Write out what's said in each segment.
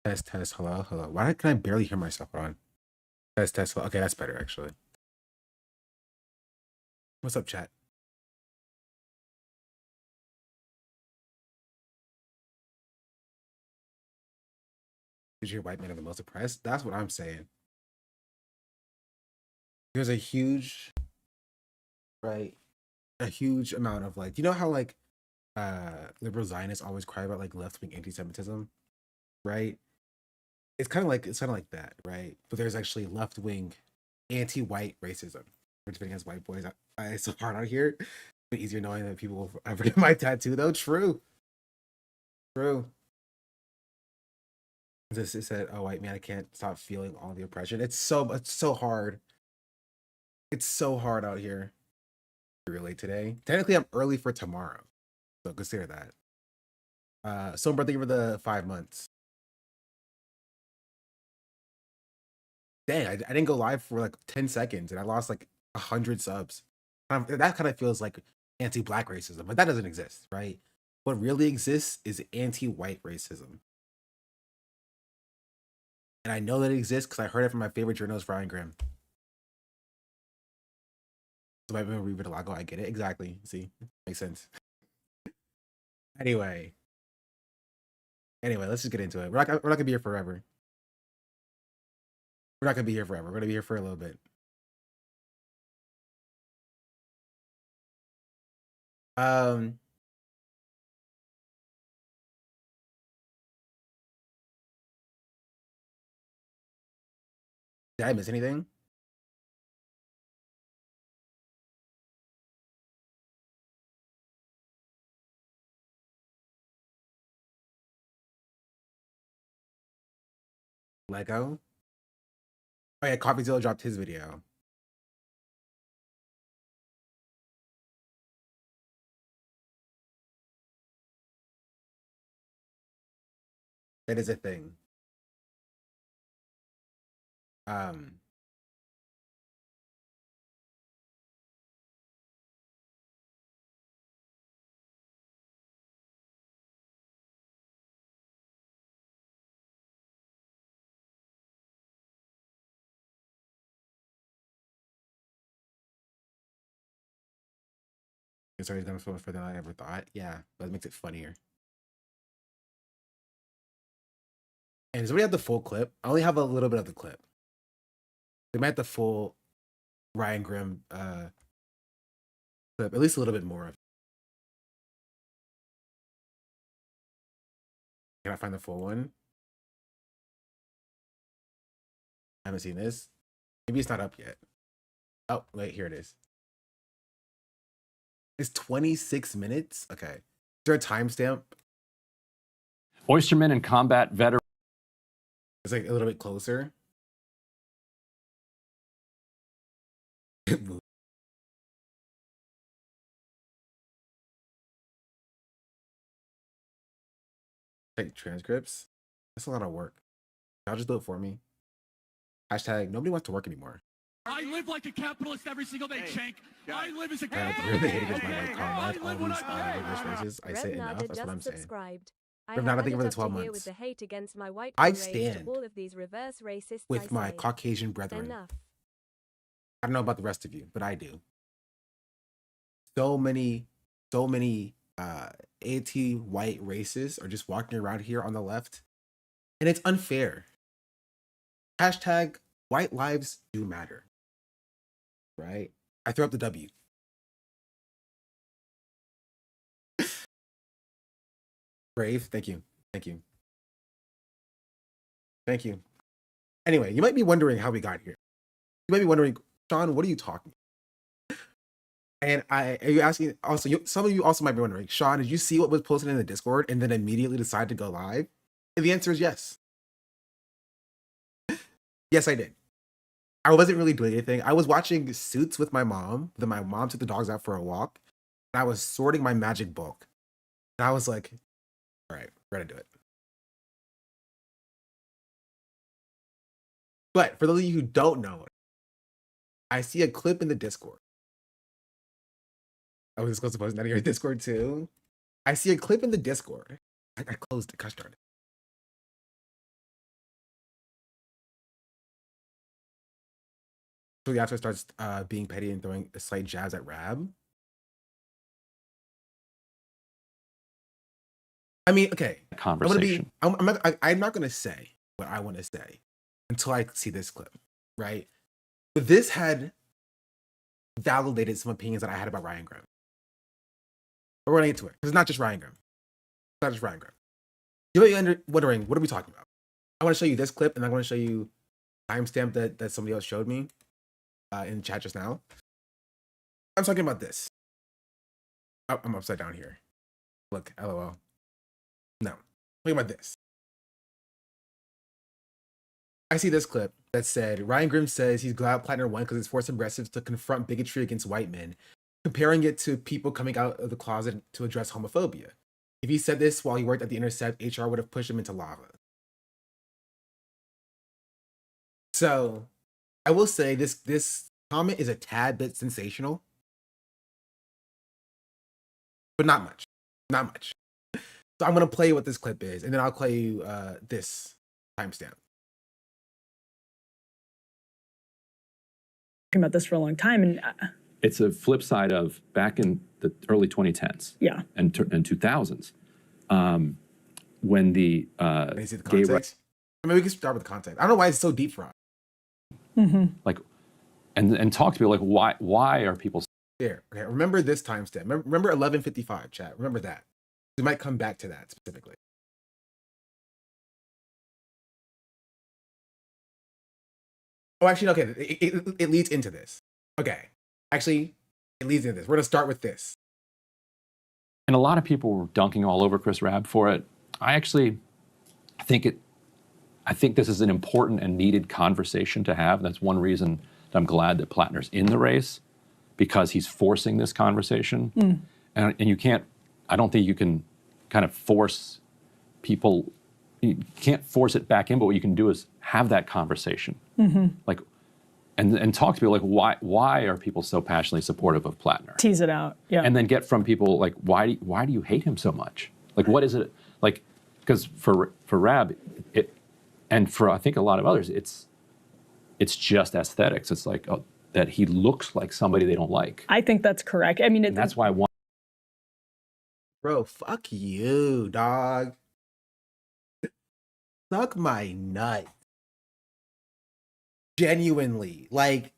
Test, test, hello, hello. Why can I barely hear myself? Hold on. Test, test, hello. Okay, that's better actually. What's up, chat? Did you hear white men are the most oppressed? That's what I'm saying. There's a huge, right? A huge amount of like, you know how like liberal Zionists always cry about like left-wing anti-Semitism, right? It's kind of like that, right? But there's actually left-wing anti-white racism. Which against white boys. It's so hard out here. It's easier knowing that people ever get my tattoo though. True. True. This is said, oh white man, I can't stop feeling all the oppression. It's so hard. It's so hard out here. Really today. Technically I'm early for tomorrow. So consider that. So I'm thank you for the 5 months. Dang, I didn't go live for like 10 seconds and I lost like 100 subs. That kind of feels like anti-black racism, but that doesn't exist, right? What really exists is anti-white racism. And I know that it exists because I heard it from my favorite journalist, Ryan Grimm. So I've been reading Lago. I get it. Exactly. See, makes sense. Anyway, let's just get into it. We're not gonna be here forever. We're not gonna be here forever. We're gonna be here for a little bit. Um, did I miss anything? Lego? Oh yeah, CoffeeZilla dropped his video. That is a thing. Um, it's already done so much further than I ever thought. Yeah, but it makes it funnier. And does we have the full clip? I only have a little bit of the clip. We might have the full Ryan Grimm clip, at least a little bit more of it. Can I find the full one? I haven't seen this. Maybe it's not up yet. Oh, wait, here it is. It's 26 minutes? Okay. Is there a timestamp? Oysterman and combat veteran. It's like a little bit closer. Like transcripts. That's a lot of work. I'll just do it for me. Hashtag nobody wants to work anymore. I live like a capitalist every single day, Shank. I live as a I really hate against my life, all these reverse races. I say enough. That's what I'm saying. Renata, thank you for the 12 months. With the hate against my white I stand all of these reverse racists with my Caucasian brethren. Enough. I don't know about the rest of you, but I do. So many anti-white racists are just walking around here on the left, and it's unfair. Hashtag white lives do matter. Right? I threw up the W. Brave, thank you. Thank you. Thank you. Anyway, you might be wondering how we got here. You might be wondering, Sean, what are you talking about? And are you asking also, some of you also might be wondering, Sean, did you see what was posted in the Discord and then immediately decide to go live? And the answer is yes. Yes, I did. I wasn't really doing anything. I was watching Suits with my mom. Then my mom took the dogs out for a walk. And I was sorting my magic book. And I was like, all right, we're gonna do it. But for those of you who don't know, I see a clip in the Discord. I was supposed to post that in your Discord too. I see a clip in the Discord. I closed it, gosh darn it. shortly after starts being petty and throwing slight jabs at Rab. I mean, okay. Conversation. I'm not gonna say what I want to say until I see this clip, right? But this had validated some opinions that I had about Ryan Grimm. But we're gonna get to it because it's not just Ryan Grimm. It's not just Ryan Grimm. You may be wondering, what are we talking about? I want to show you this clip, and I'm going to show you timestamp that somebody else showed me in chat just now. I'm talking about this. I'm upside down here. Look, LOL. No, I'm talking about this. I see this clip that said, Ryan Grimm says he's glad Platinum won because it's forced progressives to confront bigotry against white men, comparing it to people coming out of the closet to address homophobia. If he said this while he worked at The Intercept, HR would have pushed him into lava. So I will say this comment is a tad bit sensational, but not much. Not much. So I'm going to play what this clip is, and then I'll play you this timestamp. About this for a long time, and it's a flip side of back in the early 2010s, yeah, and 2000s, when the the gay rights. I mean, we can start with the context. I don't know why it's so deep for us. Mm-hmm. Like, and talk to people like why are people here? Okay, remember this timestamp. Remember 11:55, chat. Remember that. We might come back to that specifically. Oh, actually, okay. It leads into this. Okay. Actually, it leads into this. We're going to start with this. And a lot of people were dunking all over Chris Rabb for it. I think this is an important and needed conversation to have. That's one reason that I'm glad that Plattner's in the race, because he's forcing this conversation. And you can't, I don't think you can kind of force people, you can't force it back in, but what you can do is have that conversation. Like, and talk to people like, why are people so passionately supportive of Plattner? Tease it out, yeah. And then get from people like, why do you hate him so much? Like, what is it? Like, because for Rabb, and for I think a lot of others, it's just aesthetics. It's like that he looks like somebody they don't like. I think that's correct. I mean, and that's why one. Bro, fuck you, dog. Suck my nut. Genuinely, like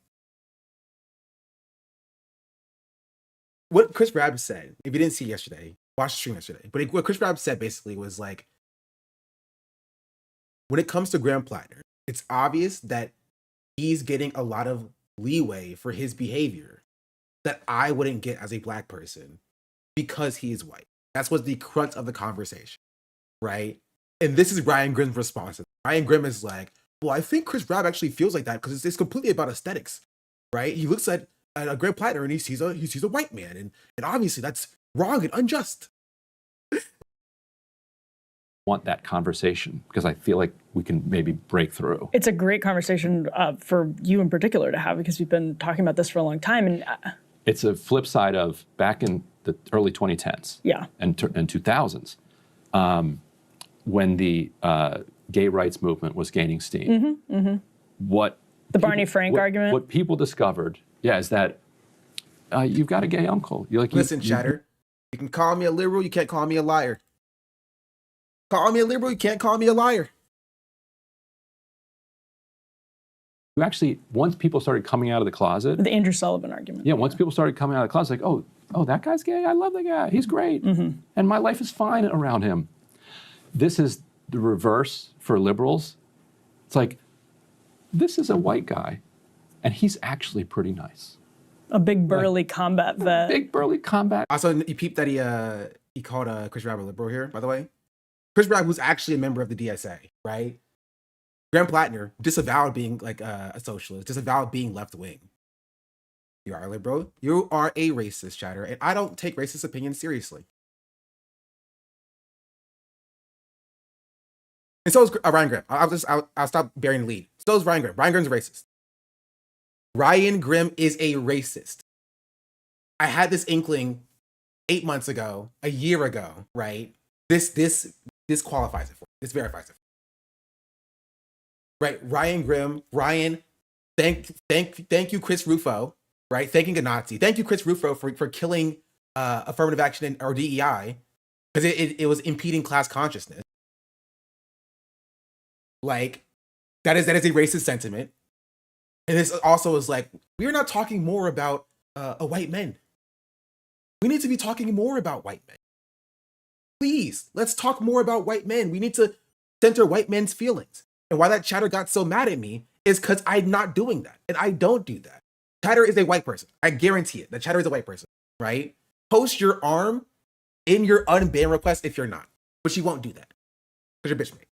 what Chris Rabb said. If you didn't see yesterday, watch the stream yesterday. But what Chris Rabb said basically was like, when it comes to Graham Plattner, it's obvious that he's getting a lot of leeway for his behavior that I wouldn't get as a black person because he is white. That's what's the crux of the conversation, right? And this is Ryan Grimm's response. Ryan Grimm is like, well, I think Chris Rabb actually feels like that because it's completely about aesthetics, right? He looks at a Graham Plattner and he sees a white man, and obviously that's wrong and unjust. Want that conversation because I feel like we can maybe break through. It's a great conversation for you in particular to have because we've been talking about this for a long time, and it's a flip side of back in the early 2010s, yeah, and 2000s, when the gay rights movement was gaining steam. What the Barney Frank argument? What people discovered, is that you've got a gay uncle. You're like, listen, chatter. You can call me a liberal. You can't call me a liar. Call me a liberal. You can't call me a liar. You actually, once people started coming out of the closet, the Andrew Sullivan argument. Yeah, once people started coming out of the closet, like, oh, that guy's gay. I love that guy. He's great, and my life is fine around him. This is the reverse for liberals. It's like, this is a white guy, and he's actually pretty nice. A big burly combat vet. Big burly combat. Also, you peeped that he called Chris Rabb a liberal here, by the way. Chris Rabb was actually a member of the DSA, right? Graham Plattner disavowed being like a socialist, disavowed being left wing. You are a liberal. You are a racist, chatter, and I don't take racist opinions seriously. And so is Ryan Grimm. I'll stop bearing the lead. So is Ryan Grimm. Ryan Grimm's a racist. Ryan Grimm is a racist. I had this inkling 8 months ago, a year ago, right? This qualifies it for. This verifies it. Right? Ryan Grimm. Ryan Thank you, Chris Rufo, right? Thanking a Nazi. Thank you, Chris Rufo, for killing affirmative action or DEI because it was impeding class consciousness. Like that is a racist sentiment. And this also is like, we're not talking more about a white men. We need to be talking more about white men. Please, let's talk more about white men. We need to center white men's feelings. And why that chatter got so mad at me is because I'm not doing that. And I don't do that. Chatter is a white person. I guarantee it. That chatter is a white person, right? Post your arm in your unban request if you're not. But she won't do that. Because you're bitch made.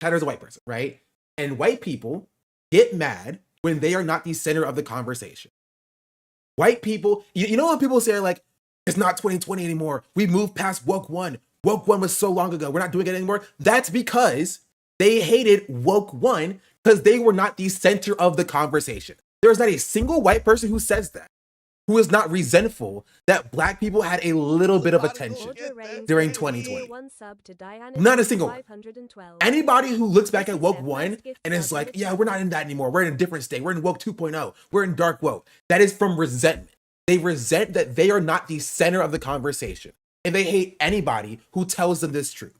Chatter is a white person, right? And white people get mad when they are not the center of the conversation. White people, you know when people say like, it's not 2020 anymore. We moved past woke one. Woke one was so long ago. We're not doing it anymore. That's because they hated woke one because they were not the center of the conversation. There is not a single white person who says that, who is not resentful that black people had a little bit of attention during 2020. Not a single one. Anybody who looks back at woke one and is like, yeah, we're not in that anymore. We're in a different state. We're in woke 2.0. We're in dark woke. That is from resentment. They resent that they are not the center of the conversation. And they hate anybody who tells them this truth.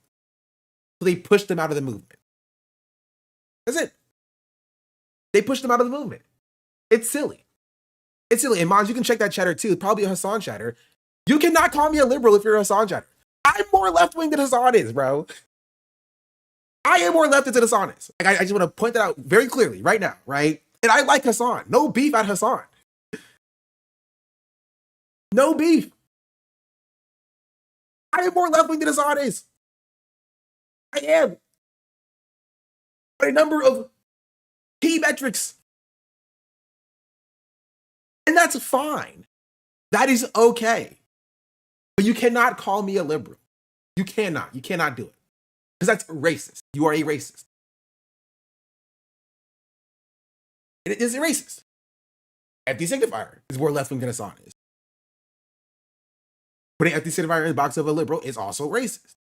So they push them out of the movement. That's it. They push them out of the movement. It's silly. It's silly. And Mons, you can check that chatter too. It's probably a Hassan chatter. You cannot call me a liberal if you're a Hassan chatter. I'm more left-wing than Hassan is, bro. I am more left than Hassan is. Like, I just want to point that out very clearly right now, right? And I like Hassan. No beef at Hassan. No beef. I am more left-wing than Hassan is. I am. By a number of key metrics. And that's fine. That is okay. But you cannot call me a liberal. You cannot. You cannot do it. Because that's racist. You are a racist. It is a racist. FD signifier is more left-wing than Hassan is. Putting FD signifier in the box of a liberal is also racist.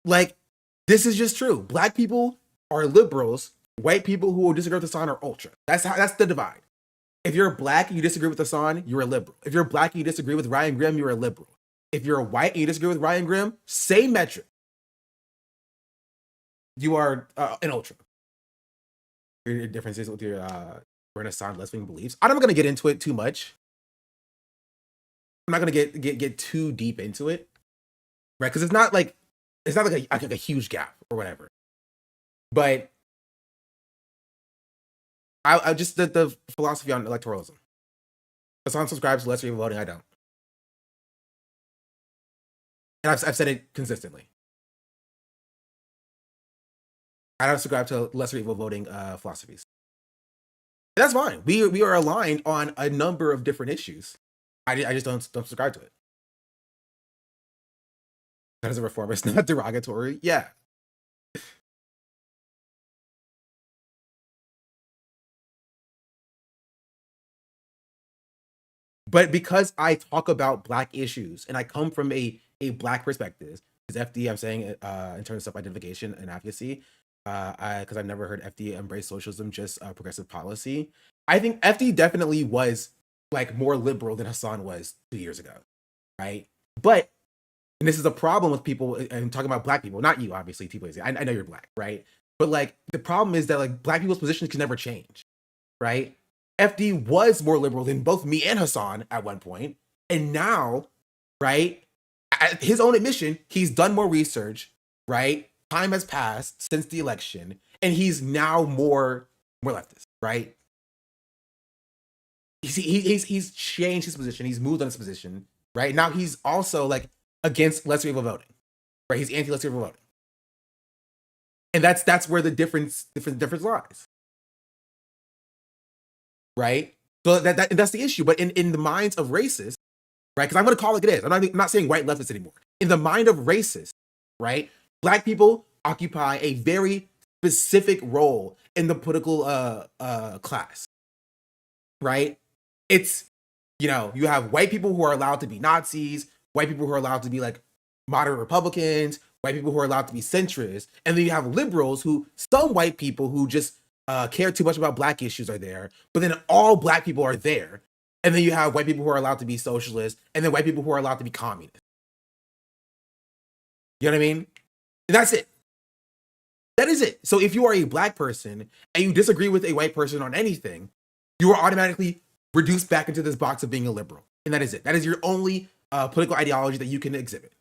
Like, this is just true. Black people are liberals. White people who will disagree with Hassan are ultra. That's the divide. If you're black and you disagree with Hassan, you're a liberal. If you're black and you disagree with Ryan Grimm, you're a liberal. If you're white and you disagree with Ryan Grimm, same metric. You are an ultra. Your differences with your Hassan left-wing beliefs. I'm not going to get into it too much. I'm not going to get too deep into it, right? Because it's not like a huge gap or whatever. But I just the philosophy on electoralism. Hassan subscribes to lesser evil voting. I don't, and I've said it consistently. I don't subscribe to lesser evil voting philosophies. And that's fine. We are aligned on a number of different issues. I just don't subscribe to it. That is a reformist, not derogatory. Yeah. But because I talk about black issues and I come from a black perspective, because FD, I'm saying in terms of self-identification and advocacy, because I've never heard FD embrace socialism, just progressive policy. I think FD definitely was like more liberal than Hassan was 2 years ago, right? But, and this is a problem with people, and talking about black people, not you, obviously, T-Blaze. I know you're black, right? But like the problem is that like black people's positions can never change, right? FD was more liberal than both me and Hassan at one point, and now, right, at his own admission, he's done more research, right? Time has passed since the election, and he's now more leftist, right? He's changed his position. He's moved on his position, right? Now he's also like against lesser evil voting, right? He's anti-lesser evil voting, and that's where the difference lies, right? So that's the issue. But in the minds of racists, right? Because I'm going to call it it is. I'm not saying white leftists anymore. In the mind of racists, right? Black people occupy a very specific role in the political class, right? It's, you have white people who are allowed to be Nazis, white people who are allowed to be like moderate Republicans, white people who are allowed to be centrists, and then you have liberals who, some white people who just care too much about black issues are there, but then all black people are there. And then you have white people who are allowed to be socialists, and then white people who are allowed to be communists. You know what I mean? And that's it. That is it. So if you are a black person and you disagree with a white person on anything, you are automatically reduced back into this box of being a liberal. And that is it. That is your only political ideology that you can exhibit.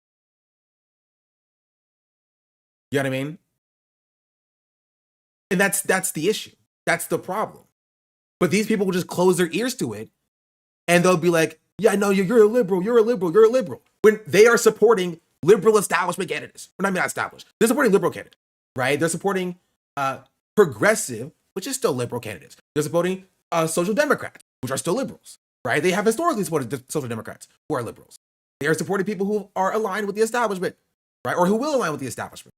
You know what I mean? And that's the issue. That's the problem. But these people will just close their ears to it, and they'll be like, yeah, no, you're a liberal, you're a liberal, you're a liberal. When they are supporting liberal establishment candidates. Well, I mean, not established. They're supporting liberal candidates, right? They're supporting progressive, which is still liberal candidates. They're supporting social democrats, which are still liberals, right? They have historically supported the social democrats who are liberals. They are supporting people who are aligned with the establishment, right? Or who will align with the establishment,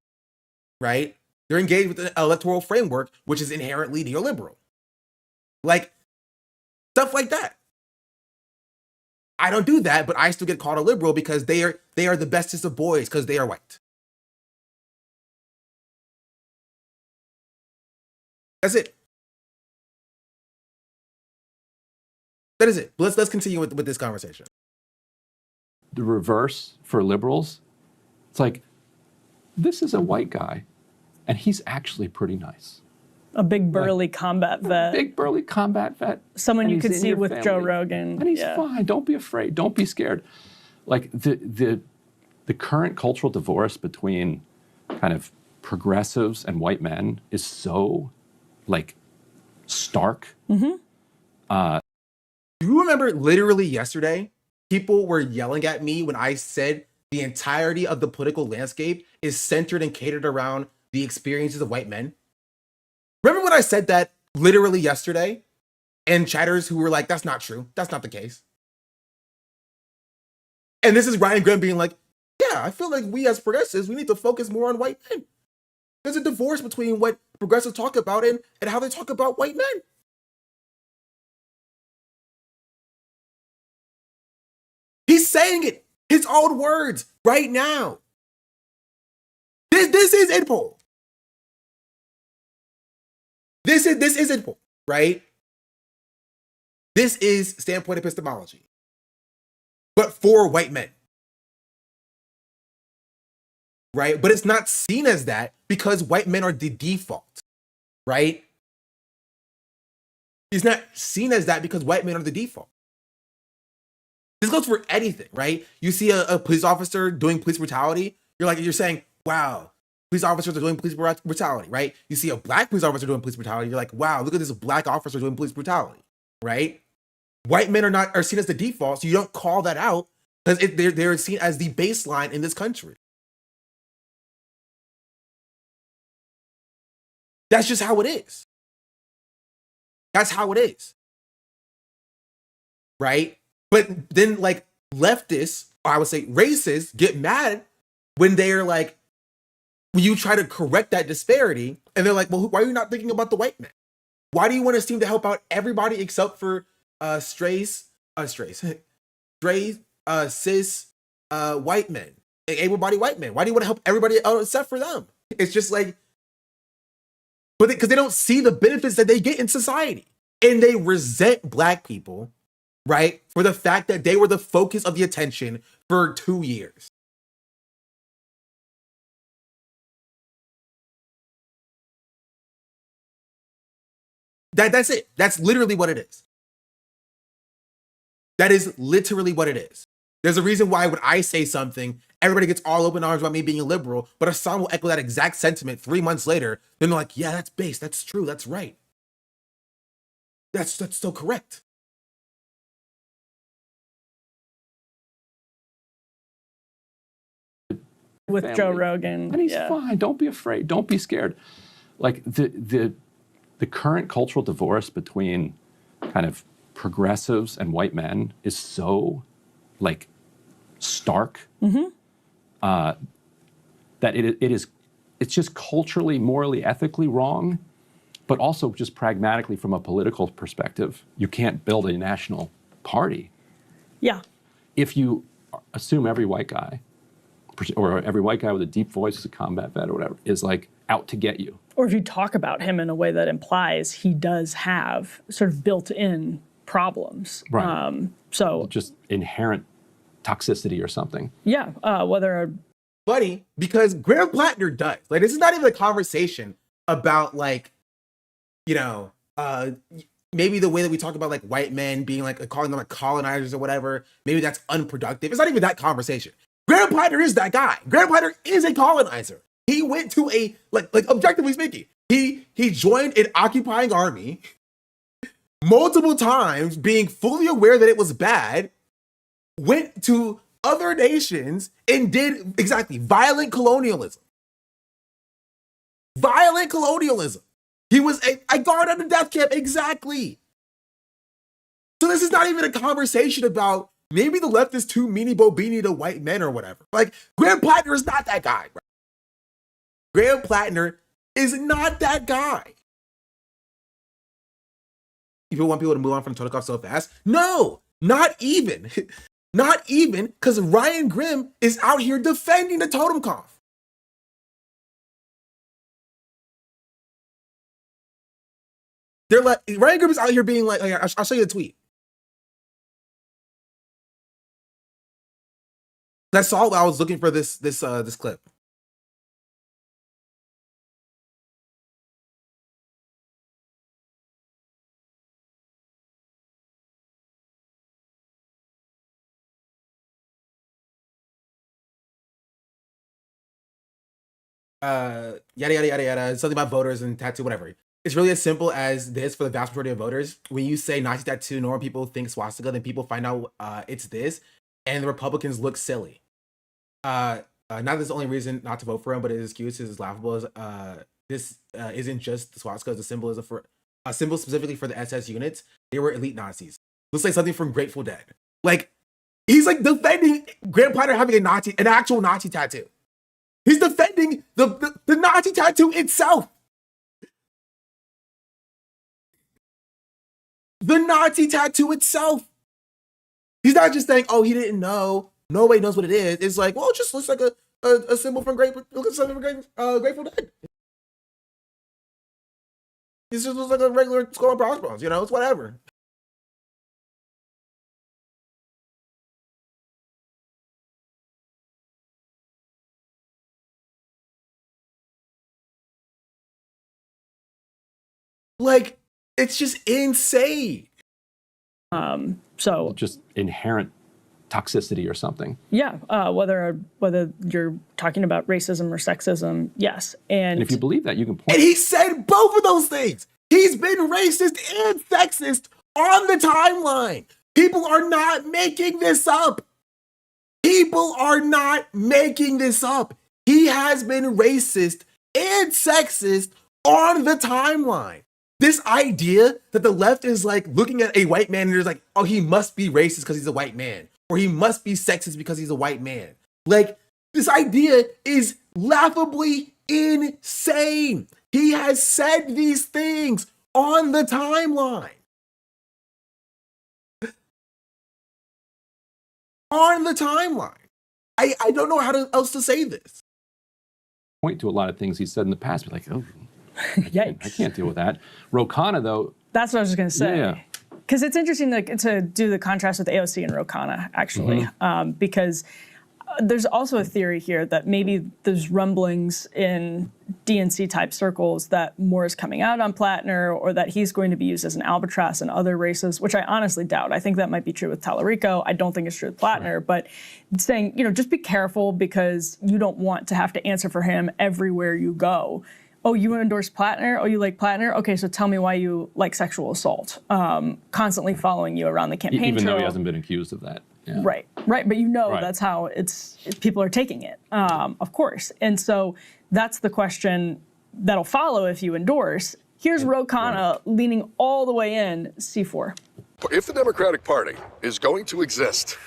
right? They're engaged with the electoral framework, which is inherently neoliberal. Like, stuff like that. I don't do that, but I still get called a liberal because they are the bestest of boys because they are white. That's it. That is it. Let's continue with this conversation. The reverse for liberals, it's like, this is a white guy, and he's actually pretty nice. A big burly combat vet. Big burly combat vet. Someone you he's could in see your with family. Joe Rogan. And he's fine. Don't be afraid. Don't be scared. Like the current cultural divorce between kind of progressives and white men is so like stark. Mm-hmm. Do you remember literally yesterday, people were yelling at me when I said the entirety of the political landscape is centered and catered around the experiences of white men? Remember when I said that literally yesterday? And chatters who were like, that's not true. That's not the case. And this is Ryan Graham being like, yeah, I feel like we as progressives, we need to focus more on white men. There's a divorce between what progressives talk about and how they talk about white men. He's saying it, his own words, right now. This is Idpol. This is Idpol, right? This is standpoint epistemology, but for white men, right? But it's not seen as that because white men are the default, right? It's not seen as that because white men are the default. This goes for anything, right? You see a police officer doing police brutality, you're saying, wow, police officers are doing police brutality, right? You see a black police officer doing police brutality, you're like, wow, look at this black officer doing police brutality, right? White men are seen as the default, so you don't call that out because they're seen as the baseline in this country. That's just how it is. That's how it is. Right? But then like leftists, or I would say racists, get mad when they're like, when you try to correct that disparity, and they're like, well, why are you not thinking about the white man? Why do you want to seem to help out everybody except for cis white men, able-bodied white men? Why do you want to help everybody else except for them? It's just like, but because they don't see the benefits that they get in society, and they resent black people, right, for the fact that they were the focus of the attention for 2 years. That's it. That's literally what it is. That is literally what it is. There's a reason why when I say something, everybody gets all open arms about me being a liberal, but Assam will echo that exact sentiment 3 months later. Then they're like, yeah, that's base. That's true. That's right. That's so correct. With family. Joe Rogan. And he's fine. Don't be afraid. Don't be scared. Like the current cultural divorce between kind of progressives and white men is so like stark that it's just culturally, morally, ethically wrong, but also just pragmatically from a political perspective, you can't build a national party. Yeah. If you assume every white guy or every white guy with a deep voice is a combat vet or whatever, is like out to get you. Or if you talk about him in a way that implies he does have sort of built-in problems. Right. So just inherent toxicity or something. Yeah, whether Funny, because Graham Plattner does. Like, this is not even a conversation about, like, you know, maybe the way that we talk about, like, white men being, like, calling them, like, colonizers or whatever, maybe that's unproductive. It's not even that conversation. Graham Plattner is that guy. Graham Plattner is a colonizer. He went to a, like objectively speaking, he joined an occupying army multiple times, being fully aware that it was bad, went to other nations and did exactly violent colonialism. Violent colonialism. He was a guard at a death camp, exactly. So this is not even a conversation about maybe the left is too meanie bobini to white men or whatever. Like, Graham Plattner is not that guy, bro. Graham Plattner is not that guy. You want people to move on from Totenkopf so fast? No, not even. Not even, because Ryan Grimm is out here defending the Totenkopf. They're like, Ryan Grimm is out here being like, I'll show you the tweet. That's all I was looking for this clip. Yada yada yada yada, something about voters and tattoo, whatever. It's really as simple as this for the vast majority of voters. When you say Nazi tattoo, normal people think swastika, then people find out it's this, and the Republicans look silly. Not that's the only reason not to vote for him, but his excuse is laughable. This isn't just the swastika, it's a symbolism for a symbol specifically for the SS units. They were elite Nazis. Looks like something from Grateful Dead. Like, he's like defending Graham Plattner having an actual Nazi tattoo. He's defending the Nazi tattoo itself. The Nazi tattoo itself. He's not just saying, oh, he didn't know. Nobody knows what it is. It's like, well, it just looks like a symbol from Grateful Dead. It just looks like a regular skull and crossbones, you know, it's whatever. Like, it's just insane. So just inherent toxicity or something. Yeah, whether you're talking about racism or sexism, yes. And if you believe that, you can point. And he said both of those things. He's been racist and sexist on the timeline. People are not making this up. People are not making this up. He has been racist and sexist on the timeline. This idea that the left is like looking at a white man and they're like, oh, he must be racist because he's a white man, or he must be sexist because he's a white man. Like, this idea is laughably insane. He has said these things on the timeline. On the timeline. I don't know how else to say this. Point to a lot of things he said in the past, be like, oh, yikes. I can't deal with that. Ro Khanna, though. That's what I was going to say. Yeah. Because it's interesting to do the contrast with AOC and Ro Khanna, actually, because there's also a theory here that maybe there's rumblings in DNC type circles that more is coming out on Plattner, or that he's going to be used as an albatross in other races, which I honestly doubt. I think that might be true with Tallarico. I don't think it's true with Plattner, but saying, just be careful because you don't want to have to answer for him everywhere you go. Oh, you endorse Plattner? Oh, you like Plattner? Okay, so tell me why you like sexual assault. Constantly following you around the campaign Even trail. though he hasn't been accused of that. Yeah. Right, but that's how people are taking it, of course. And so that's the question that'll follow if you endorse. Here's Ro Khanna leaning all the way in, C4. If the Democratic Party is going to exist,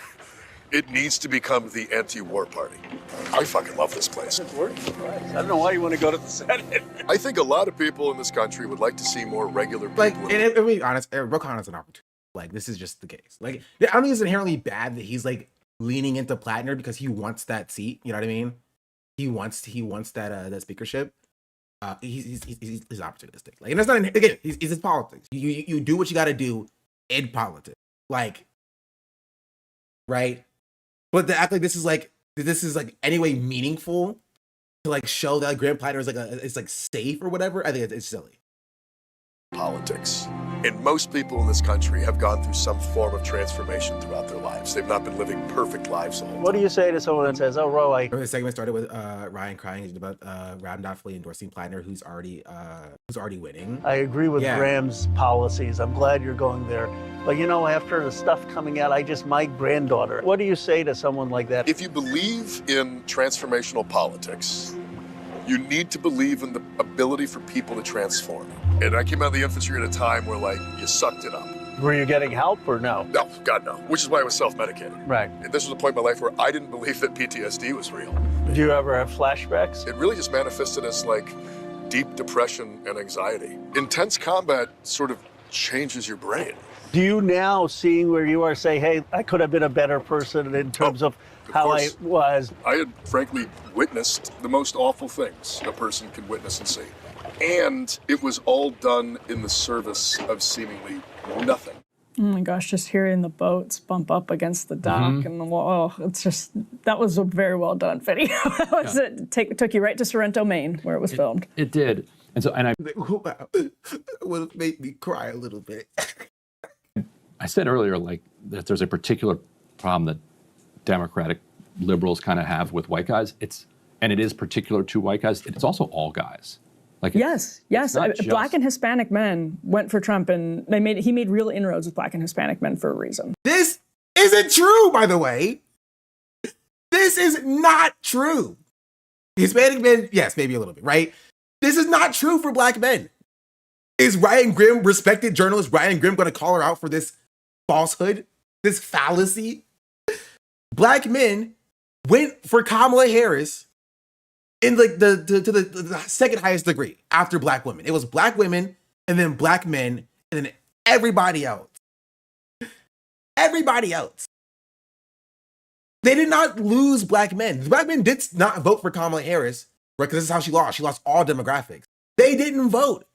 it needs to become the anti-war party. I fucking love this place. I don't know why you want to go to the Senate. I think a lot of people in this country would like to see more regular people. Like, and if we be honest, Ro Khanna's an opportunity. Like, this is just the case. Like, I don't think it's inherently bad that he's like leaning into Plattner because he wants that seat. You know what I mean? He wants that that speakership. He's opportunistic. Like, and that's not again. He's his politics. You do what you got to do in politics. Like, right? But to act like this is like anyway meaningful to like show that like, Graham Plattner is like it's like safe or whatever. I think it's silly. Politics. And most people in this country have gone through some form of transformation throughout their lives. They've not been living perfect lives all the time. What do you say to someone that says, "Oh, Ro, Remember the segment started with Ryan crying about Ram Doffley endorsing Plattner, who's already winning. I agree with Yeah. Graham's policies. I'm glad you're going there. But you know, after the stuff coming out, my granddaughter. What do you say to someone like that? If you believe in transformational politics, you need to believe in the ability for people to transform. And I came out of the infantry at a time where, like, you sucked it up. Were you getting help or no? No, God, no. Which is why I was self-medicating. Right. And this was a point in my life where I didn't believe that PTSD was real. Do you ever have flashbacks? It really just manifested as, like, deep depression and anxiety. Intense combat sort of changes your brain. Do you now, seeing where you are, say, hey, I could have been a better person in terms of how I course. was? I had, frankly, witnessed the most awful things a person can witness and see. And it was all done in the service of seemingly nothing. Oh my gosh, just hearing the boats bump up against the dock and the wall. Oh, it's just, that was a very well done video. That was it. Took you right to Sorrento, Maine, where it was filmed. It did. And so, and Well, it made me cry a little bit. I said earlier, like, that there's a particular problem that Democratic liberals kind of have with white guys. And it is particular to white guys. It's also all guys. Like, Yes. not just- Black and Hispanic men went for Trump, and he made real inroads with Black and Hispanic men for a reason. This isn't true, by the way. This is not true. Hispanic men, yes, maybe a little bit, right? This is not true for Black men. Is Ryan Grimm, respected journalist Ryan Grimm, going to call her out for this falsehood, this fallacy? Black men went for Kamala Harris in like the second highest degree after Black women. It was Black women and then Black men and then everybody else. Everybody else. They did not lose Black men. Black men did not vote for Kamala Harris, right? Because this is how she lost. She lost all demographics. They didn't vote.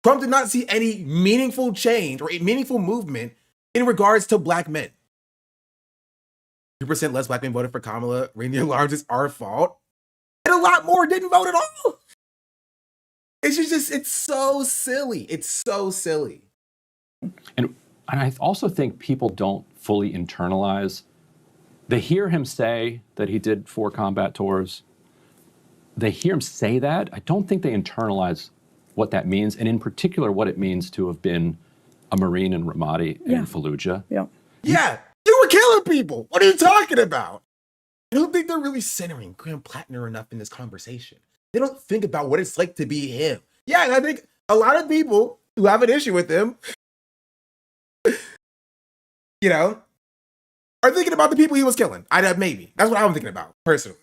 Trump did not see any meaningful change or a meaningful movement in regards to Black men. 2% less Black men voted for Kamala. Reigning the alarms is our fault. And a lot more didn't vote at all. It's just, it's so silly. It's so silly. And I also think people don't fully internalize. They hear him say that he did 4 combat tours. They hear him say that. I don't think they internalize what that means, and in particular, what it means to have been a Marine in Ramadi and Fallujah. Yeah. Yeah, you were killing people. What are you talking about? I don't think they're really centering Graham Plattner enough in this conversation. They don't think about what it's like to be him. Yeah, and I think a lot of people who have an issue with him, you know, are thinking about the people he was killing. Maybe. That's what I'm thinking about, personally.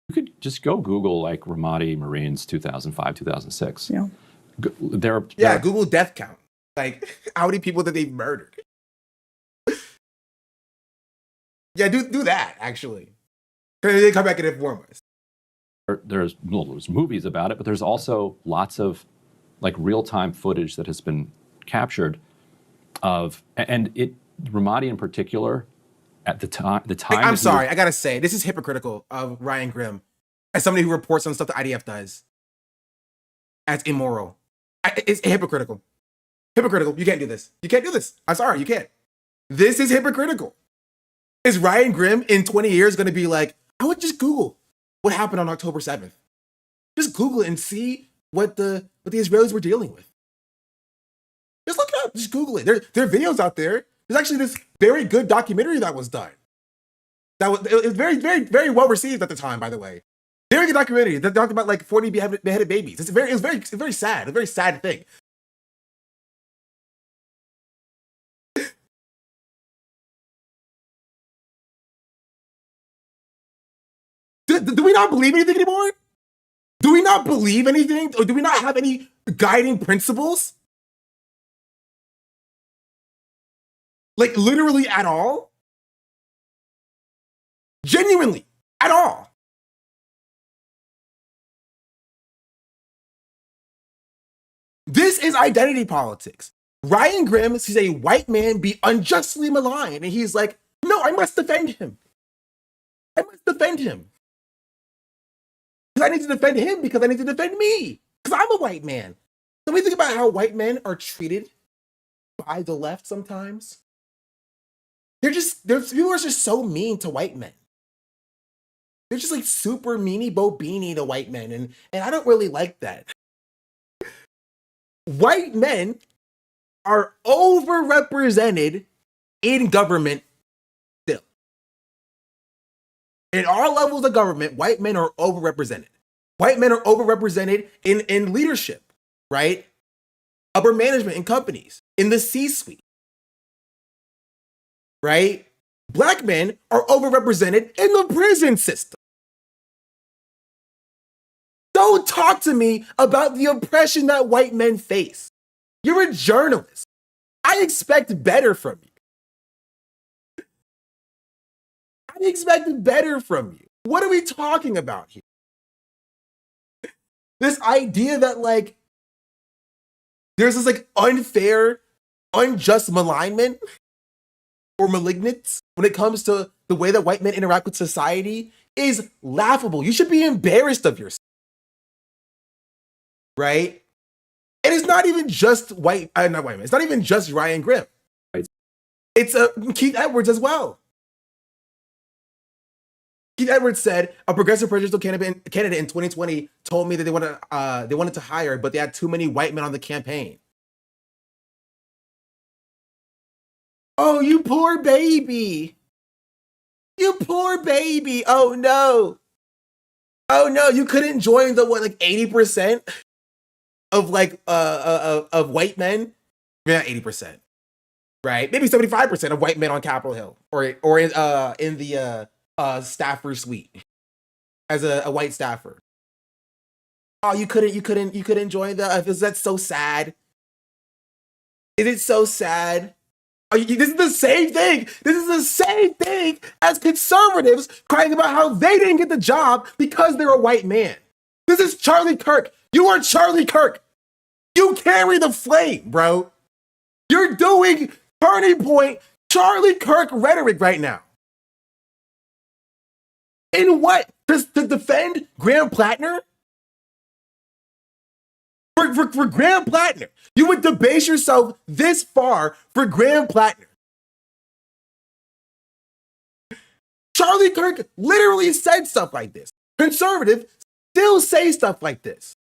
You could just go Google, like, Ramadi Marines 2005, 2006. Yeah. Google death count. Like, how many people did they murdered? Yeah, do that, actually. They come back and inform us. There's movies about it, but there's also lots of, like, real-time footage that has been captured of, and Ramadi in particular, at the time. I'm sorry, I gotta say, this is hypocritical of Ryan Grimm as somebody who reports on stuff the IDF does as immoral. It's hypocritical. Hypocritical. You can't do this. You can't do this. I'm sorry, you can't. This is hypocritical. Is Ryan Grimm in 20 years going to be like, I would just Google what happened on October 7th. Just Google it and see what the Israelis were dealing with. Just look it up. Just Google it. There are videos out there. There's actually this very good documentary that was done. It was very, very, very well received at the time, by the way. Very good documentary that talked about like 40 beheaded babies. It's very sad, a very sad thing. Do we not believe anything anymore? Do we not believe anything? Or do we not have any guiding principles? Like literally at all? Genuinely, at all. This is identity politics. Ryan Grimm sees a white man be unjustly maligned, and he's like, no, I must defend him. I must defend him. Because I need to defend him because I need to defend me. Because I'm a white man. So we think about how white men are treated by the left sometimes. People are just so mean to white men. They're just like super meanie bo beanie to white men. And I don't really like that. White men are overrepresented in government still. In all levels of government, white men are overrepresented. White men are overrepresented in leadership, right? Upper management in companies, in the C-suite, right? Black men are overrepresented in the prison system. Don't talk to me about the oppression that white men face. You're a journalist. I expect better from you. I expect better from you. What are we talking about here? This idea that like there's this like unfair, unjust malignment or malignance when it comes to the way that white men interact with society is laughable. You should be embarrassed of yourself. Right? And it's not even just not white men. It's not even just Ryan Grimm. Right. It's Keith Edwards as well. Keith Edwards said a progressive presidential candidate in 2020 told me that they wanted to hire, but they had too many white men on the campaign. Oh, you poor baby. You poor baby. Oh no. Oh no, you couldn't join the 80% of of white men? Maybe not 80%. Right? Maybe 75% of white men on Capitol Hill or in the staffer suite as a white staffer. Oh, you couldn't join that's so sad. Is it so sad? This is the same thing. This is the same thing as conservatives crying about how they didn't get the job because they're a white man. This is Charlie Kirk. You are Charlie Kirk. You carry the flame, bro. You're doing turning point Charlie Kirk rhetoric right now. In what? To defend Graham Plattner? For Graham Plattner. You would debase yourself this far for Graham Plattner. Charlie Kirk literally said stuff like this. Conservatives still say stuff like this.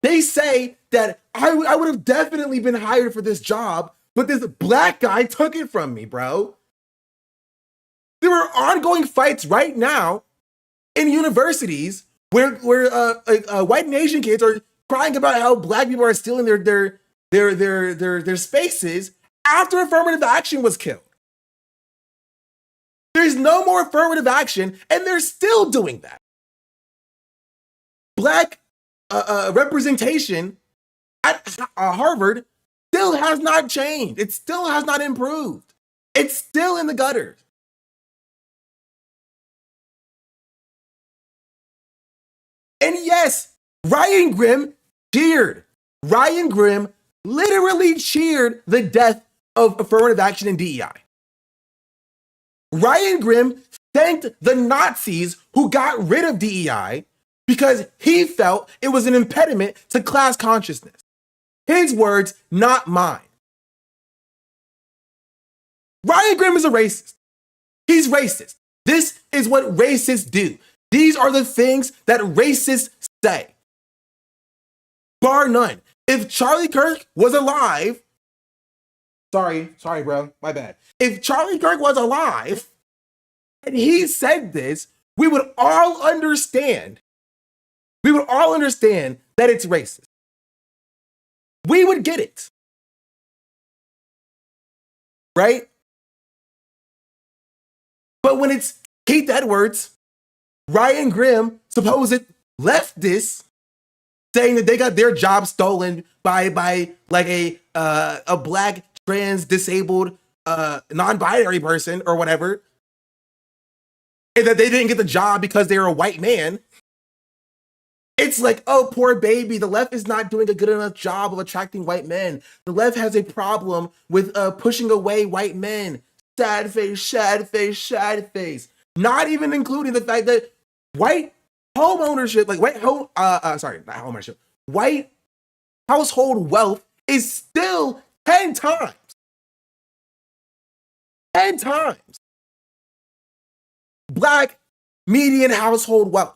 They say that I would have definitely been hired for this job, but this black guy took it from me, bro. There are ongoing fights right now in universities where white and Asian kids are crying about how black people are stealing their spaces after affirmative action was killed. There's no more affirmative action, and they're still doing that. Black representation at Harvard still has not changed. It still has not improved. It's still in the gutters. And yes, Ryan Grimm cheered. Ryan Grimm literally cheered the death of affirmative action in DEI. Ryan Grimm thanked the Nazis who got rid of DEI because he felt it was an impediment to class consciousness. His words, not mine. Ryan Grimm is a racist. He's racist. This is what racists do. These are the things that racists say. Bar none. If Charlie Kirk was alive, sorry, bro, my bad. If Charlie Kirk was alive and he said this, we would all understand. We would all understand that it's racist. We would get it. Right? But when it's Keith Edwards, Ryan Grimm, supposed leftists, saying that they got their job stolen by like a black trans, disabled, non-binary person or whatever, and that they didn't get the job because they were a white man. It's like, oh, poor baby. The left is not doing a good enough job of attracting white men. The left has a problem with pushing away white men. Sad face, sad face, sad face. Not even including the fact that white home ownership, like white home, sorry, not home ownership, white household wealth is still 10 times. 10 times. Black median household wealth.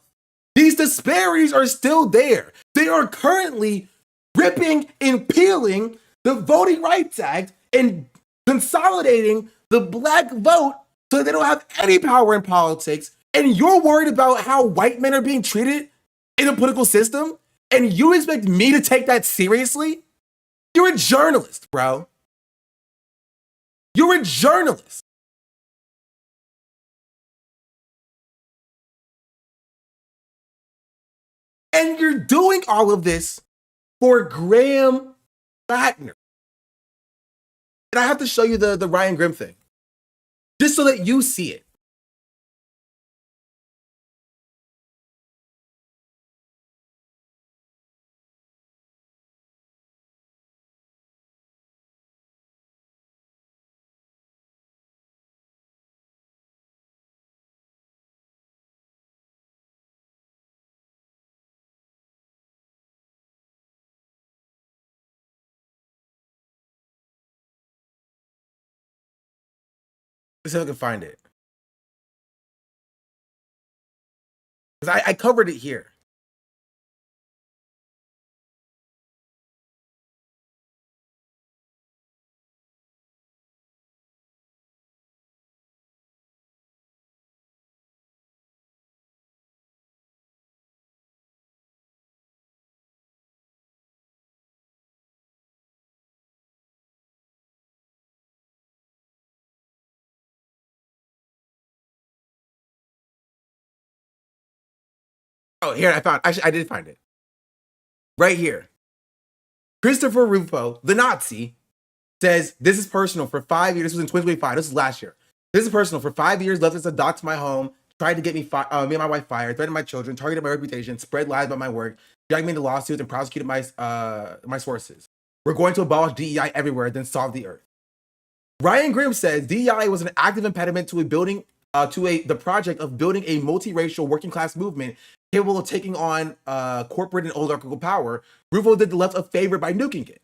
These disparities are still there. They are currently ripping and peeling the Voting Rights Act and consolidating the black vote so they don't have any power in politics. And you're worried about how white men are being treated in the political system? And you expect me to take that seriously? You're a journalist, bro. You're a journalist. And you're doing all of this for Graham Plattner. And I have to show you the Ryan Grimm thing, just so that you see it. Let's see if I can find it. Because I covered it here. Oh, here I found. Actually, I did find it. Right here. Christopher Rufo, the Nazi, says, this is personal for 5 years. This was in 2025. This is last year. This is personal. For 5 years, left as a dock to my home, tried to get me and my wife fired, threatened my children, targeted my reputation, spread lies about my work, dragged me into lawsuits, and prosecuted my sources. We're going to abolish DEI everywhere, then solve the earth. Ryan Grimm says DEI was an active impediment to the project of building a multiracial working class movement capable of taking on corporate and oligarchical power. Rufo did the left a favor by nuking it.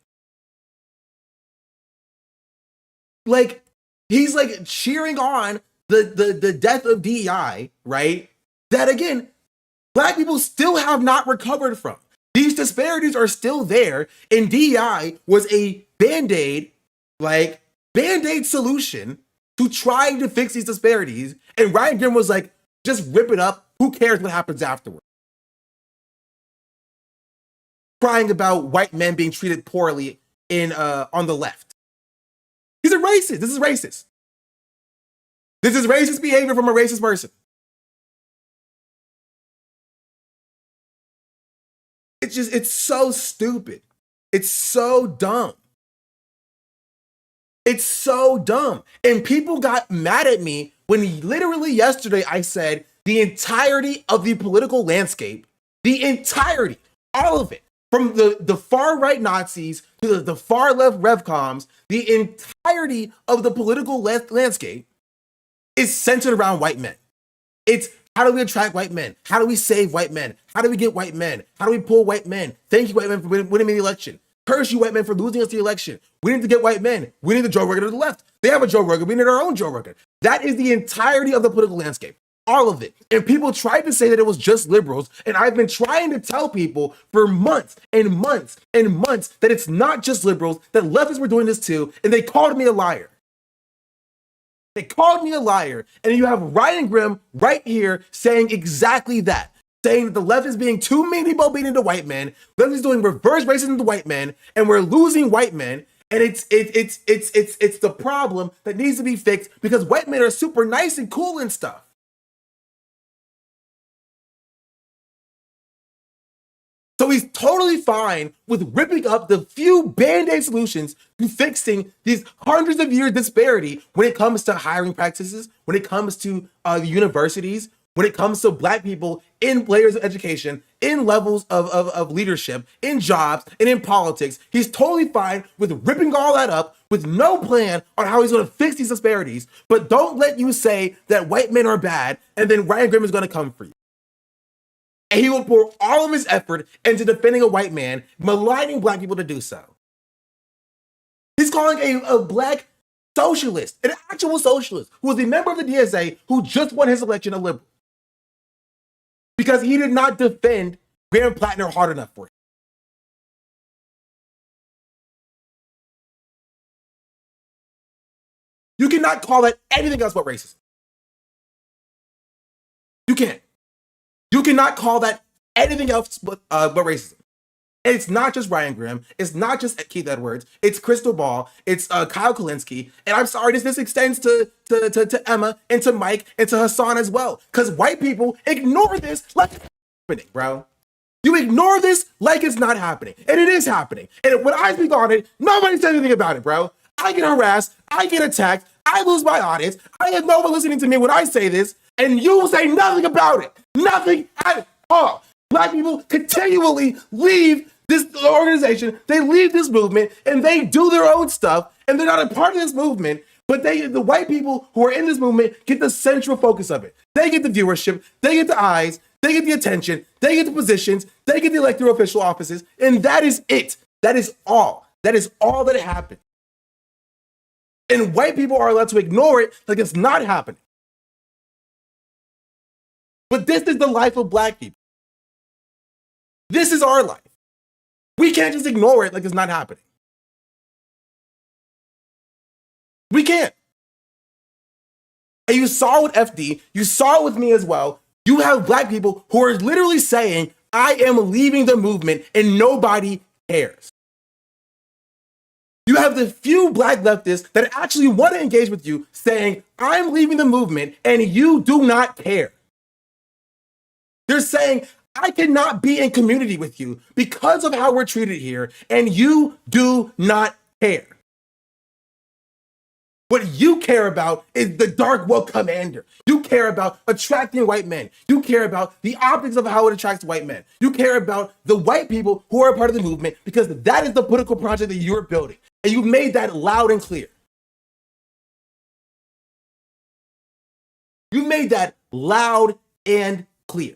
Like, he's like cheering on the death of DEI, right? That again, black people still have not recovered from. These disparities are still there, and DEI was a band-aid solution to try to fix these disparities. And Ryan Grimm was like, just rip it up. Who cares what happens afterward? Crying about white men being treated poorly on the left. These are racist. This is racist. This is racist behavior from a racist person. It's so stupid. It's so dumb. It's so dumb. And people got mad at me when literally yesterday I said the entirety of the political landscape, the entirety, all of it, from the far right Nazis to the far left Revcoms, the entirety of the political landscape is centered around white men. It's how do we attract white men? How do we save white men? How do we get white men? How do we pull white men? Thank you, white men, for winning the election. Curse you, white men, for losing us the election. We need to get white men. We need the Joe Rogan to the left. They have a Joe Rogan. We need our own Joe Rogan. That is the entirety of the political landscape. All of it. And people tried to say that it was just liberals. And I've been trying to tell people for months and months and months that it's not just liberals, that leftists were doing this too. And they called me a liar. They called me a liar. And you have Ryan Grimm right here saying exactly that. Saying that the left is being too mean to white men. Left is doing reverse racism to white men. And we're losing white men. And it's the problem that needs to be fixed because white men are super nice and cool and stuff. So he's totally fine with ripping up the few band-aid solutions to fixing these hundreds of years disparity when it comes to hiring practices, when it comes to universities, when it comes to Black people in layers of education, in levels of leadership, in jobs, and in politics. He's totally fine with ripping all that up with no plan on how he's going to fix these disparities. But don't let you say that white men are bad and then Ryan Grimm is going to come for you. And he will pour all of his effort into defending a white man, maligning Black people to do so. He's calling a Black socialist, an actual socialist, who was a member of the DSA who just won his election a liberal. Because he did not defend Graham Plattner hard enough for him. You cannot call that anything else but racism. You can't. You cannot call that anything else but racism. And it's not just Ryan Grimm. It's not just Keith Edwards. It's Crystal Ball. It's Kyle Kalinske. And I'm sorry, this extends to Emma and to Mike and to Hassan as well. Because white people ignore this like it's happening, bro. You ignore this like it's not happening. And it is happening. And when I speak on it, nobody says anything about it, bro. I get harassed. I get attacked. I lose my audience. I have no one listening to me when I say this. And you say nothing about it. Nothing at all. Black people continually leave this organization, they leave this movement, and they do their own stuff, and they're not a part of this movement, but the white people who are in this movement get the central focus of it. They get the viewership, they get the eyes, they get the attention, they get the positions, they get the elected official offices, and that is it. That is all. That is all that happened. And white people are allowed to ignore it like it's not happening. But this is the life of Black people. This is our life. We can't just ignore it like it's not happening. We can't. And you saw with FD, you saw it with me as well. You have Black people who are literally saying, I am leaving the movement and nobody cares. You have the few Black leftists that actually want to engage with you saying, I'm leaving the movement and you do not care. They're saying, I cannot be in community with you because of how we're treated here, and you do not care. What you care about is the dark woke commander. You care about attracting white men. You care about the optics of how it attracts white men. You care about the white people who are a part of the movement because that is the political project that you're building. And you made that loud and clear. You made that loud and clear.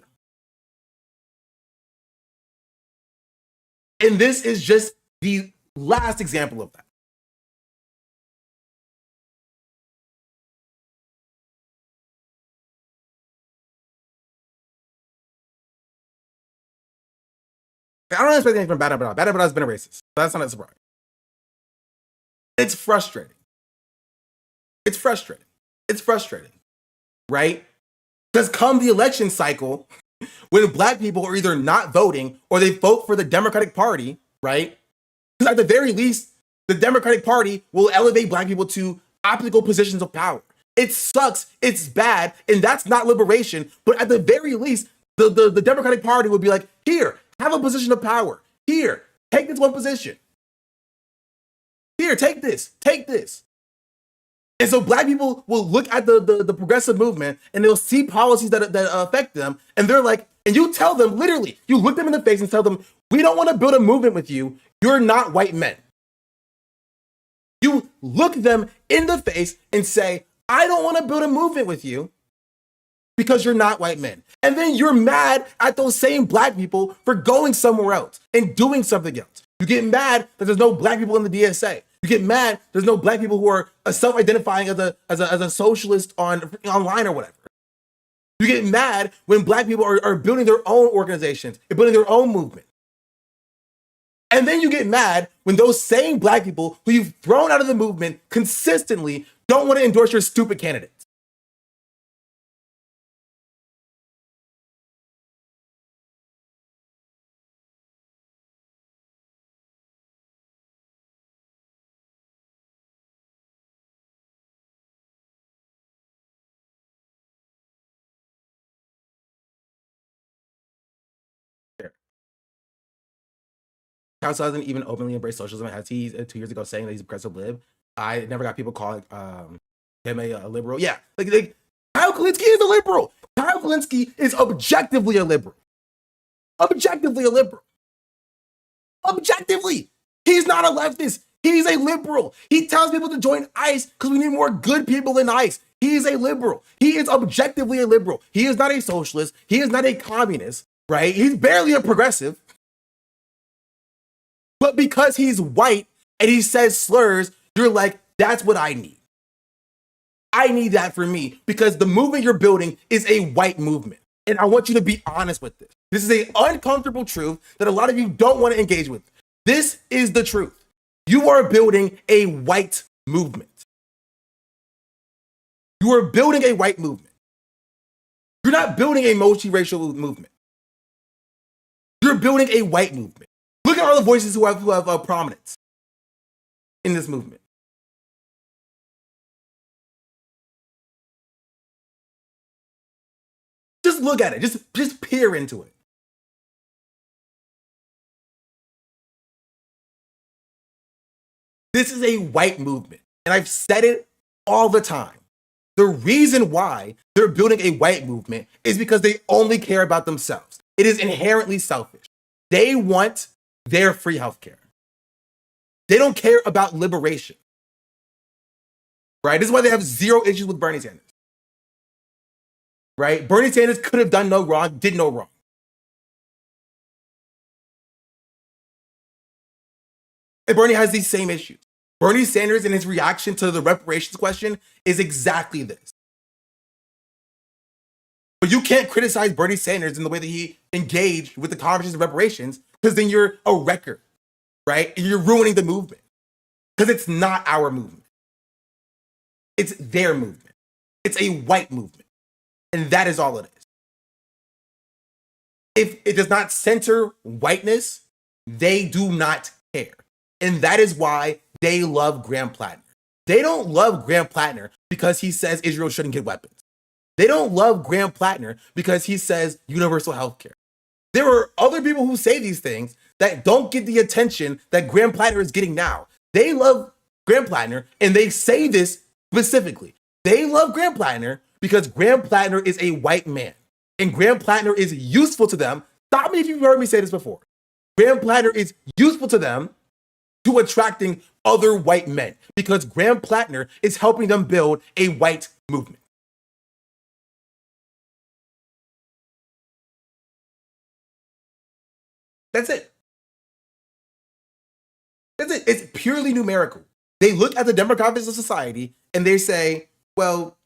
And this is just the last example of that. I don't expect anything from Bad Abdallah. Bad Abdallah has been a racist. That's not a surprise. It's frustrating. It's frustrating. It's frustrating, right? Because come the election cycle, when Black people are either not voting or they vote for the Democratic Party, right? Because at the very least, the Democratic Party will elevate Black people to optical positions of power. It sucks, it's bad, and that's not liberation. But at the very least, the Democratic Party would be like, here, have a position of power. Here, take this one position. Here, take this, take this. And so Black people will look at the progressive movement and they'll see policies that affect them. And they're like, and you tell them, literally, you look them in the face and tell them, we don't want to build a movement with you. You're not white men. You look them in the face and say, I don't want to build a movement with you because you're not white men. And then you're mad at those same Black people for going somewhere else and doing something else. You get mad that there's no Black people in the DSA. You get mad there's no Black people who are self-identifying as a socialist online or whatever. You get mad when Black people are building their own organizations and building their own movement. And then you get mad when those same Black people who you've thrown out of the movement consistently don't want to endorse your stupid candidates. Council hasn't even openly embraced socialism as he 2 years ago saying that he's a progressive lib. I never got people calling him a liberal. Yeah, like Kyle Kalinske is a liberal. Kyle Kalinske is objectively a liberal. Objectively a liberal. Objectively. He's not a leftist. He's a liberal. He tells people to join ICE because we need more good people in ICE. He is a liberal. He is objectively a liberal. He is not a socialist. He is not a communist, right? He's barely a progressive. But because he's white and he says slurs, you're like, that's what I need. I need that for me because the movement you're building is a white movement. And I want you to be honest with this. This is an uncomfortable truth that a lot of you don't want to engage with. This is the truth. You are building a white movement. You are building a white movement. You're not building a multiracial movement. You're building a white movement. Look at all the voices who have prominence in this movement. Just look at it. Just peer into it. This is a white movement. And I've said it all the time. The reason why they're building a white movement is because they only care about themselves. It is inherently selfish. They want their free healthcare. They don't care about liberation. Right? This is why they have zero issues with Bernie Sanders. Right? Bernie Sanders could have done no wrong, did no wrong. And Bernie has these same issues. Bernie Sanders and his reaction to the reparations question is exactly this. But you can't criticize Bernie Sanders in the way that he engaged with the conversation of reparations because then you're a wrecker, right? And you're ruining the movement because it's not our movement. It's their movement. It's a white movement. And that is all it is. If it does not center whiteness, they do not care. And that is why they love Graham Plattner. They don't love Graham Plattner because he says Israel shouldn't get weapons. They don't love Graham Plattner because he says universal health care. There are other people who say these things that don't get the attention that Graham Plattner is getting now. They love Graham Plattner, and they say this specifically. They love Graham Plattner because Graham Plattner is a white man, and Graham Plattner is useful to them. Stop me if you've heard me say this before. Graham Plattner is useful to them to attracting other white men because Graham Plattner is helping them build a white movement. That's it. That's it. It's purely numerical. They look at the demographics of society and they say, well,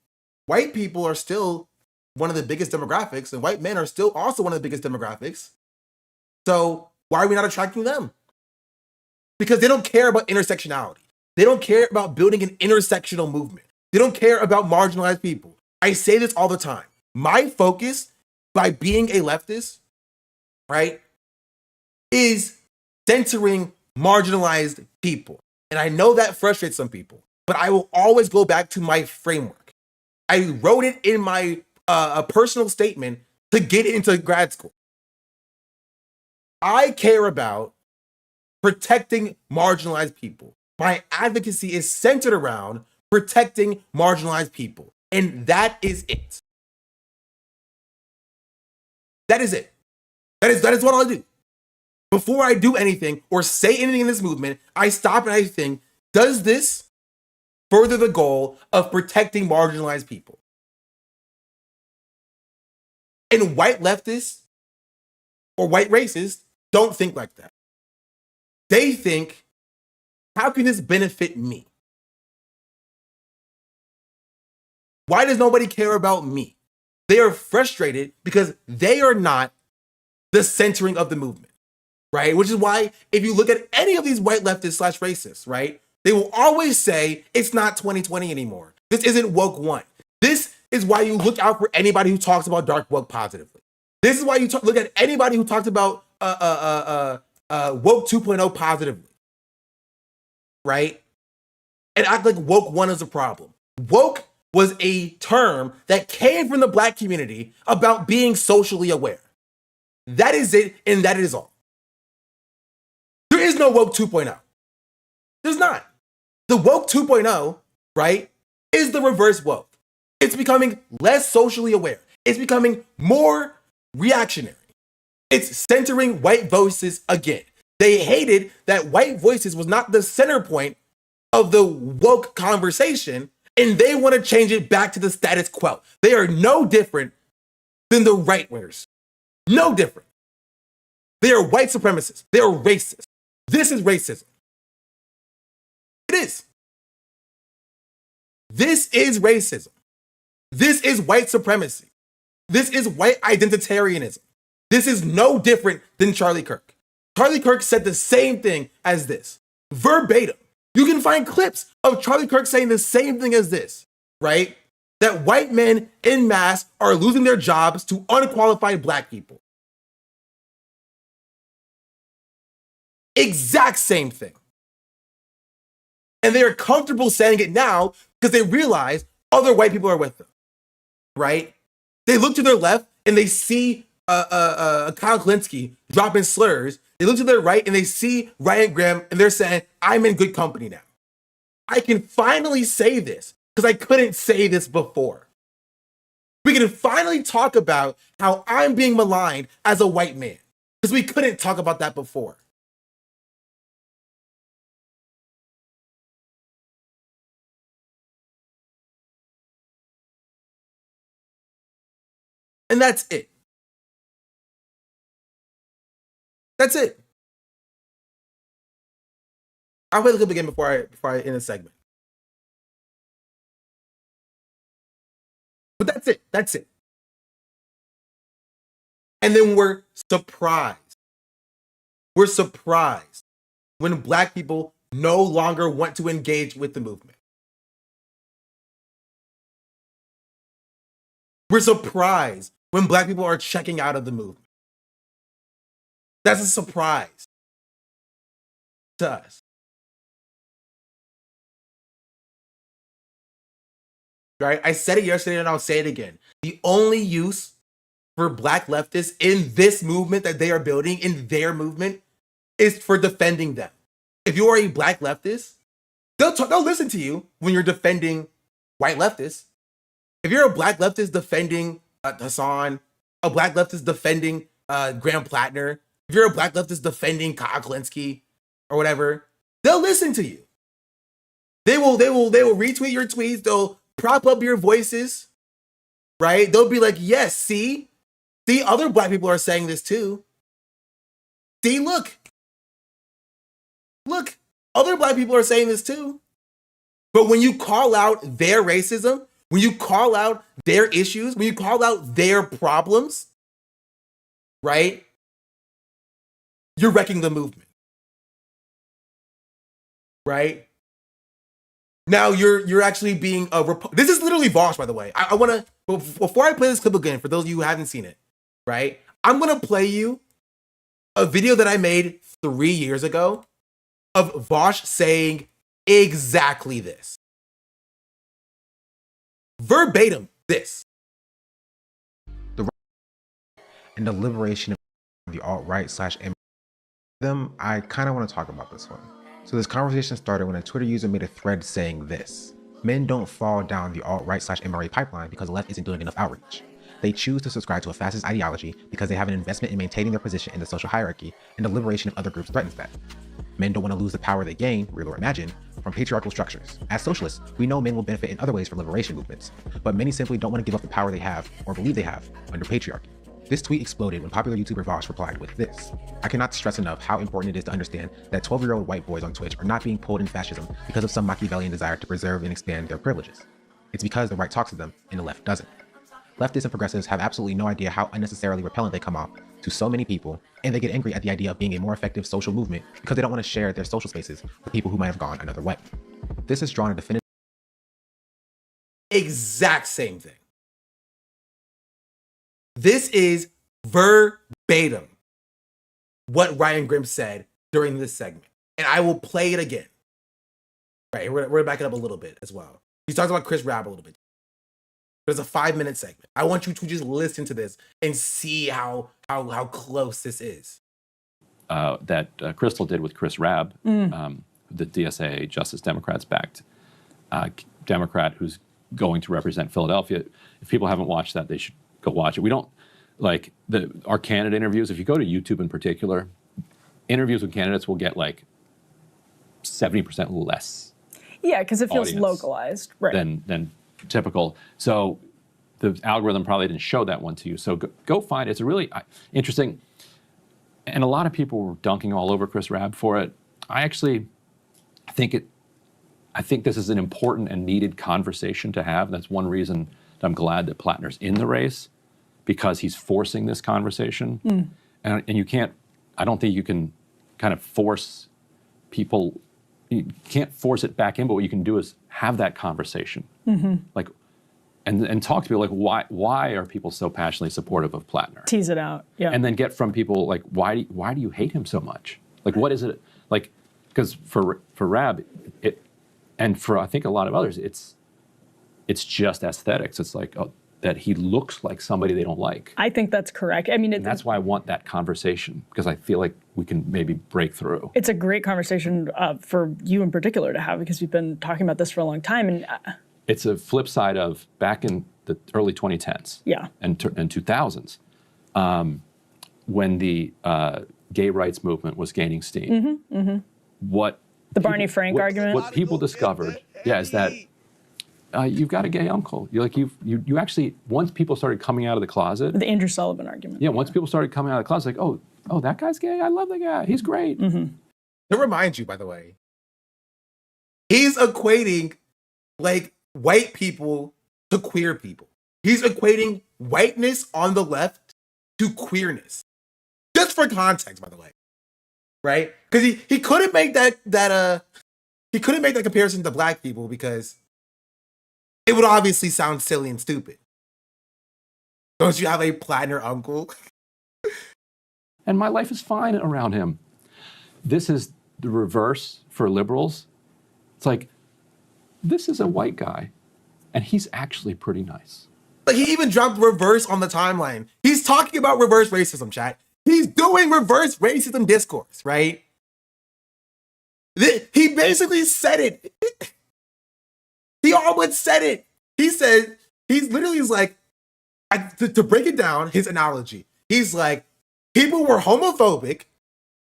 white people are still one of the biggest demographics and white men are still also one of the biggest demographics. So why are we not attracting them? Because they don't care about intersectionality. They don't care about building an intersectional movement. They don't care about marginalized people. I say this all the time. My focus by being a leftist, right, is centering marginalized people. And I know that frustrates some people, but I will always go back to my framework. I wrote it in my personal statement to get into grad school. I care about protecting marginalized people. My advocacy is centered around protecting marginalized people. And that is it. That is it. That is what I'll do. Before I do anything or say anything in this movement, I stop and I think, does this further the goal of protecting marginalized people? And white leftists or white racists don't think like that. They think, how can this benefit me? Why does nobody care about me? They are frustrated because they are not the centering of the movement, right? Which is why if you look at any of these white leftists / racists, right, they will always say it's not 2020 anymore. This isn't woke one. This is why you look out for anybody who talks about dark woke positively. This is why you look at anybody who talks about woke 2.0 positively, right? And act like woke one is a problem. Woke was a term that came from the Black community about being socially aware. That is it, and that is all. There is no woke 2.0. There's not. The woke 2.0, right, is the reverse woke. It's becoming less socially aware. It's becoming more reactionary. It's centering white voices again. They hated that white voices was not the center point of the woke conversation, and they want to change it back to the status quo. They are no different than the right wingers. No different. They are white supremacists. They are racist. This is racism. It is. This is racism. This is white supremacy. This is white identitarianism. This is no different than Charlie Kirk. Charlie Kirk said the same thing as this, verbatim. You can find clips of Charlie Kirk saying the same thing as this, right? That white men en masse are losing their jobs to unqualified black people. Exact same thing. And they are comfortable saying it now because they realize other white people are with them, right? They look to their left and they see Kyle Klinsky dropping slurs. They look to their right and they see Ryan Graham and they're saying, I'm in good company now. I can finally say this because I couldn't say this before. We can finally talk about how I'm being maligned as a white man because we couldn't talk about that before. And that's it. That's it. I'll play the clip again before I end the segment. But that's it. That's it. And then we're surprised. We're surprised when black people no longer want to engage with the movement. We're surprised when black people are checking out of the movement. That's a surprise to us. Right? I said it yesterday and I'll say it again. The only use for black leftists in this movement that they are building, in their movement, is for defending them. If you are a black leftist, they'll listen to you when you're defending white leftists. If you're a black leftist defending Hassan, a black leftist defending Graham Plattner, if you're a black leftist defending Kyle Klinsky or whatever, they'll listen to you. They will retweet your tweets. They'll prop up your voices, right? They'll be like, yes, see, other black people are saying this too. See, look, other black people are saying this too. But when you call out their racism, when you call out their issues, when you call out their problems, right? You're wrecking the movement, right? Now you're actually being this is literally Vosh, by the way. I want to, before I play this clip again, for those of you who haven't seen it, right? I'm going to play you a video that I made 3 years ago of Vosh saying exactly this. Verbatim, this. And the liberation of the alt-right / them, I kind of want to talk about this one. So this conversation started when a Twitter user made a thread saying this: men don't fall down the alt-right / MRA pipeline because the left isn't doing enough outreach. They choose to subscribe to a fascist ideology because they have an investment in maintaining their position in the social hierarchy, and the liberation of other groups threatens that. Men don't want to lose the power they gain, real or imagined, from patriarchal structures. As socialists, we know men will benefit in other ways from liberation movements, but many simply don't want to give up the power they have, or believe they have, under patriarchy. This tweet exploded when popular YouTuber Vosh replied with this: I cannot stress enough how important it is to understand that 12-year-old white boys on Twitch are not being pulled in fascism because of some Machiavellian desire to preserve and expand their privileges. It's because the right talks to them and the left doesn't. Leftists and progressives have absolutely no idea how unnecessarily repellent they come off to so many people, and they get angry at the idea of being a more effective social movement because they don't want to share their social spaces with people who might have gone another way. This has drawn a definitive exact same thing. This is verbatim what Ryan Grimm said during this segment. And I will play it again. Right, we're going to back it up a little bit as well. He talks about Chris Rabb a little bit. There's a 5-minute segment. I want you to just listen to this and see how close this is. that Crystal did with Chris Rabb, the DSA Justice Democrats backed Democrat who's going to represent Philadelphia. If people haven't watched that, they should go watch it. We don't like our candidate interviews. If you go to YouTube in particular, interviews with candidates will get like 70% less. Yeah, because it feels audience localized, right? Than typical. So the algorithm probably didn't show that one to you. So go find it. It's a really interesting. And a lot of people were dunking all over Chris Rabb for it. I think this is an important and needed conversation to have. That's one reason that I'm glad that Plattner's in the race, because he's forcing this conversation. And you can't, I don't think you can kind of force people, you can't force it back in, but what you can do is have that conversation. Like, and talk to people like, why are people so passionately supportive of Plattner? Tease it out, yeah. And then get from people like, why do you hate him so much? Like, what is it? Like, because for Rabb, and for I think a lot of others, it's just aesthetics. It's like that he looks like somebody they don't like. I think that's correct. I mean, And that's why I want that conversation, because I feel like we can maybe break through. It's a great conversation for you in particular to have, because we've been talking about this for a long time. And It's a flip side of back in the early 2010s yeah, and 2000s, when the gay rights movement was gaining steam. What the Barney Frank argument. What people discovered, is that you've got a gay uncle. You actually, once people started coming out of the closet. The Andrew Sullivan argument. Yeah, once people started coming out of the closet, like, oh, that guy's gay. I love that guy. He's great. To remind you, by the way, he's equating like white people to queer people. He's equating whiteness on the left to queerness. Just for context, by the way. Right? Because he couldn't make that comparison to black people because it would obviously sound silly and stupid. Don't you have a Plattner uncle? And my life is fine around him. This is the reverse for liberals. It's like, this is a white guy, and he's actually pretty nice. Like, he even dropped reverse on the timeline. He's talking about reverse racism, chat. He's doing reverse racism discourse, right? He basically said it. He almost said it. He said, he's like, to break it down, his analogy, he's like, people were homophobic,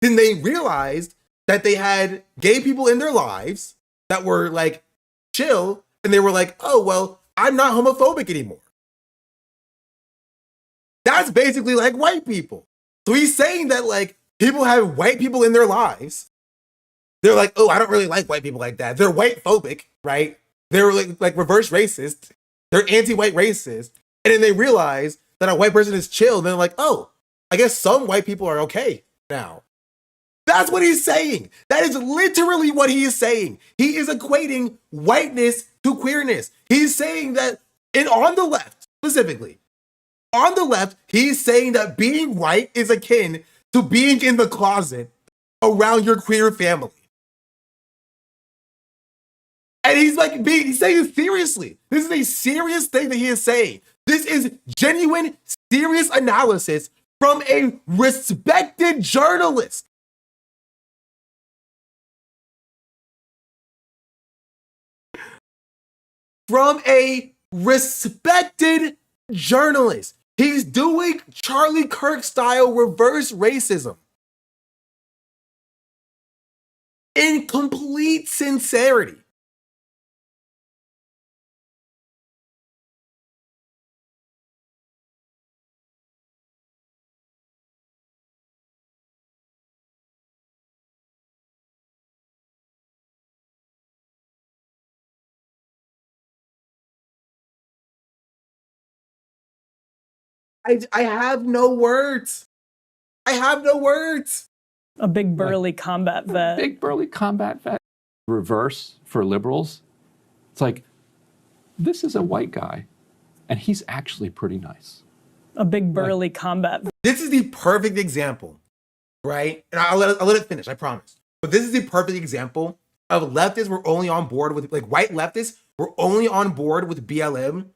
then they realized that they had gay people in their lives that were like chill, and they were like, oh, well, I'm not homophobic anymore. That's basically like white people. So he's saying that like people have white people in their lives. They're like, oh, I don't really like white people like that. They're white phobic, right? They're like reverse racist. They're anti-white racist. And then they realize that a white person is chill. And they're like, oh, I guess some white people are okay now. That's what he's saying. That is literally what he is saying. He is equating whiteness to queerness. He's saying that, and on the left specifically, on the left, he's saying that being white is akin to being in the closet around your queer family. And he's saying it seriously. This is a serious thing that he is saying. This is genuine, serious analysis from a respected journalist. From a respected journalist. He's doing Charlie Kirk style reverse racism. In complete sincerity. I have no words. I have no words. A big burly combat vet. Big burly combat vet. Reverse for liberals. It's like, this is a white guy, and he's actually pretty nice. A big burly combat vet. This is the perfect example, right? And I'll let it finish, I promise. But this is the perfect example of leftists were only on board with, like white leftists were only on board with BLM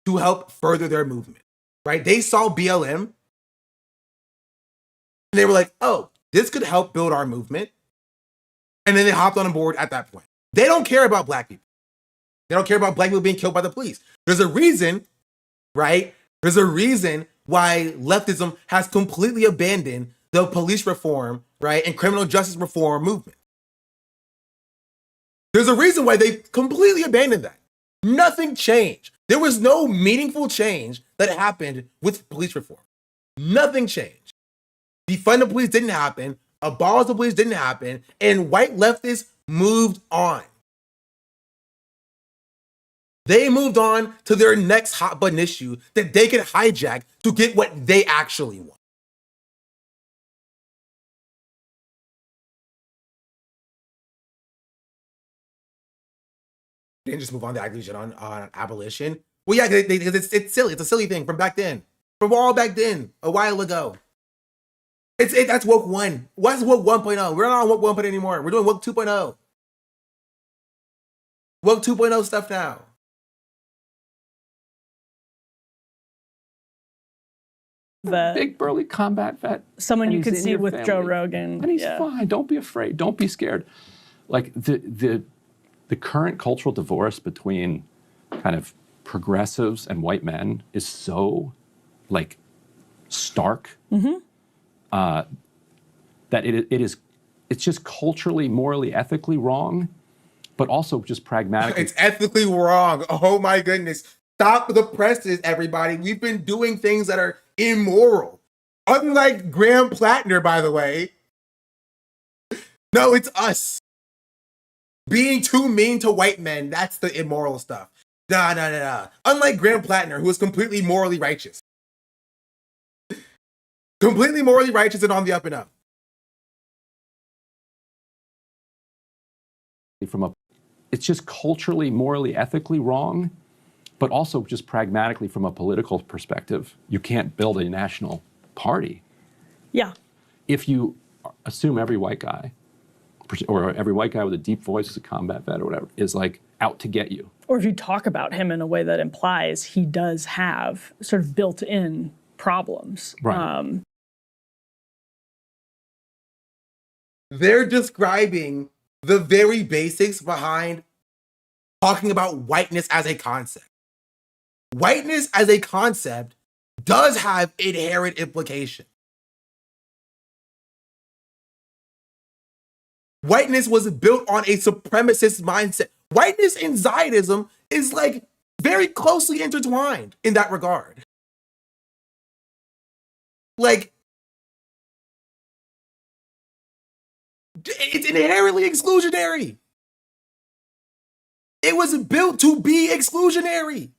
to help further their movement, right? They saw BLM and they were like, oh, this could help build our movement. And then they hopped on board at that point. They don't care about black people. They don't care about black people being killed by the police. There's a reason, right? There's a reason why leftism has completely abandoned the police reform, right, and criminal justice reform movement. There's a reason why they completely abandoned that. Nothing changed. There was no meaningful change that happened with police reform. Nothing changed. Defund the police didn't happen. Abolish the police didn't happen. And white leftists moved on. They moved on to their next hot button issue that they could hijack to get what they actually want. They didn't just move on to aggregation on abolition. Well, yeah, it's silly. It's a silly thing from back then. From all back then, a while ago. That's woke 1. What's woke 1.0? We're not on woke 1.0 anymore. We're doing woke 2.0. Woke 2.0 stuff now. Big burly combat vet. Someone you and could he's in see your with family. Joe Rogan. And he's fine. Don't be afraid. Don't be scared. Like the current cultural divorce between kind of progressives and white men is so like stark that it's just culturally, morally, ethically wrong, but also just pragmatically. It's ethically wrong. Oh my goodness. Stop the presses, everybody. We've been doing things that are immoral. Unlike Graham Plattner, by the way. No, it's us. Being too mean to white men, that's the immoral stuff. Nah. Unlike Graham Plattner, who is completely morally righteous. Completely morally righteous and on the up and up. It's just culturally, morally, ethically wrong, but also just pragmatically from a political perspective. You can't build a national party. Yeah. If you assume every white guy, or every white guy with a deep voice as a combat vet or whatever, is like out to get you. Or if you talk about him in a way that implies he does have sort of built-in problems. Right. They're describing the very basics behind talking about whiteness as a concept. Whiteness as a concept does have inherent implication. Whiteness was built on a supremacist mindset. Whiteness and Zionism is like very closely intertwined in that regard. Like, it's inherently exclusionary. It was built to be exclusionary.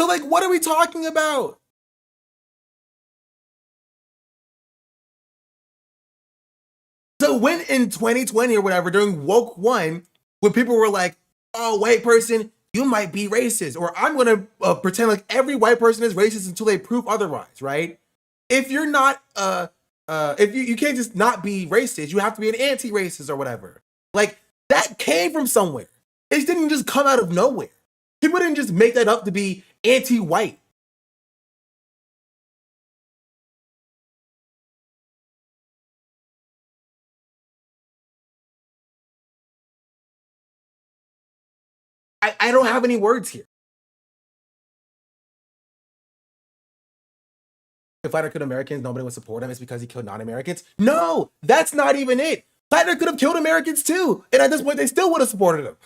So, like, what are we talking about? So when in 2020 or whatever, during woke 1, when people were like, oh, white person, you might be racist, or I'm going to pretend like every white person is racist until they prove otherwise, right? If you're not, if you can't just not be racist, you have to be an anti-racist or whatever. Like, that came from somewhere. It didn't just come out of nowhere. People didn't just make that up to be anti-white. I don't have any words here. If Plattner killed Americans, nobody would support him. It's because he killed non-Americans. No, that's not even it. Plattner could have killed Americans too. And at this point, they still would have supported him.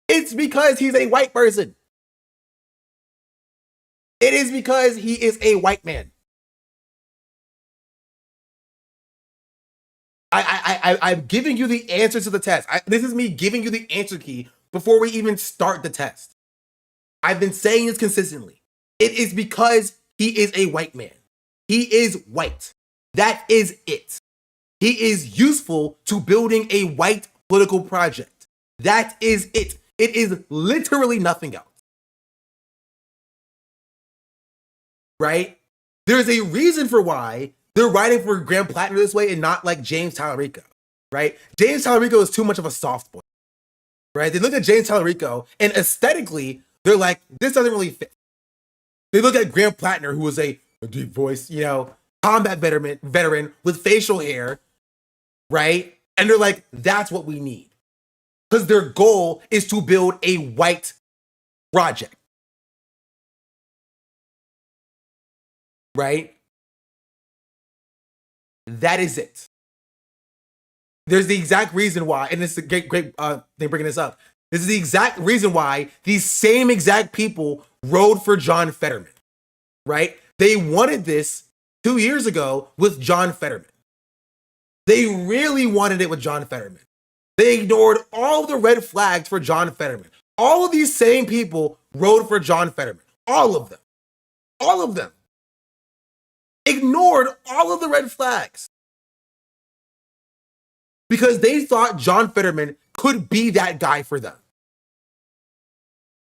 It's because he's a white person. It is because he is a white man. I'm giving you the answer to the test. This is me giving you the answer key before we even start the test. I've been saying this consistently. It is because he is a white man. He is white. That is it. He is useful to building a white political project. That is it. It is literally nothing else. Right? There's a reason for why they're writing for Graham Plattner this way and not like James Tallarico. Right? James Tallarico is too much of a soft boy. Right? They look at James Tallarico and aesthetically, they're like, this doesn't really fit. They look at Graham Plattner, who was a deep voice, you know, combat veteran with facial hair, right? And they're like, that's what we need. Because their goal is to build a white project. Right? That is it. There's the exact reason why, and this is a great thing bringing this up. This is the exact reason why these same exact people rode for John Fetterman, right? They wanted this 2 years ago with John Fetterman. They really wanted it with John Fetterman. They ignored all the red flags for John Fetterman. All of these same people rode for John Fetterman. All of them. All of them. Ignored all of the red flags. Because they thought John Fetterman could be that guy for them.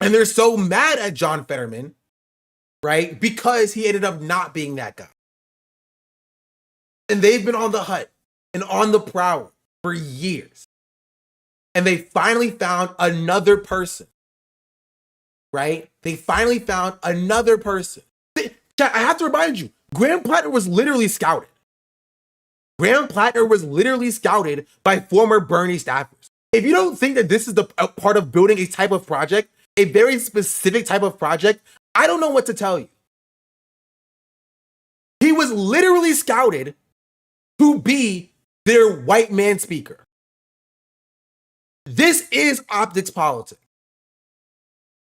And they're so mad at John Fetterman, right? Because he ended up not being that guy. And they've been on the hunt and on the prowl for years. And they finally found another person, right? They finally found another person. I have to remind you, Graham Plattner was literally scouted. Graham Plattner was literally scouted by former Bernie staffers. If you don't think that this is the part of building a type of project, a very specific type of project, I don't know what to tell you. He was literally scouted to be their white man speaker. This is optics politics.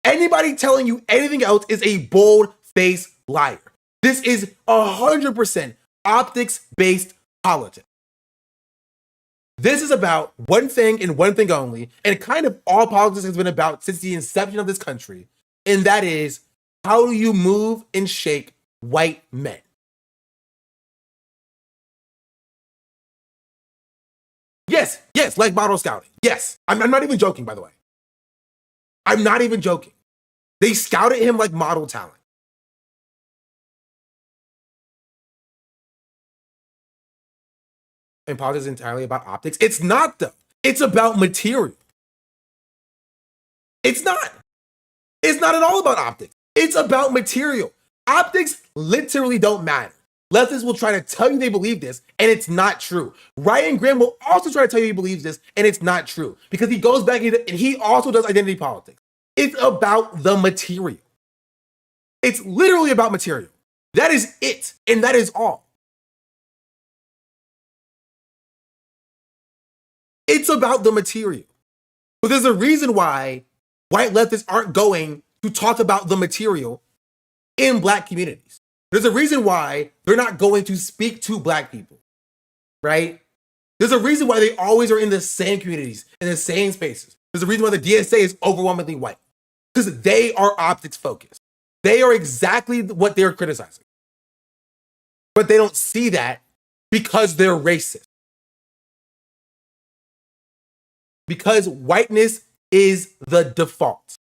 Anybody telling you anything else is a bold-faced liar. This is 100% optics-based politics. This is about one thing and one thing only, and kind of all politics has been about since the inception of this country, and that is, how do you move and shake white men? Yes, like model scouting. Yes, I'm not even joking, by the way. I'm not even joking. They scouted him like model talent. And politics is entirely about optics. It's not, though. It's about material. It's not. It's not at all about optics. It's about material. Optics literally don't matter. Leftists will try to tell you they believe this, and it's not true. Ryan Graham will also try to tell you he believes this, and it's not true. Because he goes back and he also does identity politics. It's about the material. It's literally about material. That is it, and that is all. It's about the material. But there's a reason why white leftists aren't going to talk about the material in Black communities. There's a reason why they're not going to speak to Black people, right? There's a reason why they always are in the same communities, in the same spaces. There's a reason why the DSA is overwhelmingly white, because they are optics focused. They are exactly what they're criticizing. But they don't see that because they're racist. Because whiteness is the default.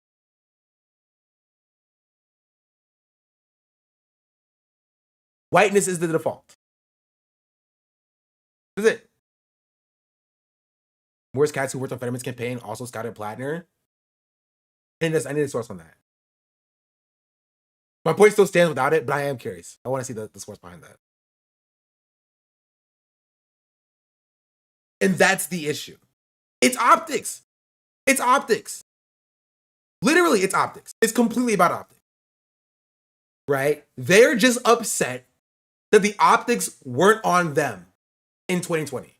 Whiteness is the default. That's it. Morris Katz, who worked on Fetterman's campaign, also scouted Plattner. And I need a source on that. My point still stands without it, but I am curious. I want to see the source behind that. And that's the issue. It's optics. It's optics. Literally, it's optics. It's completely about optics. Right? They're just upset that the optics weren't on them in 2020.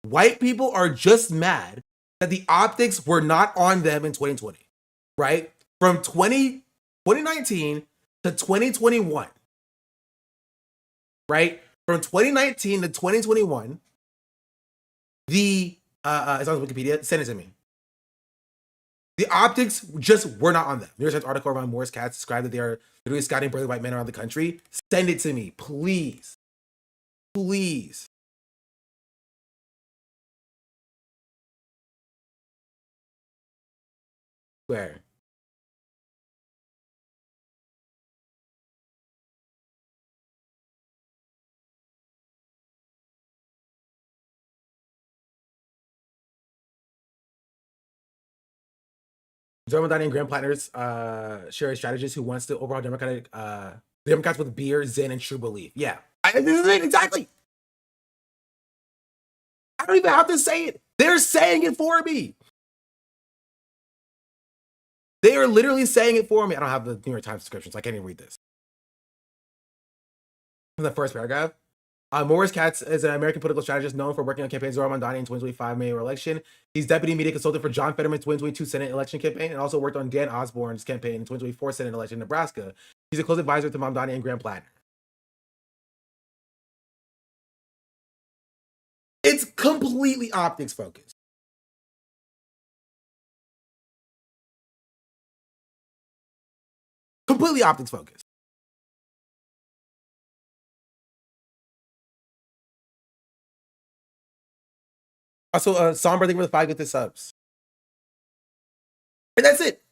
White people are just mad that the optics were not on them in 2020. Right? From 2019 to 2021. Right? From 2019 to 2021, it's on Wikipedia, send it to me. The optics just were not on them. New York Times article around Morris Katz described that they are literally scouting burly white men around the country. Send it to me, please. Please. Where? Joe Madani and Graham Plattner's share a strategist who wants to overhaul Democrats with beer, zen, and true belief. Yeah. This is it, exactly. I don't even have to say it. They're saying it for me. They are literally saying it for me. I don't have the New York Times description, so I can't even read this. In the first paragraph, Morris Katz is an American political strategist known for working on campaigns of Zohar Mamdani in 2025 mayor election. He's deputy media consultant for John Fetterman's 2022 Senate election campaign and also worked on Dan Osborne's campaign in 2024 Senate election in Nebraska. He's a close advisor to Mamdani and Graham Plattner. It's completely optics focused. Completely optics focused. Also, Somber, thank you for the 5 good subs. And that's it.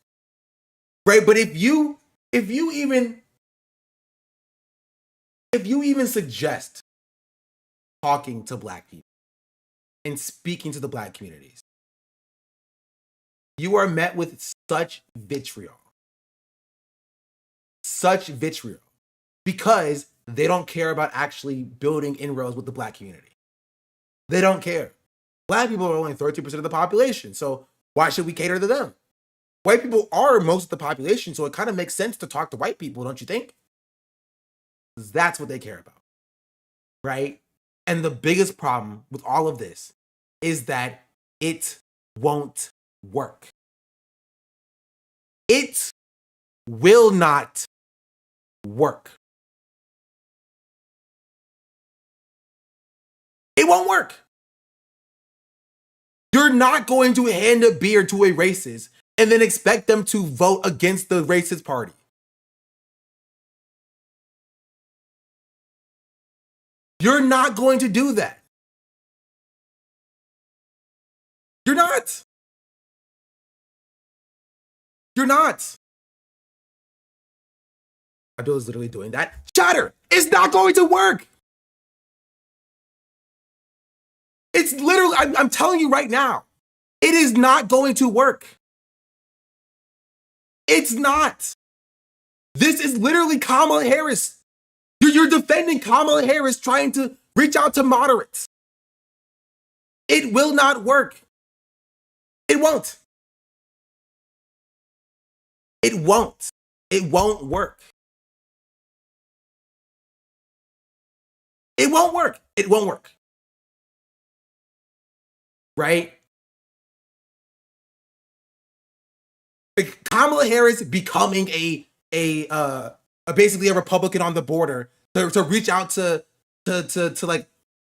Right? But if you even suggest talking to Black people and speaking to the Black communities, you are met with such vitriol. Such vitriol. Because they don't care about actually building inroads with the Black community. They don't care. Black people are only 32% of the population, so why should we cater to them? White people are most of the population, so it kind of makes sense to talk to white people, don't you think? That's what they care about, right? And the biggest problem with all of this is that it won't work. It will not work. It won't work. You're not going to hand a beer to a racist and then expect them to vote against the racist party. You're not going to do that. You're not. You're not. Abdul is literally doing that. Chatter, it's not going to work. It's literally, I'm telling you right now, it is not going to work. It's not. This is literally Kamala Harris. You're defending Kamala Harris trying to reach out to moderates. It will not work. It won't. It won't. It won't work. It won't work. It won't work. Right? Like Kamala Harris becoming a basically a Republican on the border to reach out to like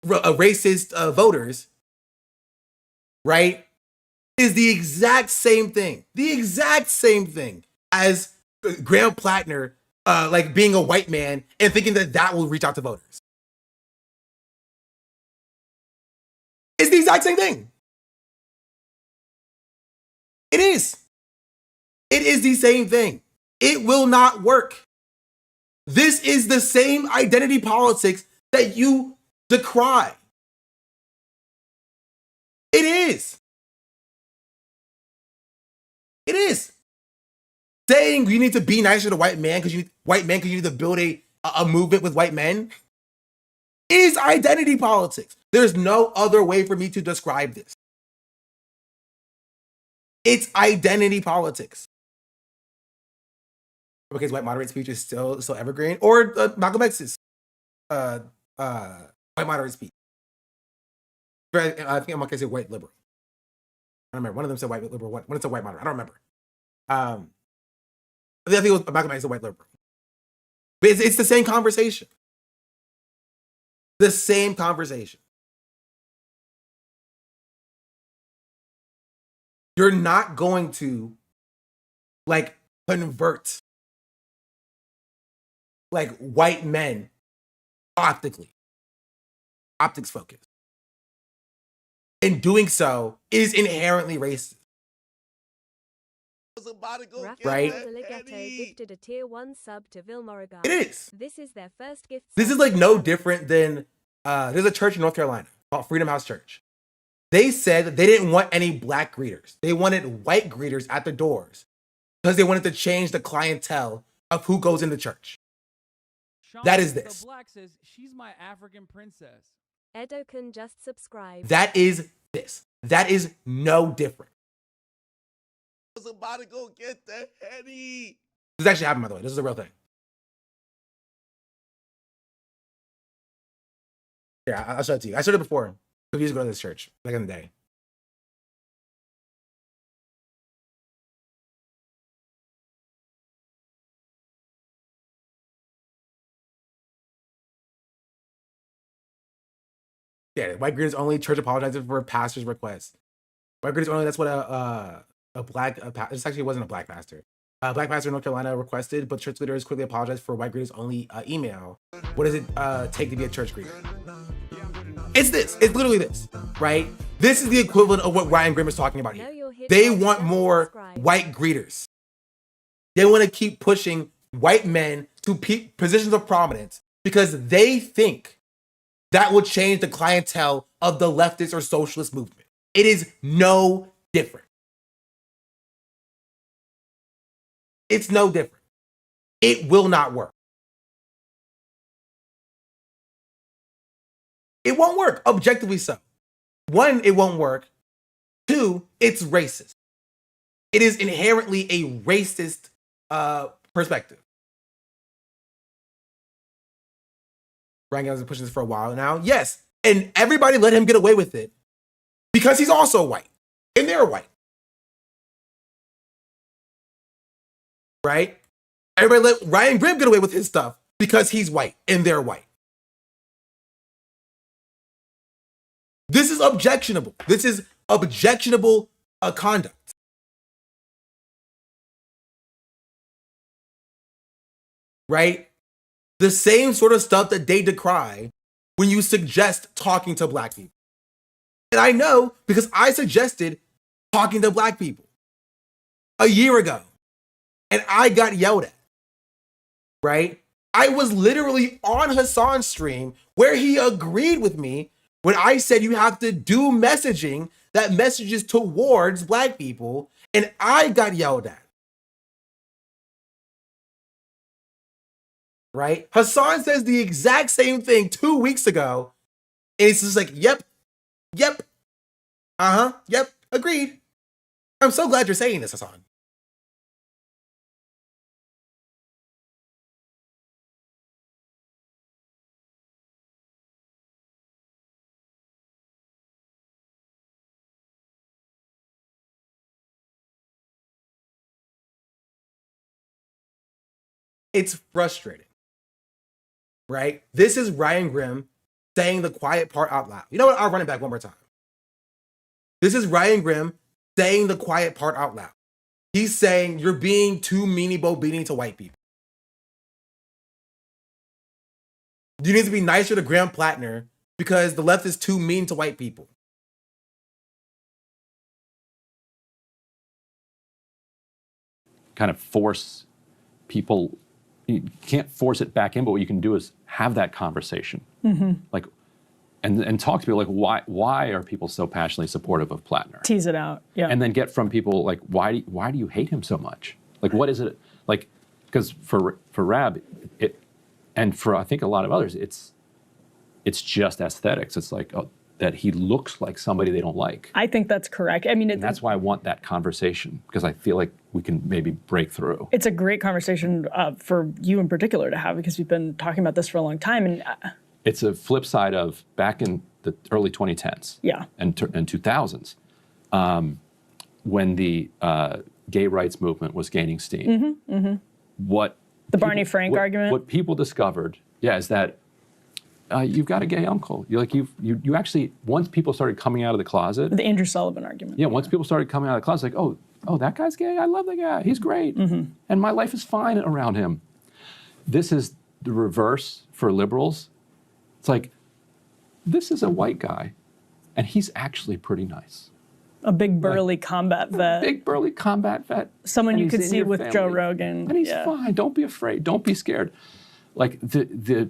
racist voters, right? Is the exact same thing. The exact same thing as Graham Plattner like being a white man and thinking that will reach out to voters. It's the exact same thing. It is. It is the same thing. It will not work. This is the same identity politics that you decry. It is. It is. Saying you need to be nicer to white men because you need to build a movement with white men is identity politics. There's no other way for me to describe this. It's identity politics. Because white moderate speech is still evergreen, or Malcolm X's white moderate speech. I think I'm going to say white liberal. I don't remember. One of them said white liberal. One said white moderate. I don't remember. I think it was Malcolm X, a white liberal. But it's the same conversation. The same conversation. You're not going to like convert like white men optics focused. And doing so is inherently racist. Right? Gifted a tier 1 sub to Vilmoriga. It is. This is their first gift. This is like no different than there's a church in North Carolina called Freedom House Church. They said that they didn't want any black greeters. They wanted white greeters at the doors because they wanted to change the clientele of who goes into church. Sean, That is this. The Black says, she's my African princess. Edo can just subscribe. That is this. That is no different. I was about to go get the Henny. This actually happened, by the way. This is a real thing. Yeah, I'll show it to you. I showed it before. We used to go to this church back in the day. Yeah, white greeters only. Church apologizes for pastor's request. White greeters only. That's what this actually wasn't a black pastor. A black pastor in North Carolina requested, but church leaders quickly apologized for white greeters only email. What does it take to be a church greeter? It's this. It's literally this, right? This is the equivalent of what Ryan Grimm is talking about here. They want more white greeters. They want to keep pushing white men to positions of prominence because they think that will change the clientele of the leftist or socialist movement. It is no different. It's no different. It will not work. It won't work, objectively so. One, it won't work. Two, it's racist. It is inherently a racist perspective. Ryan has been pushing this for a while now. Yes, and everybody let him get away with it because he's also white, and they're white. Right? Everybody let Ryan Grimm get away with his stuff because he's white, and they're white. This is objectionable. This is objectionable conduct. Right? The same sort of stuff that they decry when you suggest talking to black people. And I know because I suggested talking to black people a year ago, and I got yelled at. Right? I was literally on Hassan's stream where he agreed with me when I said you have to do messaging that messages towards black people, and I got yelled at. Right? Hassan says the exact same thing 2 weeks ago, and it's just like, yep, agreed. I'm so glad you're saying this, Hassan. It's frustrating, right? This is Ryan Grimm saying the quiet part out loud. You know what? I'll run it back one more time. This is Ryan Grimm saying the quiet part out loud. He's saying you're being too meanie-bo-beanie to white people. You need to be nicer to Graham Plattner because the left is too mean to white people. Kind of force people. You can't force it back in, but what you can do is have that conversation, like, and talk to people like, why are people so passionately supportive of Plattner? Tease it out, yeah. And then get from people like, why do you hate him so much? Like, what is it like? Because for Rab, and for I think a lot of others, it's just aesthetics. It's like that he looks like somebody they don't like. I think that's correct. I mean, and that's why I want that conversation, because I feel like we can maybe break through. It's a great conversation for you in particular to have, because we've been talking about this for a long time. And it's a flip side of back in the early 2010s, and 2000s, when the gay rights movement was gaining steam. What the Barney Frank argument? What people discovered, is that you've got a gay uncle. You actually, once people started coming out of the closet. The Andrew Sullivan argument. Yeah, once people started coming out of the closet, like, oh, that guy's gay? I love that guy. He's great. And my life is fine around him. This is the reverse for liberals. It's like, this is a white guy, and he's actually pretty nice. A big burly combat vet. Big burly combat vet. Someone you could see with family. Joe Rogan. And he's fine. Don't be afraid. Don't be scared. Like the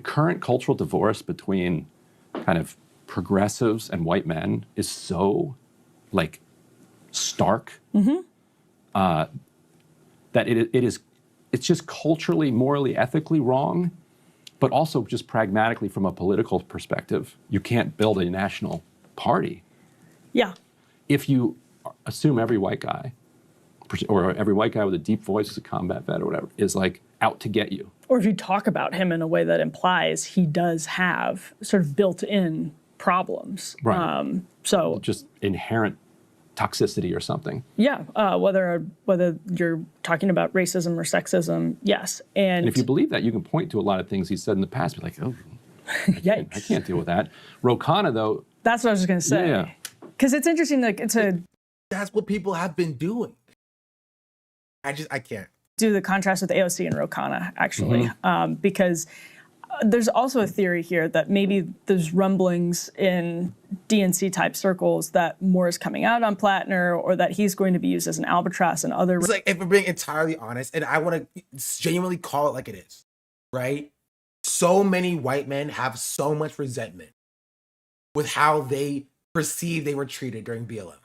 current cultural divorce between kind of progressives and white men is so like stark. that it's just culturally, morally, ethically wrong, but also just pragmatically from a political perspective, you can't build a national party. Yeah. If you assume every white guy, or every white guy with a deep voice as a combat vet or whatever, is like out to get you. Or if you talk about him in a way that implies he does have sort of built-in problems. Right. So just inherent toxicity or something. Yeah, whether you're talking about racism or sexism, yes. And if you believe that, you can point to a lot of things he said in the past, be like, oh, I can't deal with that. Ro Khanna, though. That's what I was going to say. Yeah. Because it's interesting, like that's what people have been doing. I can't do the contrast with AOC and Ro Khanna, actually, because there's also a theory here that maybe there's rumblings in DNC type circles that more is coming out on Plattner, or that he's going to be used as an albatross and other. It's like, if we're being entirely honest, and I want to genuinely call it like it is, right? So many white men have so much resentment with how they perceive they were treated during BLM.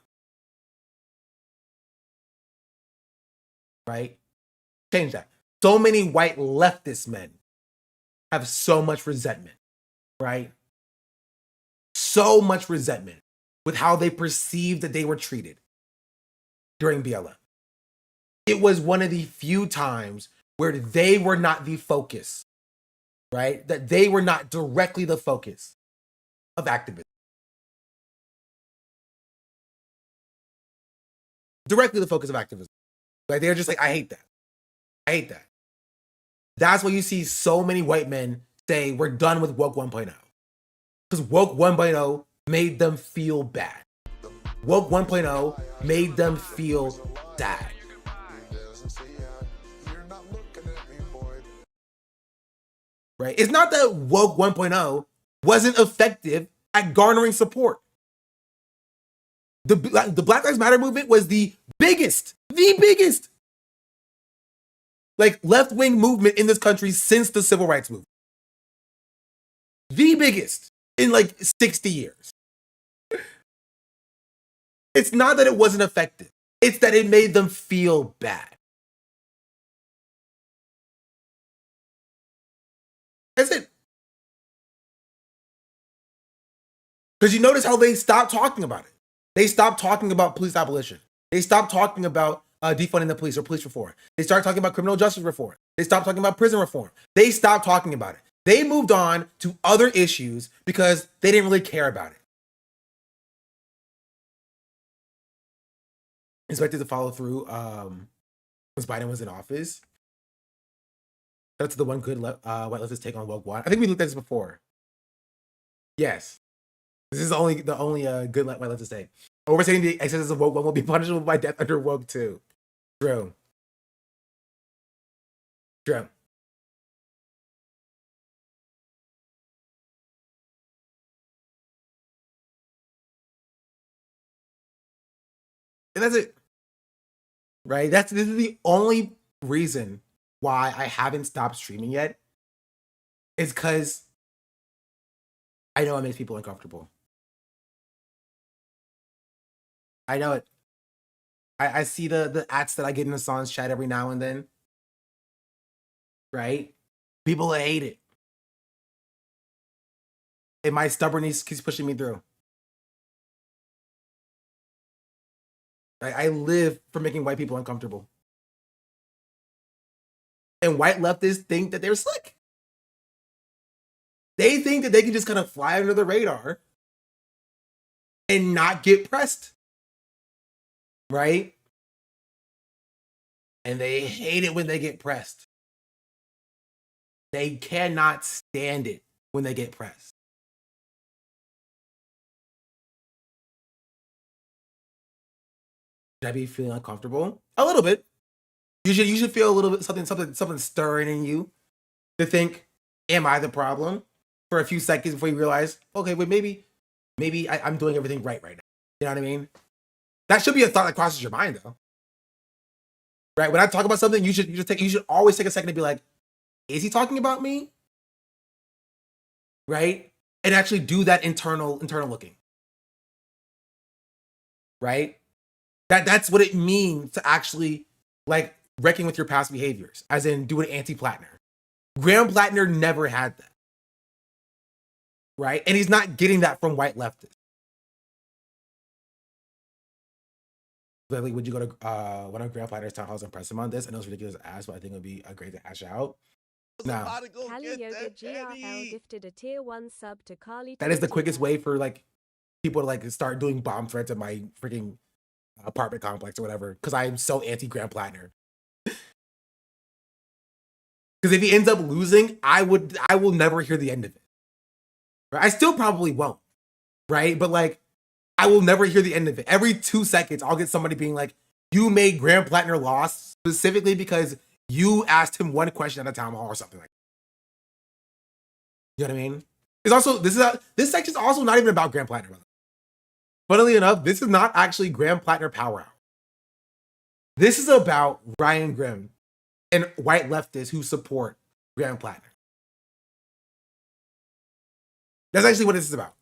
Right? Change that. So many white leftist men have so much resentment, right? So much resentment with how they perceived that they were treated during BLM. It was one of the few times where they were not the focus, right? That they were not directly the focus of activism. Directly the focus of activism. Like, they're just like, I hate that. I hate that. That's why you see so many white men say we're done with woke 1.0. Because woke 1.0 made them feel bad. Woke 1.0 made them feel sad. Right? It's not that woke 1.0 wasn't effective at garnering support. The Black Lives Matter movement was the biggest like left-wing movement in this country since the civil rights movement. The biggest in like 60 years. It's not that it wasn't effective. It's that it made them feel bad. That's it. Because you notice how they stopped talking about it. They stopped talking about police abolition. They stopped talking about defunding the police or police reform. They started talking about criminal justice reform. They stopped talking about prison reform. They stopped talking about it. They moved on to other issues because they didn't really care about it. Expected to follow through once Biden was in office. That's the one good white leftist take on woke one. I think we looked at this before. Yes. This is the only good white leftist take. Overstating the excesses of woke one will be punishable by death under woke 2. True. True. And that's it. Right? This is the only reason why I haven't stopped streaming yet. Is because I know it makes people uncomfortable. I know it. I see the ads that I get in the Sans chat every now and then. Right? People hate it. And my stubbornness keeps pushing me through. I live for making white people uncomfortable. And white leftists think that they're slick. They think that they can just kind of fly under the radar and not get pressed. Right? And they hate it when they get pressed. They cannot stand it when they get pressed. Should I be feeling uncomfortable? A little bit. You should feel a little bit something stirring in you to think, am I the problem? For a few seconds before you realize, okay, but maybe I'm doing everything right now. You know what I mean? That should be a thought that crosses your mind, though. Right? When I talk about something, you should always take a second to be like, is he talking about me? Right? And actually do that internal looking. Right? That's what it means to actually like reckoning with your past behaviors, as in doing anti-Plattner. Graham Plattner never had that. Right? And he's not getting that from white leftists. Literally, would you go to one of Graham Plattner's town halls and press him on this? I know it's ridiculous to ask, but I think it would be a great to hash out. Now, Somebody go Kali get Yoga that GRL Eddie. gifted a tier 1 sub to Kali. that is the quickest way for like people to like start doing bomb threats at my freaking apartment complex or whatever, because I'm so anti Graham Plattner. Because if he ends up losing, I will never hear the end of it. Right? I still probably won't, right? But like, I will never hear the end of it. Every 2 seconds, I'll get somebody being like, "You made Graham Plattner lost specifically because you asked him one question at a town hall or something like that." You know what I mean? It's also this section's also not even about Graham Plattner. Funnily enough, this is not actually Graham Plattner Power Hour. This is about Ryan Grimm and white leftists who support Graham Plattner. That's actually what this is about.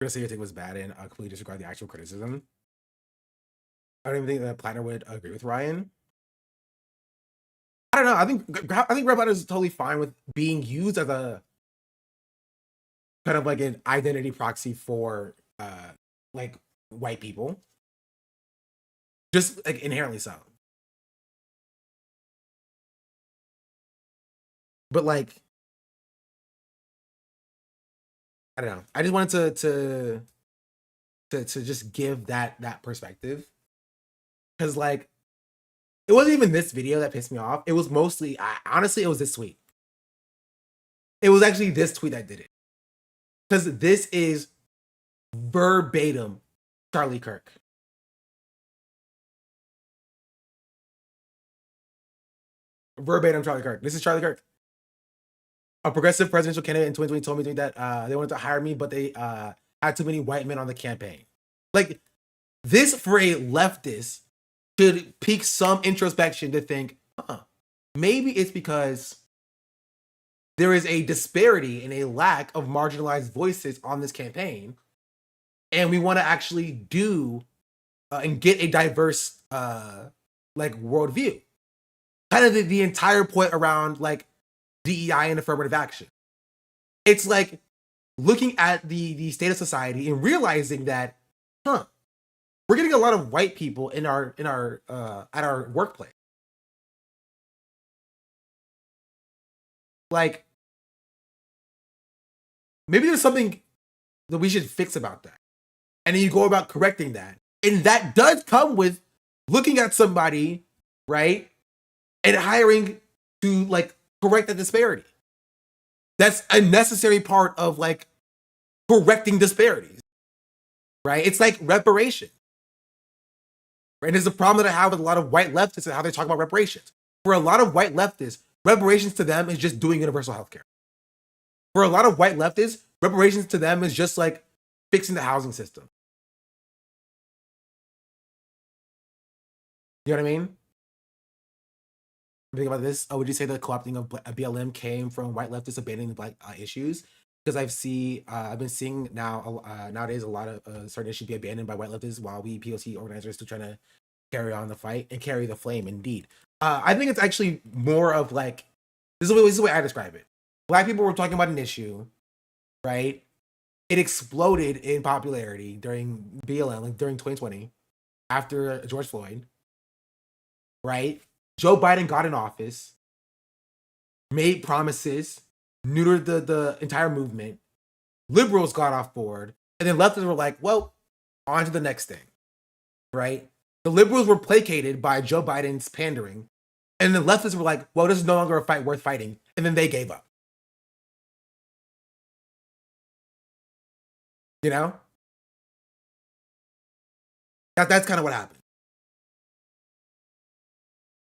Gonna say your take was bad and completely disregard the actual criticism. I don't even think that Plattner would agree with Ryan. I don't know. I think Graham Plattner is totally fine with being used as a kind of like an identity proxy for like white people. Just like inherently so. But like, I don't know. I just wanted to just give that perspective. Because like, it wasn't even this video that pissed me off. It was mostly, honestly, it was this tweet. It was actually this tweet that did it. Because this is verbatim Charlie Kirk. Verbatim Charlie Kirk. This is Charlie Kirk. A progressive presidential candidate in 2020 told me that they wanted to hire me, but they had too many white men on the campaign. Like, this for a leftist should pique some introspection to think, maybe it's because there is a disparity and a lack of marginalized voices on this campaign, and we want to actually do and get a diverse like worldview. Kind of the entire point around like DEI and affirmative action. It's like looking at the state of society and realizing that, we're getting a lot of white people in our at our workplace. Like, maybe there's something that we should fix about that. And then you go about correcting that. And that does come with looking at somebody, right? And hiring to like correct the disparity. That's a necessary part of like correcting disparities, right? It's like reparation. Right? And it's a problem that I have with a lot of white leftists and how they talk about reparations. For a lot of white leftists, reparations to them is just doing universal healthcare. For a lot of white leftists, reparations to them is just like fixing the housing system. You know what I mean? Think about this. Would you say the co-opting of BLM came from white leftists abandoning the black issues? Because I've been seeing now nowadays a lot of certain issues be abandoned by white leftists, while we POC organizers still trying to carry on the fight and carry the flame. Indeed, I think it's actually more of like this is the way I describe it. Black people were talking about an issue, right? It exploded in popularity during BLM, like during 2020, after George Floyd, right? Joe Biden got in office, made promises, neutered the entire movement. Liberals got off board, and then leftists were like, well, on to the next thing, right? The liberals were placated by Joe Biden's pandering, and the leftists were like, well, this is no longer a fight worth fighting, and then they gave up. You know? That's kind of what happened.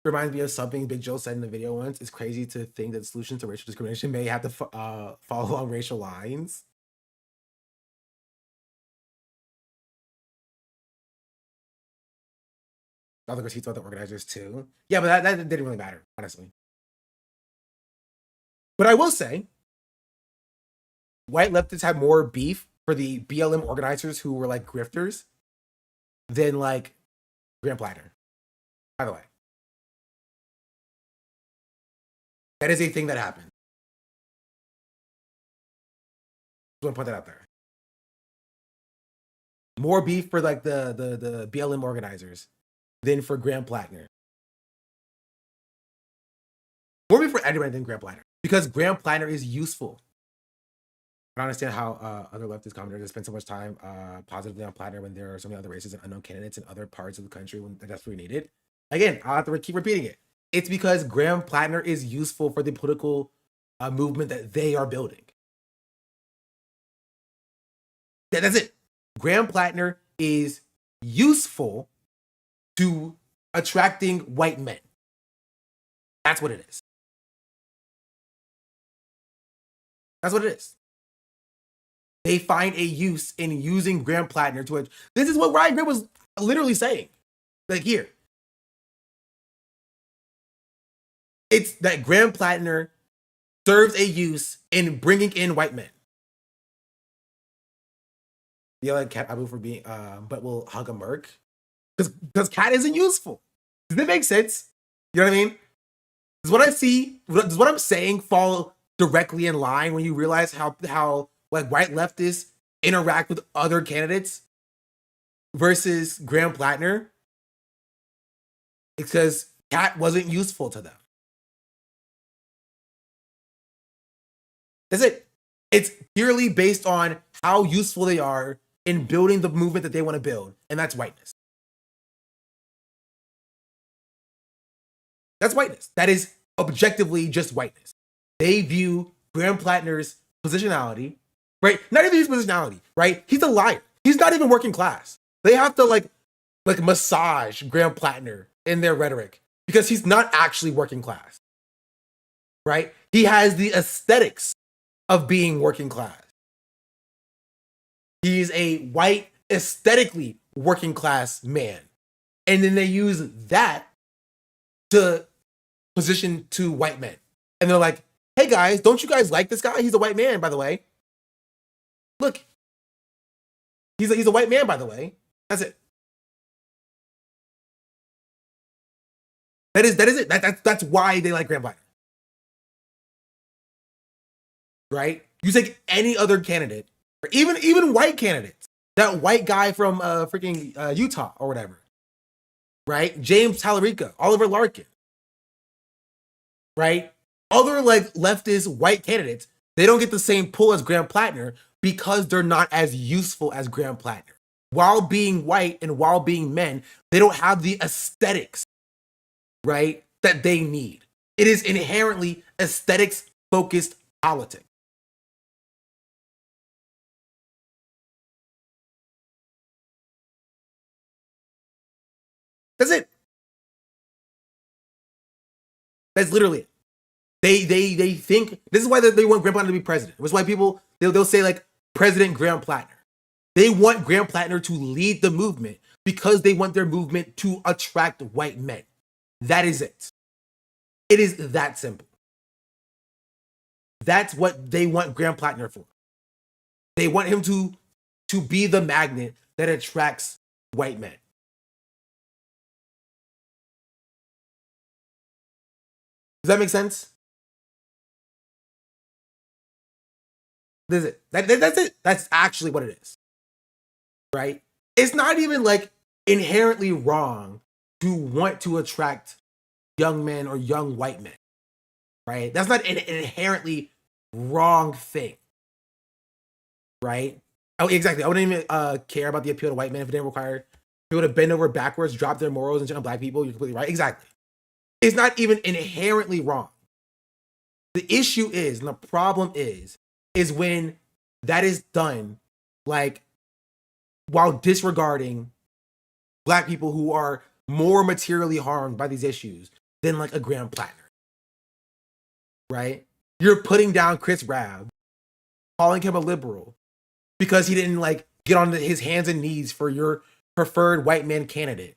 Reminds me of something Big Joe said in the video once. It's crazy to think that solutions to racial discrimination may have to follow along racial lines. Other critiques about the organizers too. Yeah, but that didn't really matter, honestly. But I will say, white leftists have more beef for the BLM organizers who were like grifters than like Graham Platter. By the way, that is a thing that happened. Just want to put that out there. More beef for like the BLM organizers than for Graham Plattner. More beef for anybody than Graham Plattner because Graham Plattner is useful. I don't understand how other leftist commentators spend so much time positively on Plattner when there are so many other races and unknown candidates in other parts of the country when that's really needed. Again, I'll have to keep repeating it. It's because Graham Plattner is useful for the political movement that they are building. That's it. Graham Plattner is useful to attracting white men. That's what it is. That's what it is. They find a use in using Graham Plattner to. This is what Ryan Gray was literally saying. Like here. It's that Graham Plattner serves a use in bringing in white men. Yell at Cat Abu for being, but will hug a merc because Cat isn't useful. Does that make sense? You know what I mean? Does what I see, does what I'm saying fall directly in line when you realize how like white leftists interact with other candidates versus Graham Plattner? It's because Cat wasn't useful to them. That's it. It's purely based on how useful they are in building the movement that they want to build, and that's whiteness. That's whiteness. That is objectively just whiteness. They view Graham Plattner's positionality, right? Not even his positionality, right? He's a liar. He's not even working class. They have to like massage Graham Plattner in their rhetoric because he's not actually working class, right? He has the aesthetics of being working class. He's a white, aesthetically working class man. And then they use that to position to white men. And they're like, hey guys, don't you guys like this guy? He's a white man, by the way. Look, he's a white man, by the way. That's it. That is it. That's why they like Graham Plattner. Right? You take any other candidate, or even white candidates, that white guy from freaking Utah or whatever, right? James Tallarico, Oliver Larkin, right? Other like leftist white candidates, they don't get the same pull as Graham Plattner because they're not as useful as Graham Plattner. While being white and while being men, they don't have the aesthetics, right, that they need. It is inherently aesthetics-focused politics. That's it. That's literally it. They think this is why they want Graham Plattner to be president. That's why people they'll say like President Graham Plattner. They want Graham Plattner to lead the movement because they want their movement to attract white men. That is it. It is that simple. That's what they want Graham Plattner for. They want him to be the magnet that attracts white men. Does that make sense? That's it. That's it. That's actually what it is. Right? It's not even like inherently wrong to want to attract young men or young white men. Right? That's not an inherently wrong thing. Right? Oh, exactly. I wouldn't even care about the appeal to white men if it didn't require people to bend over backwards, drop their morals, and turn on black people. You're completely right. Exactly. It's not even inherently wrong. The issue is, and the problem is when that is done, like, while disregarding black people who are more materially harmed by these issues than like a Graham Plattner. Right? You're putting down Chris Rabb, calling him a liberal because he didn't like get on his hands and knees for your preferred white man candidate.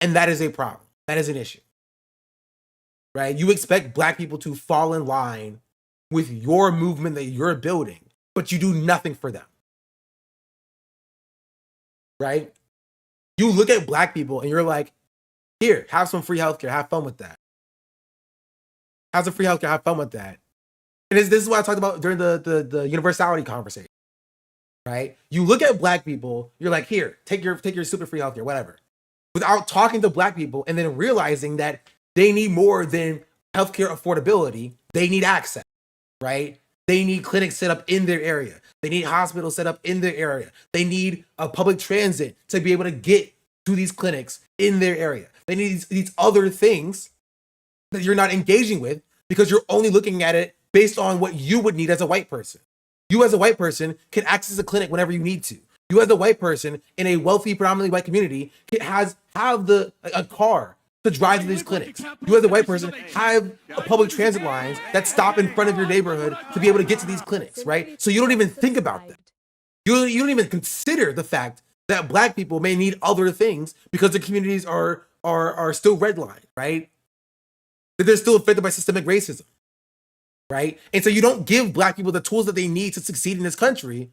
And that is a problem. That is an issue. right? You expect Black people to fall in line with your movement that you're building, but you do nothing for them, right? You look at Black people and you're like, here, have some free healthcare, have fun with that. Have some free healthcare, have fun with that. And this is what I talked about during the universality conversation, right? You look at Black people, you're like, here, take your super free healthcare, whatever. Without talking to Black people and then realizing that they need more than healthcare affordability, they need access, right? They need clinics set up in their area. They need hospitals set up in their area. They need a public transit to be able to get to these clinics in their area. They need these other things that you're not engaging with because you're only looking at it based on what you would need as a white person. You as a white person can access a clinic whenever you need to. You as a white person in a wealthy, predominantly white community have a car to drive to these clinics. You as a white person have a public transit lines that stop in front of your neighborhood to be able to get to these clinics, right? So you don't even think about that. You don't even consider the fact that Black people may need other things because the communities are still redlined, right? That they're still affected by systemic racism, right? And so you don't give Black people the tools that they need to succeed in this country,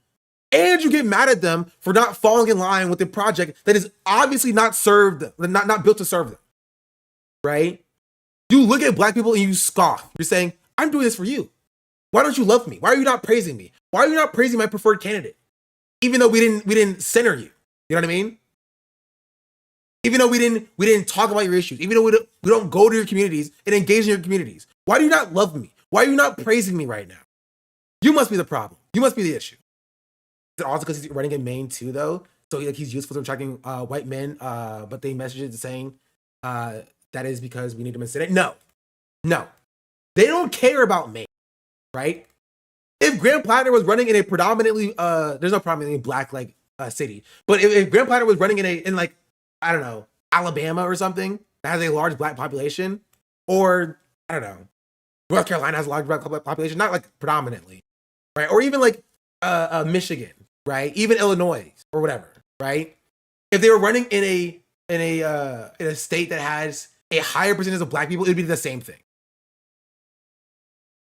and you get mad at them for not falling in line with the project that is obviously not built to serve them, right? You look at Black people and you scoff. You're saying, I'm doing this for you. Why don't you love me? Why are you not praising me? Why are you not praising my preferred candidate? Even though we didn't center you. You know what I mean? Even though we didn't talk about your issues, even though we don't go to your communities and engage in your communities. Why do you not love me? Why are you not praising me right now? You must be the problem. You must be the issue. Is it also because he's running in Maine too, though? So he's useful to attracting white men, but they message it saying that is because we need him in Senate. No. They don't care about Maine, right? If Graham Plattner was running in a predominantly, there's no predominantly Black city, but if Graham Plattner was running in like, I don't know, Alabama or something that has a large Black population, or I don't know, North Carolina has a large Black population, not like predominantly, right? Or even like Michigan, right? Even Illinois or whatever, right? If they were running in a state that has a higher percentage of Black people, it'd be the same thing,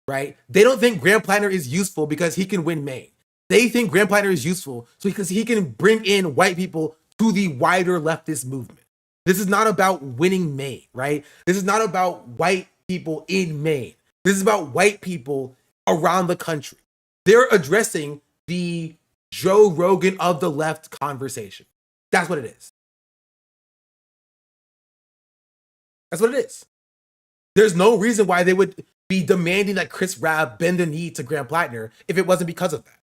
right? They don't think Graham Plattner is useful because he can win Maine. They think Graham Plattner is useful because he can bring in white people to the wider leftist movement. This is not about winning Maine, right? This is not about white people in Maine. This is about white people around the country. They're addressing the Joe Rogan of the left conversation. That's what it is. That's what it is. There's no reason why they would be demanding that Chris Rabb bend the knee to Graham Plattner if it wasn't because of that.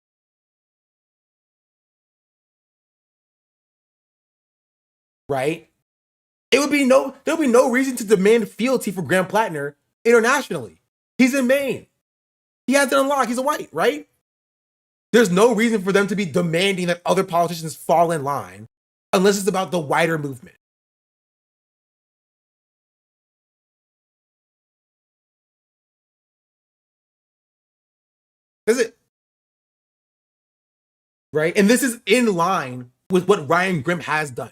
Right? There'll be no reason to demand fealty for Graham Plattner internationally. He's in Maine. He has it unlocked. He's a white, right? There's no reason for them to be demanding that other politicians fall in line unless it's about the wider movement. That's it. Right? And this is in line with what Ryan Grimm has done.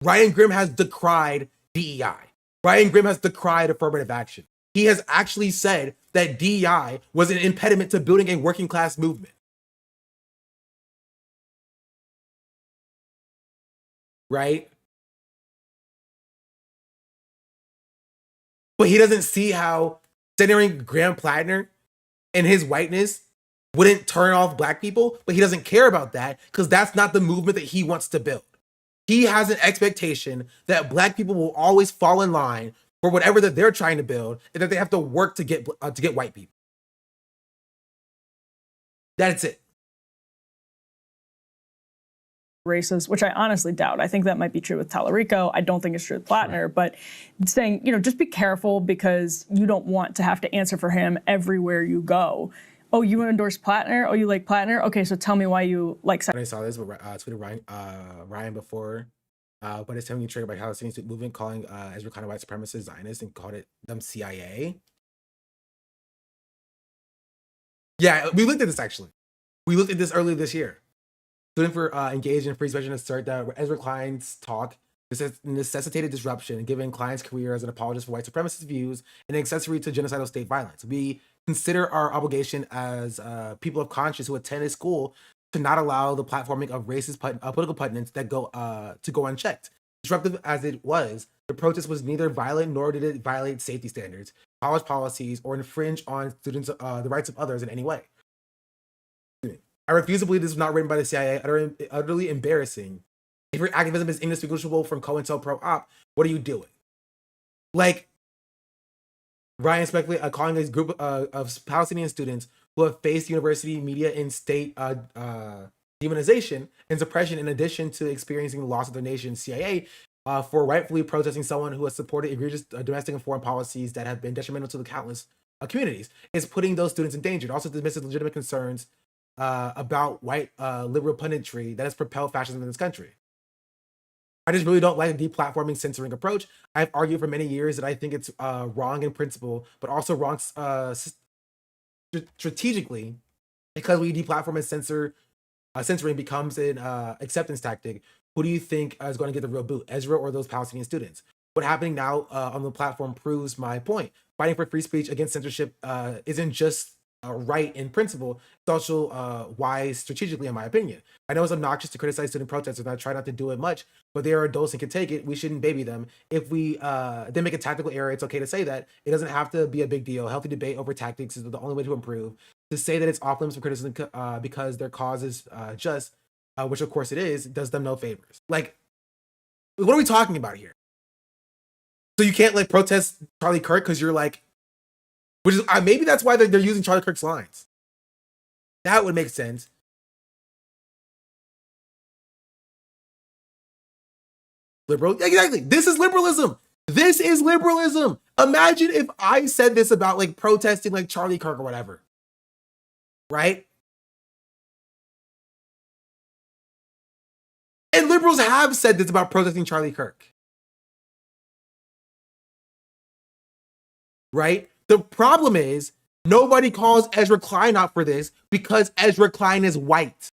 Ryan Grimm has decried DEI. Ryan Grimm has decried affirmative action. He has actually said that DEI was an impediment to building a working class movement. Right? But he doesn't see how centering Graham Plattner and his whiteness wouldn't turn off Black people, but he doesn't care about that because that's not the movement that he wants to build. He has an expectation that Black people will always fall in line for whatever that they're trying to build, and that they have to work to get white people. That's it. Races, which I honestly doubt. I think that might be true with Tallarico. I don't think it's true with Plattner, right. But saying, just be careful because you don't want to have to answer for him everywhere you go. Oh, you endorse Plattner? Oh, you like Plattner? Okay, so tell me why you like. When I saw this, tweeted Ryan before, but it's telling you triggered by Palestinian movement calling Ezra kind of white supremacist Zionist and called it them CIA. Yeah, we looked at this actually. We looked at this earlier this year. Student for engaged in free expression assert that Ezra Klein's talk This necessitated disruption, giving clients career as an apologist for white supremacist views and an accessory to genocidal state violence. We consider our obligation as people of conscience who attend a school to not allow the platforming of racist political pundits that go to go unchecked. Disruptive as it was, the protest was neither violent nor did it violate safety standards, college policies, or infringe on students the rights of others in any way. I refuse to believe this was not written by the CIA. Utterly embarrassing. If your activism is indistinguishable from COINTELPRO-op, what are you doing? Like, Ryan speculate calling this group of Palestinian students who have faced university, media, and state demonization and suppression, in addition to experiencing the loss of their nation's CIA, for rightfully protesting someone who has supported egregious domestic and foreign policies that have been detrimental to the countless communities, is putting those students in danger. It also dismisses legitimate concerns about white liberal punditry that has propelled fascism in this country. I just really don't like the deplatforming, censoring approach. I've argued for many years that I think it's wrong in principle, but also wrong strategically, because we deplatform and censoring becomes an acceptance tactic. Who do you think is going to get the real boot, Ezra or those Palestinian students? What happening now on the platform proves my point. Fighting for free speech against censorship isn't just right in principle, it's also wise strategically, in my opinion. I know it's obnoxious to criticize student protesters, and I try not to do it much, but they are adults and can take it. We shouldn't baby them. If we then make a tactical error, it's okay to say that. It doesn't have to be a big deal. Healthy debate over tactics is the only way to improve. To say that it's off limits for criticism because their cause is just, which of course it is, does them no favors. Like, what are we talking about here? So you can't like protest Charlie Kirk because you're like, which is maybe that's why they're using Charlie Kirk's lines. That would make sense. Liberal, exactly. This is liberalism. This is liberalism. Imagine if I said this about like protesting like Charlie Kirk or whatever, right? And liberals have said this about protesting Charlie Kirk, right? The problem is nobody calls Ezra Klein out for this because Ezra Klein is white.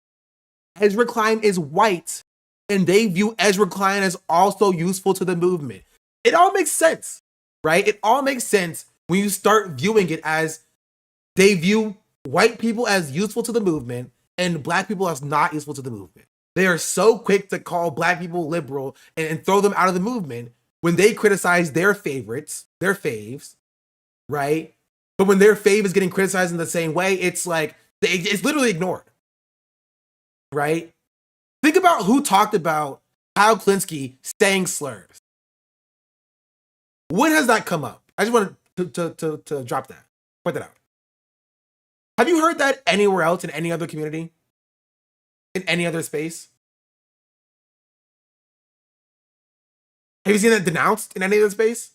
Ezra Klein is white, and they view Ezra Klein as also useful to the movement. It all makes sense, right? It all makes sense when you start viewing it as they view white people as useful to the movement and black people as not useful to the movement. They are so quick to call black people liberal and throw them out of the movement when they criticize their favorites, their faves, right? But when their fave is getting criticized in the same way, it's like, it's literally ignored, right? Think about who talked about Kyle Klinsky saying slurs. When has that come up? I just want to drop that, point that out. Have you heard that anywhere else in any other community? In any other space? Have you seen that denounced in any other space?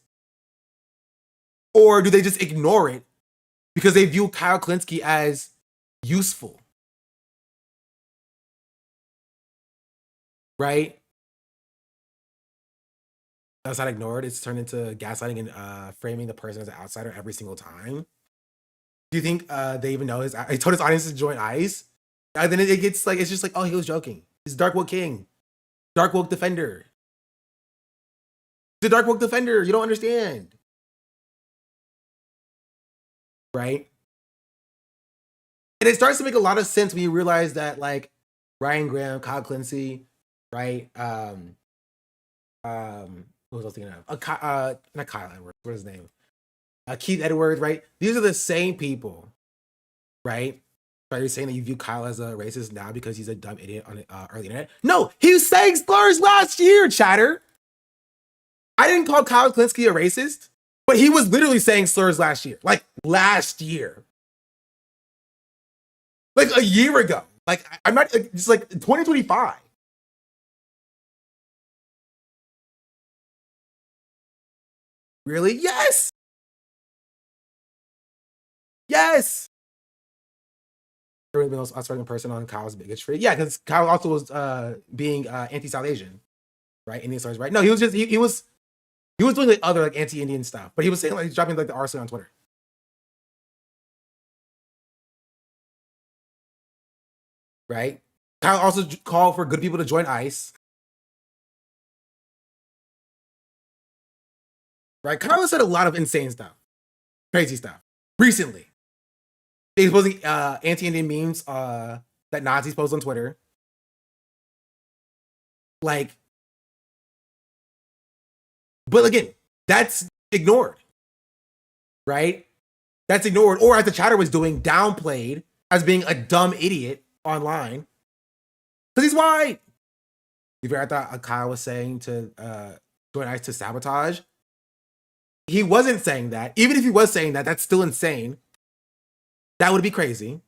Or do they just ignore it because they view Kyle Klinsky as useful? Right? That's not ignored. It's turned into gaslighting and framing the person as an outsider every single time. Do you think they even know I told his audience to join ICE? And then it gets like, it's just like, oh, he was joking. He's Dark Woke King. Dark Woke Defender. The Dark Woke Defender. You don't understand. Right? And it starts to make a lot of sense when you realize that like Ryan Graham, Kyle Klinsky, right? What was I thinking of? Not Kyle Edwards. What is his name? Keith Edwards, right? These are the same people, right? Are you saying that you view Kyle as a racist now because he's a dumb idiot on the early internet? No, he was saying slurs last year, chatter. I didn't call Kyle Klinsky a racist, but he was literally saying slurs last year. Like last year. Like a year ago. Like I'm not, it's like 2025. Really? Yes. Yes. Really was outspoken person on Kyle's bigotry. Yeah, because Kyle also was being anti-South Asian, right? Indian stars, right? No, he was just he was doing like other like anti-Indian stuff, but he was saying like he's dropping like the arson on Twitter. Right? Kyle also called for good people to join ICE. right? Kyle said a lot of insane stuff, crazy stuff recently. He's posting anti-Indian memes that Nazis post on Twitter. Like, but again, that's ignored, right? That's ignored, or as the chatter was doing, downplayed as being a dumb idiot online because he's white. I thought Kyle was saying to join ICE to sabotage. He wasn't saying that. Even if he was saying that, that's still insane. That would be crazy.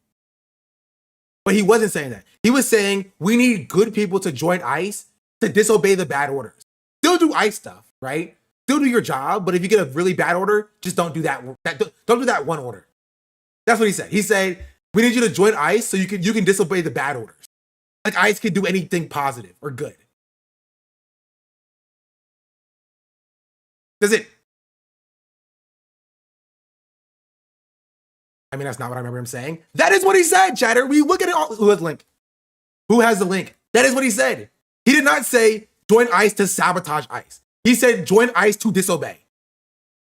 But he wasn't saying that. He was saying we need good people to join ICE to disobey the bad orders. Still do ICE stuff, right? Still do your job, but if you get a really bad order, just don't do that. Don't do that one order. That's what he said. He said, we need you to join ICE so you can disobey the bad orders. Like ICE can do anything positive or good. That's it. I mean, that's not what I remember him saying. That is what he said, chatter. We look at it all. Who has the link? Who has the link? That is what he said. He did not say join ICE to sabotage ICE. He said join ICE to disobey.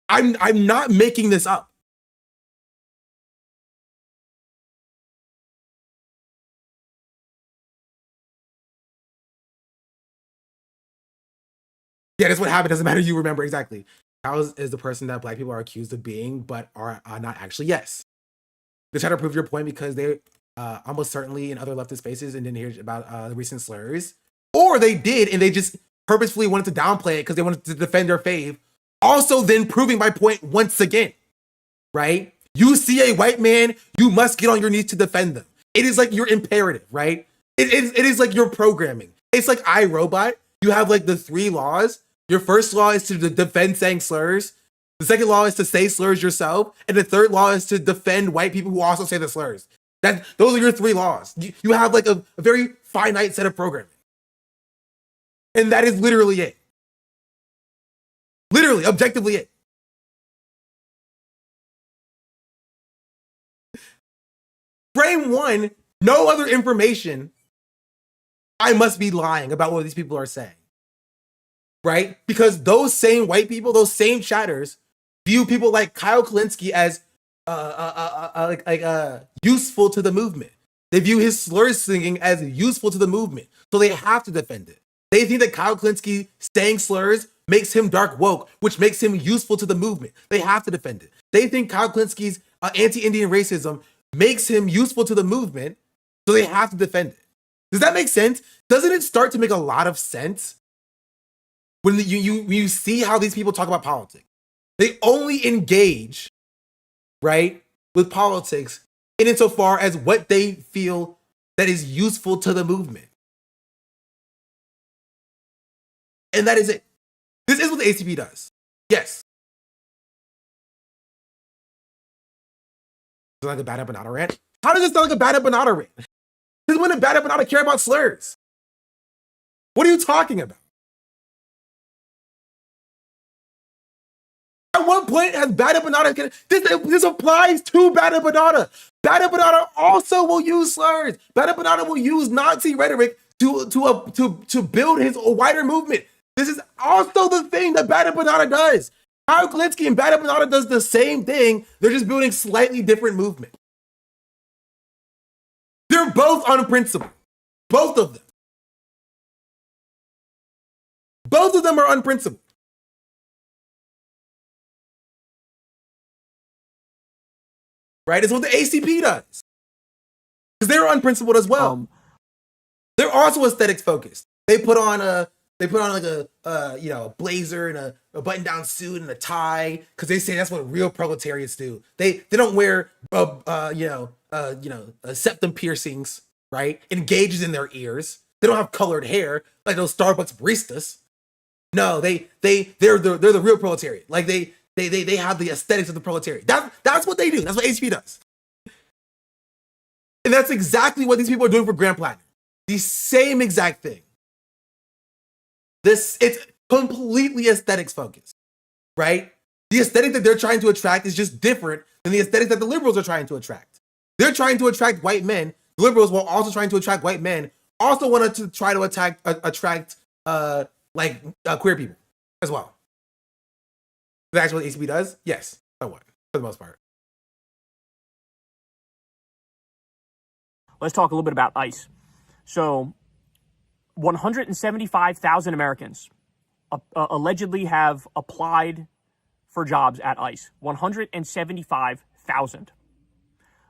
I'm not making this up. Yeah, that's what happened. Doesn't matter. You remember exactly. How is the person that Black people are accused of being, but are not actually? Yes. They try to prove your point because they almost certainly in other leftist spaces and didn't hear about the recent slurs, or they did and they just purposefully wanted to downplay it because they wanted to defend their fave. Also, then proving my point once again, right? You see a white man, you must get on your knees to defend them. It is like your imperative, right? It is like your programming. It's like iRobot. You have like the 3 laws. Your first law is to defend saying slurs. The second law is to say slurs yourself. And the third law is to defend white people who also say the slurs. Those are your 3 laws. You have like a very finite set of programming. And that is literally it. Literally, objectively it. Frame 1, no other information. I must be lying about what these people are saying. Right? Because those same white people, those same chatters, view people like Kyle Kalinske as useful to the movement. They view his slur singing as useful to the movement, so they have to defend it. They think that Kyle Kalinske saying slurs makes him dark woke, which makes him useful to the movement. They have to defend it. They think Kyle Kalinski's anti-Indian racism makes him useful to the movement, so they have to defend it. Does that make sense? Doesn't it start to make a lot of sense when you see how these people talk about politics? They only engage, right, with politics in insofar as what they feel that is useful to the movement. And that is it. This is what the ACP does. Yes. Does it like a bad empanada rant? How does it sound like a bad empanada rant? Because when a bad empanada care about slurs? What are you talking about? At what point has bad empanada? This applies to bad empanada. Bad empanada also will use slurs. Bad empanada will use Nazi rhetoric to build his wider movement. This is also the thing that Bad Empanada does. Kyle Kalinske and Bad Empanada does the same thing. They're just building slightly different movement. They're both unprincipled. Both of them. Both of them are unprincipled. Right? It's what the ACP does. Because they're unprincipled as well. They're also aesthetics focused. They put on like a blazer and a button-down suit and a tie because they say that's what real proletariats do. They don't wear septum piercings, right? Engages in their ears. They don't have colored hair like those Starbucks baristas. No, they're the real proletariat. Like they have the aesthetics of the proletariat. That's what they do. That's what HP does. And that's exactly what these people are doing for Grand Platinum. The same exact thing. It's completely aesthetics focused, right? The aesthetic that they're trying to attract is just different than the aesthetic that the liberals are trying to attract. They're trying to attract white men. The liberals, while also trying to attract white men, also wanted to try to attract queer people as well. That's what the ACB does? Yes, somewhat, for the most part. Let's talk a little bit about ICE. So 175,000 Americans allegedly have applied for jobs at ICE. 175,000.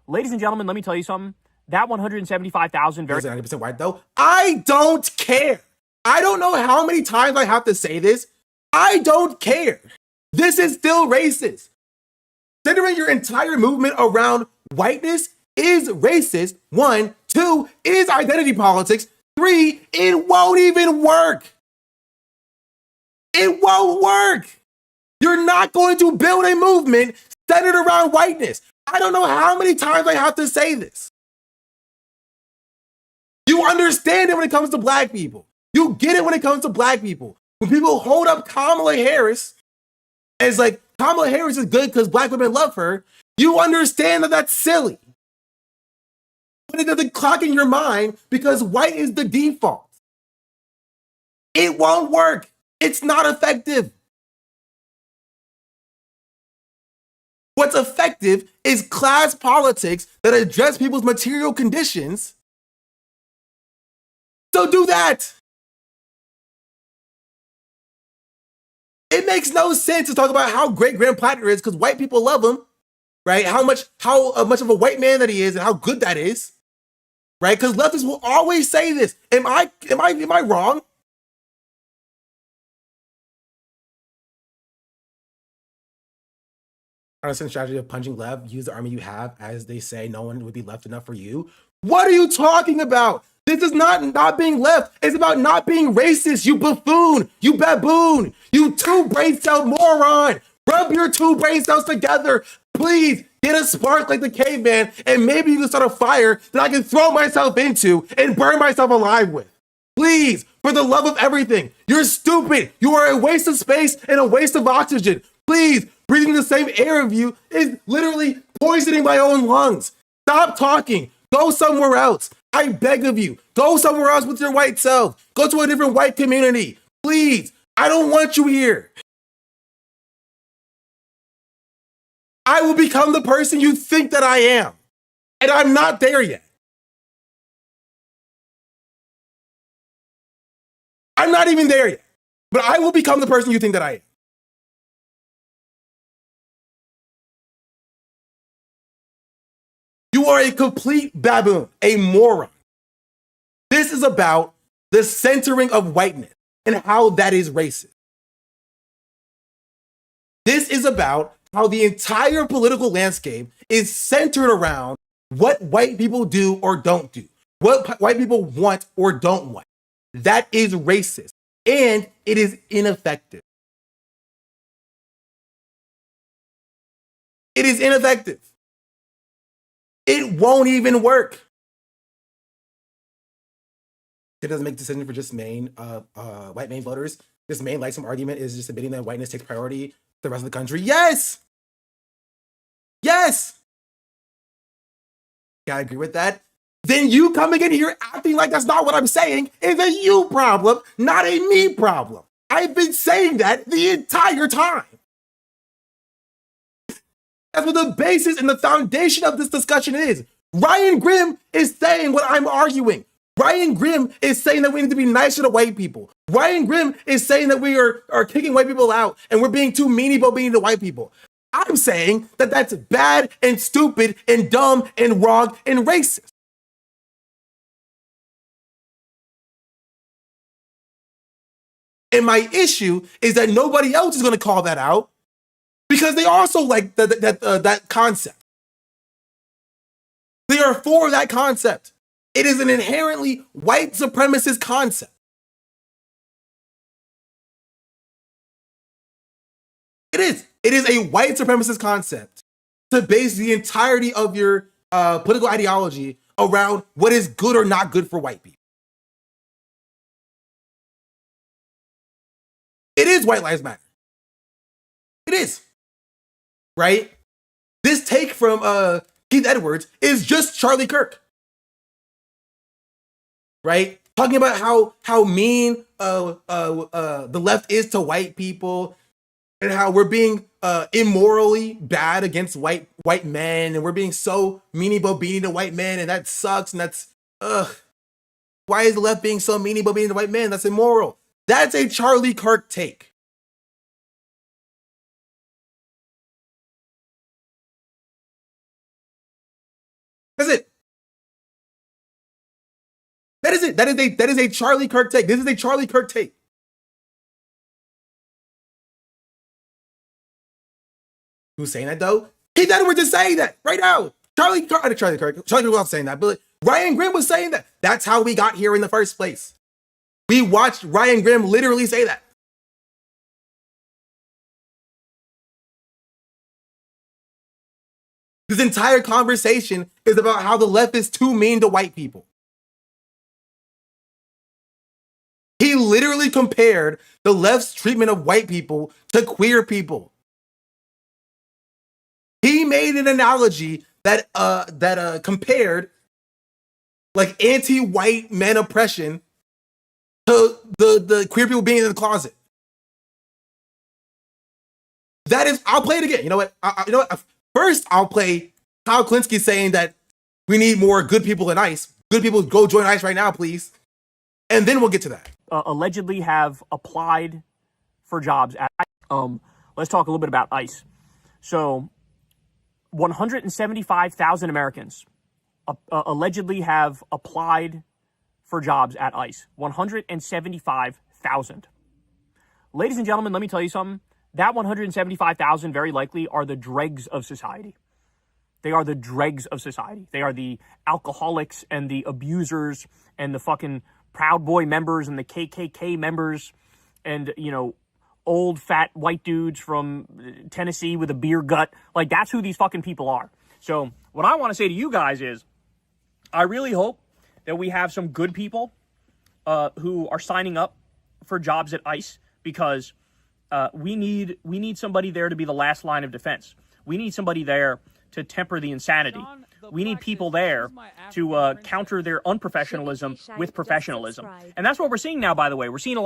Ladies and gentlemen, let me tell you something. That 175,000 Is it 90% white though? I don't care. I don't know how many times I have to say this. I don't care. This is still racist. Centering your entire movement around whiteness is racist. 1, 2, is identity politics. 3, it won't even work. It won't work. You're not going to build a movement centered around whiteness. I don't know how many times I have to say this. You understand it when it comes to black people. You get it when it comes to black people. When people hold up Kamala Harris as like, Kamala Harris is good because black women love her, you understand that that's silly. But it doesn't clock in your mind because white is the default. It won't work. It's not effective. What's effective is class politics that address people's material conditions. So do that. It makes no sense to talk about how great Graham Plattner is because white people love him, right? How much of a white man that he is and how good that is, right? Because leftists will always say this. Am I wrong? Partisan strategy of punching left, use the army you have, as they say, no one would be left enough for you. What are you talking about? This is not being left. It's about not being racist, you buffoon, you baboon, you two brain cell moron. Rub your two brain cells together. Please get a spark like the caveman, and maybe you can start a fire that I can throw myself into and burn myself alive with. Please, for the love of everything. You're stupid. You are a waste of space and a waste of oxygen. Please, breathing the same air of you is literally poisoning my own lungs. Stop talking. Go somewhere else. I beg of you, go somewhere else with your white self. Go to a different white community. Please, I don't want you here. I will become the person you think that I am. And I'm not there yet. I'm not even there yet. But I will become the person you think that I am. You are a complete baboon, a moron. This is about the centering of whiteness and how that is racist. This is about how the entire political landscape is centered around what white people do or don't do, what white people want or don't want. That is racist, and it is ineffective. It is ineffective. It won't even work. It doesn't make decisions for just Maine, white Maine voters. This Maine likesome argument is just admitting that whiteness takes priority to the rest of the country. Yes! Yes! Yeah, I agree with that. Then you coming in here acting like that's not what I'm saying is a you problem, not a me problem. I've been saying that the entire time. That's what the basis and the foundation of this discussion is. Ryan Grimm is saying what I'm arguing. Ryan Grimm is saying that we need to be nicer to white people. Ryan Grimm is saying that we are kicking white people out and we're being too meany about being to white people. I'm saying that that's bad and stupid and dumb and wrong and racist. And my issue is that nobody else is going to call that out because they also like that concept. They are for that concept. It is an inherently white supremacist concept. It is. It is a white supremacist concept to base the entirety of your political ideology around what is good or not good for white people. It is White Lives Matter. It is. Right? This take from Keith Edwards is just Charlie Kirk. Right? Talking about how mean the left is to white people and how we're being immorally bad against white men, and we're being so meanie bobini to white men, and that sucks, and that's why is the left being so meanie bobini to white men? That's immoral. That's a Charlie Kirk take. That's it. That is it. That is a Charlie Kirk take. This is a Charlie Kirk take. Who's saying that though? Keith Edwards is saying that right now. Charlie Kirk was saying that, but Ryan Grimm was saying that. That's how we got here in the first place. We watched Ryan Grimm literally say that. This entire conversation is about how the left is too mean to white people. He literally compared the left's treatment of white people to queer people. He made an analogy that compared like anti-white men oppression to the queer people being in the closet. That is, I'll play it again. You know what? First, I'll play Kyle Klinsky saying that we need more good people in ICE. Good people, go join ICE right now, please. And then we'll get to that. Allegedly have applied for jobs at ICE. Let's talk a little bit about ICE. So 175,000 Americans allegedly have applied for jobs at ICE. 175,000. Ladies and gentlemen, let me tell you something. That 175,000 very likely are the dregs of society. They are the dregs of society. They are the alcoholics and the abusers and the fucking Proud Boy members and the KKK members and, you know, old fat white dudes from Tennessee with a beer gut. Like, that's who these fucking people are. So what I want to say to you guys is I really hope that we have some good people who are signing up for jobs at ICE, because we need somebody there to be the last line of defense. We need somebody there to temper the insanity. We need people there to counter their unprofessionalism with professionalism. And that's what we're seeing now, by the way. We're seeing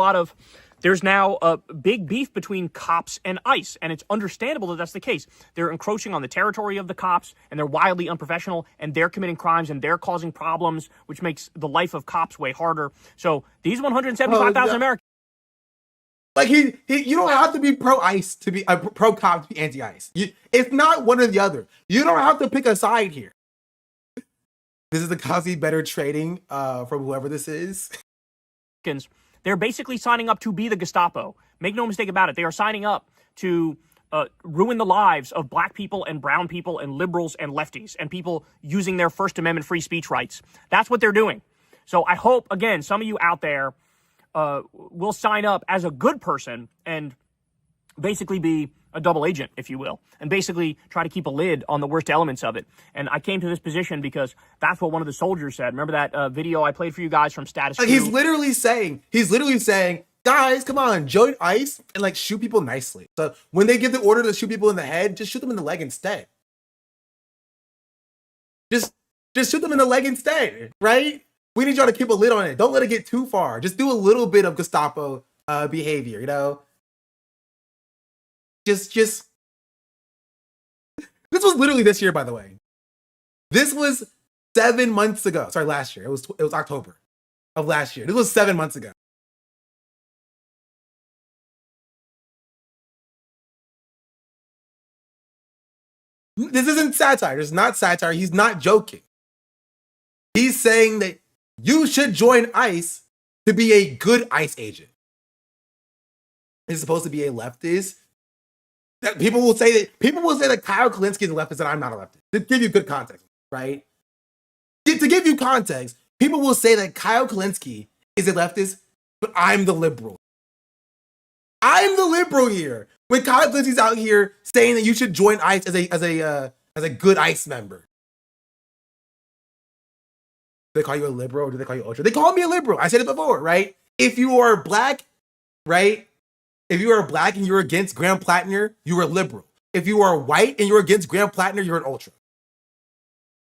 there's now a big beef between cops and ICE, and it's understandable that that's the case. They're encroaching on the territory of the cops, and they're wildly unprofessional, and they're committing crimes, and they're causing problems, which makes the life of cops way harder. So these 175,000 Americans. Like you don't have to be pro-ICE to be pro-cop to be anti-ICE. It's not one or the other. You don't have to pick a side here. This is the Cosby better trading from whoever this is. They're basically signing up to be the Gestapo. Make no mistake about it. They are signing up to ruin the lives of black people and brown people and liberals and lefties and people using their First Amendment free speech rights. That's what they're doing. So I hope, again, some of you out there will sign up as a good person and basically be a double agent, if you will, and basically try to keep a lid on the worst elements of it. And I came to this position because that's what one of the soldiers said. Remember that video I played for you guys from Status Quo? Like he's literally saying, guys, come on, join ICE and like shoot people nicely. So when they give the order to shoot people in the head, just shoot them in the leg instead. Just shoot them in the leg instead, right? We need y'all to keep a lid on it. Don't let it get too far. Just do a little bit of Gestapo behavior, you know? Just this was literally this year, by the way. This was 7 months ago. Sorry, last year. It was October of last year. This was 7 months ago. This isn't satire. This is not satire. He's not joking. He's saying that you should join ICE to be a good ICE agent. It's supposed to be a leftist. People will say that Kyle Klinsky is a leftist and I'm not a leftist. To give you good context, right? To give you context, people will say that Kyle Klinsky is a leftist, but I'm the liberal. I'm the liberal here. When Kyle Klinsky's out here saying that you should join ICE as a good ICE member. Do they call you a liberal or do they call you ultra? They call me a liberal. I said it before, right? If you are black, right? If you are black and you're against Graham Plattner, you're a liberal. If you are white and you're against Graham Plattner, you're an ultra.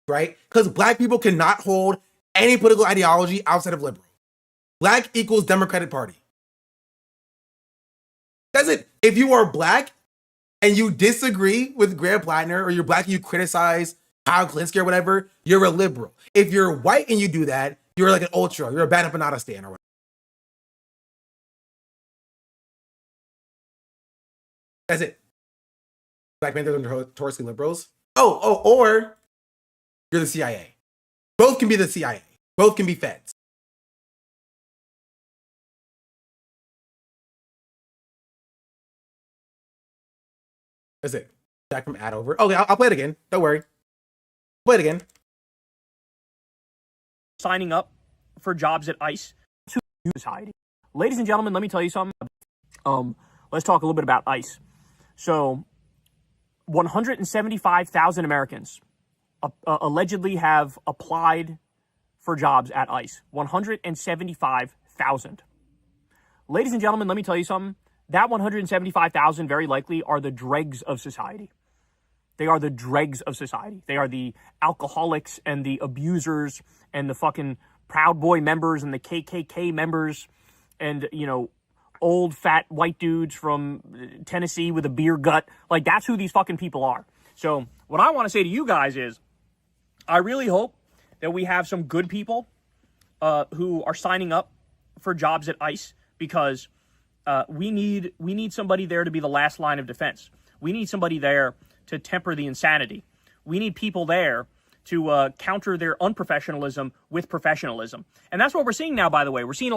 Right? Because black people cannot hold any political ideology outside of liberal. Black equals Democratic Party. That's it. If you are black and you disagree with Graham Plattner, or you're black and you criticize Kyle Kalinske or whatever, you're a liberal. If you're white and you do that, you're like an ultra. You're a bad empanada stand or whatever. That's it. Black Panthers are notoriously liberals. Or you're the CIA. Both can be the CIA. Both can be feds. That's it. Back from ad over. Okay, I'll play it again. Don't worry. Play it again. Signing up for jobs at ICE to society. Ladies and gentlemen, let me tell you something. Let's talk a little bit about ICE. So, 175,000 Americans allegedly have applied for jobs at ICE. 175,000. Ladies and gentlemen, let me tell you something. That 175,000 very likely are the dregs of society. They are the dregs of society. They are the alcoholics and the abusers and the fucking Proud Boy members and the KKK members and, you know, old fat white dudes from Tennessee with a beer gut. Like, that's who these fucking people are. So what I want to say to you guys is, I really hope that we have some good people who are signing up for jobs at ICE, because we need somebody there to be the last line of defense. We need somebody there to temper the insanity. We need people there to counter their unprofessionalism with professionalism. And that's what we're seeing now, by the way. We're seeing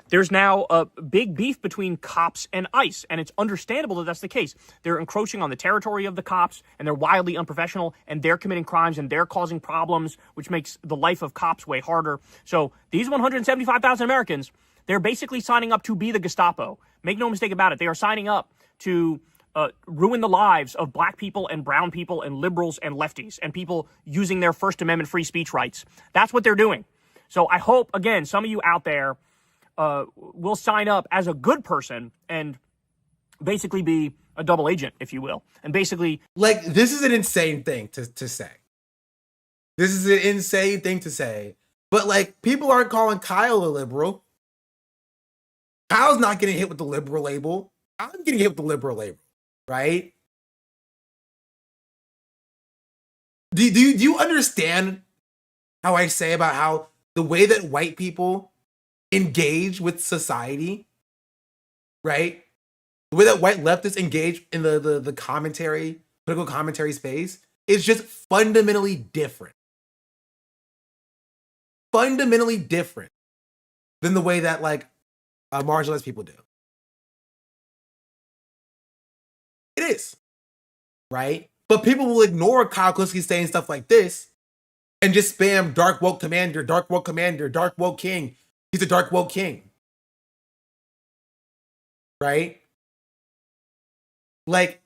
there's now a big beef between cops and ICE, and it's understandable that that's the case. They're encroaching on the territory of the cops, and they're wildly unprofessional, and they're committing crimes, and they're causing problems, which makes the life of cops way harder. So these 175,000 Americans, they're basically signing up to be the Gestapo. Make no mistake about it. They are signing up to ruin the lives of black people and brown people and liberals and lefties and people using their First Amendment free speech rights. That's what they're doing. So I hope, again, some of you out there will sign up as a good person and basically be a double agent, if you will. And basically... Like, this is an insane thing to say. This is an insane thing to say. But, like, people aren't calling Kyle a liberal. Kyle's not getting hit with the liberal label. I'm getting hit with the liberal label. Right? Do you understand how I say about how the way that white people engage with society, right? The way that white leftists engage in the commentary, political commentary space is just fundamentally different. Fundamentally different than the way that, like, marginalized people do. It is, right? But people will ignore Kyle Kalinske saying stuff like this and just spam dark woke commander, dark woke commander, dark woke king. He's a dark woke king, right? Like,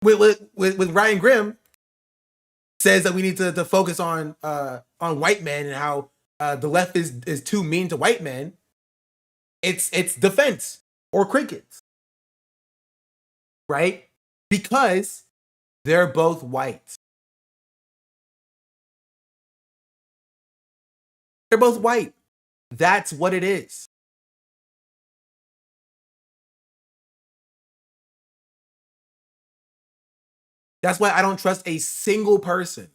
with Ryan Grimm says that we need to focus on white men and how the left is too mean to white men. It's defense or crickets. Right? Because they're both white. They're both white. That's what it is. That's why I don't trust a single person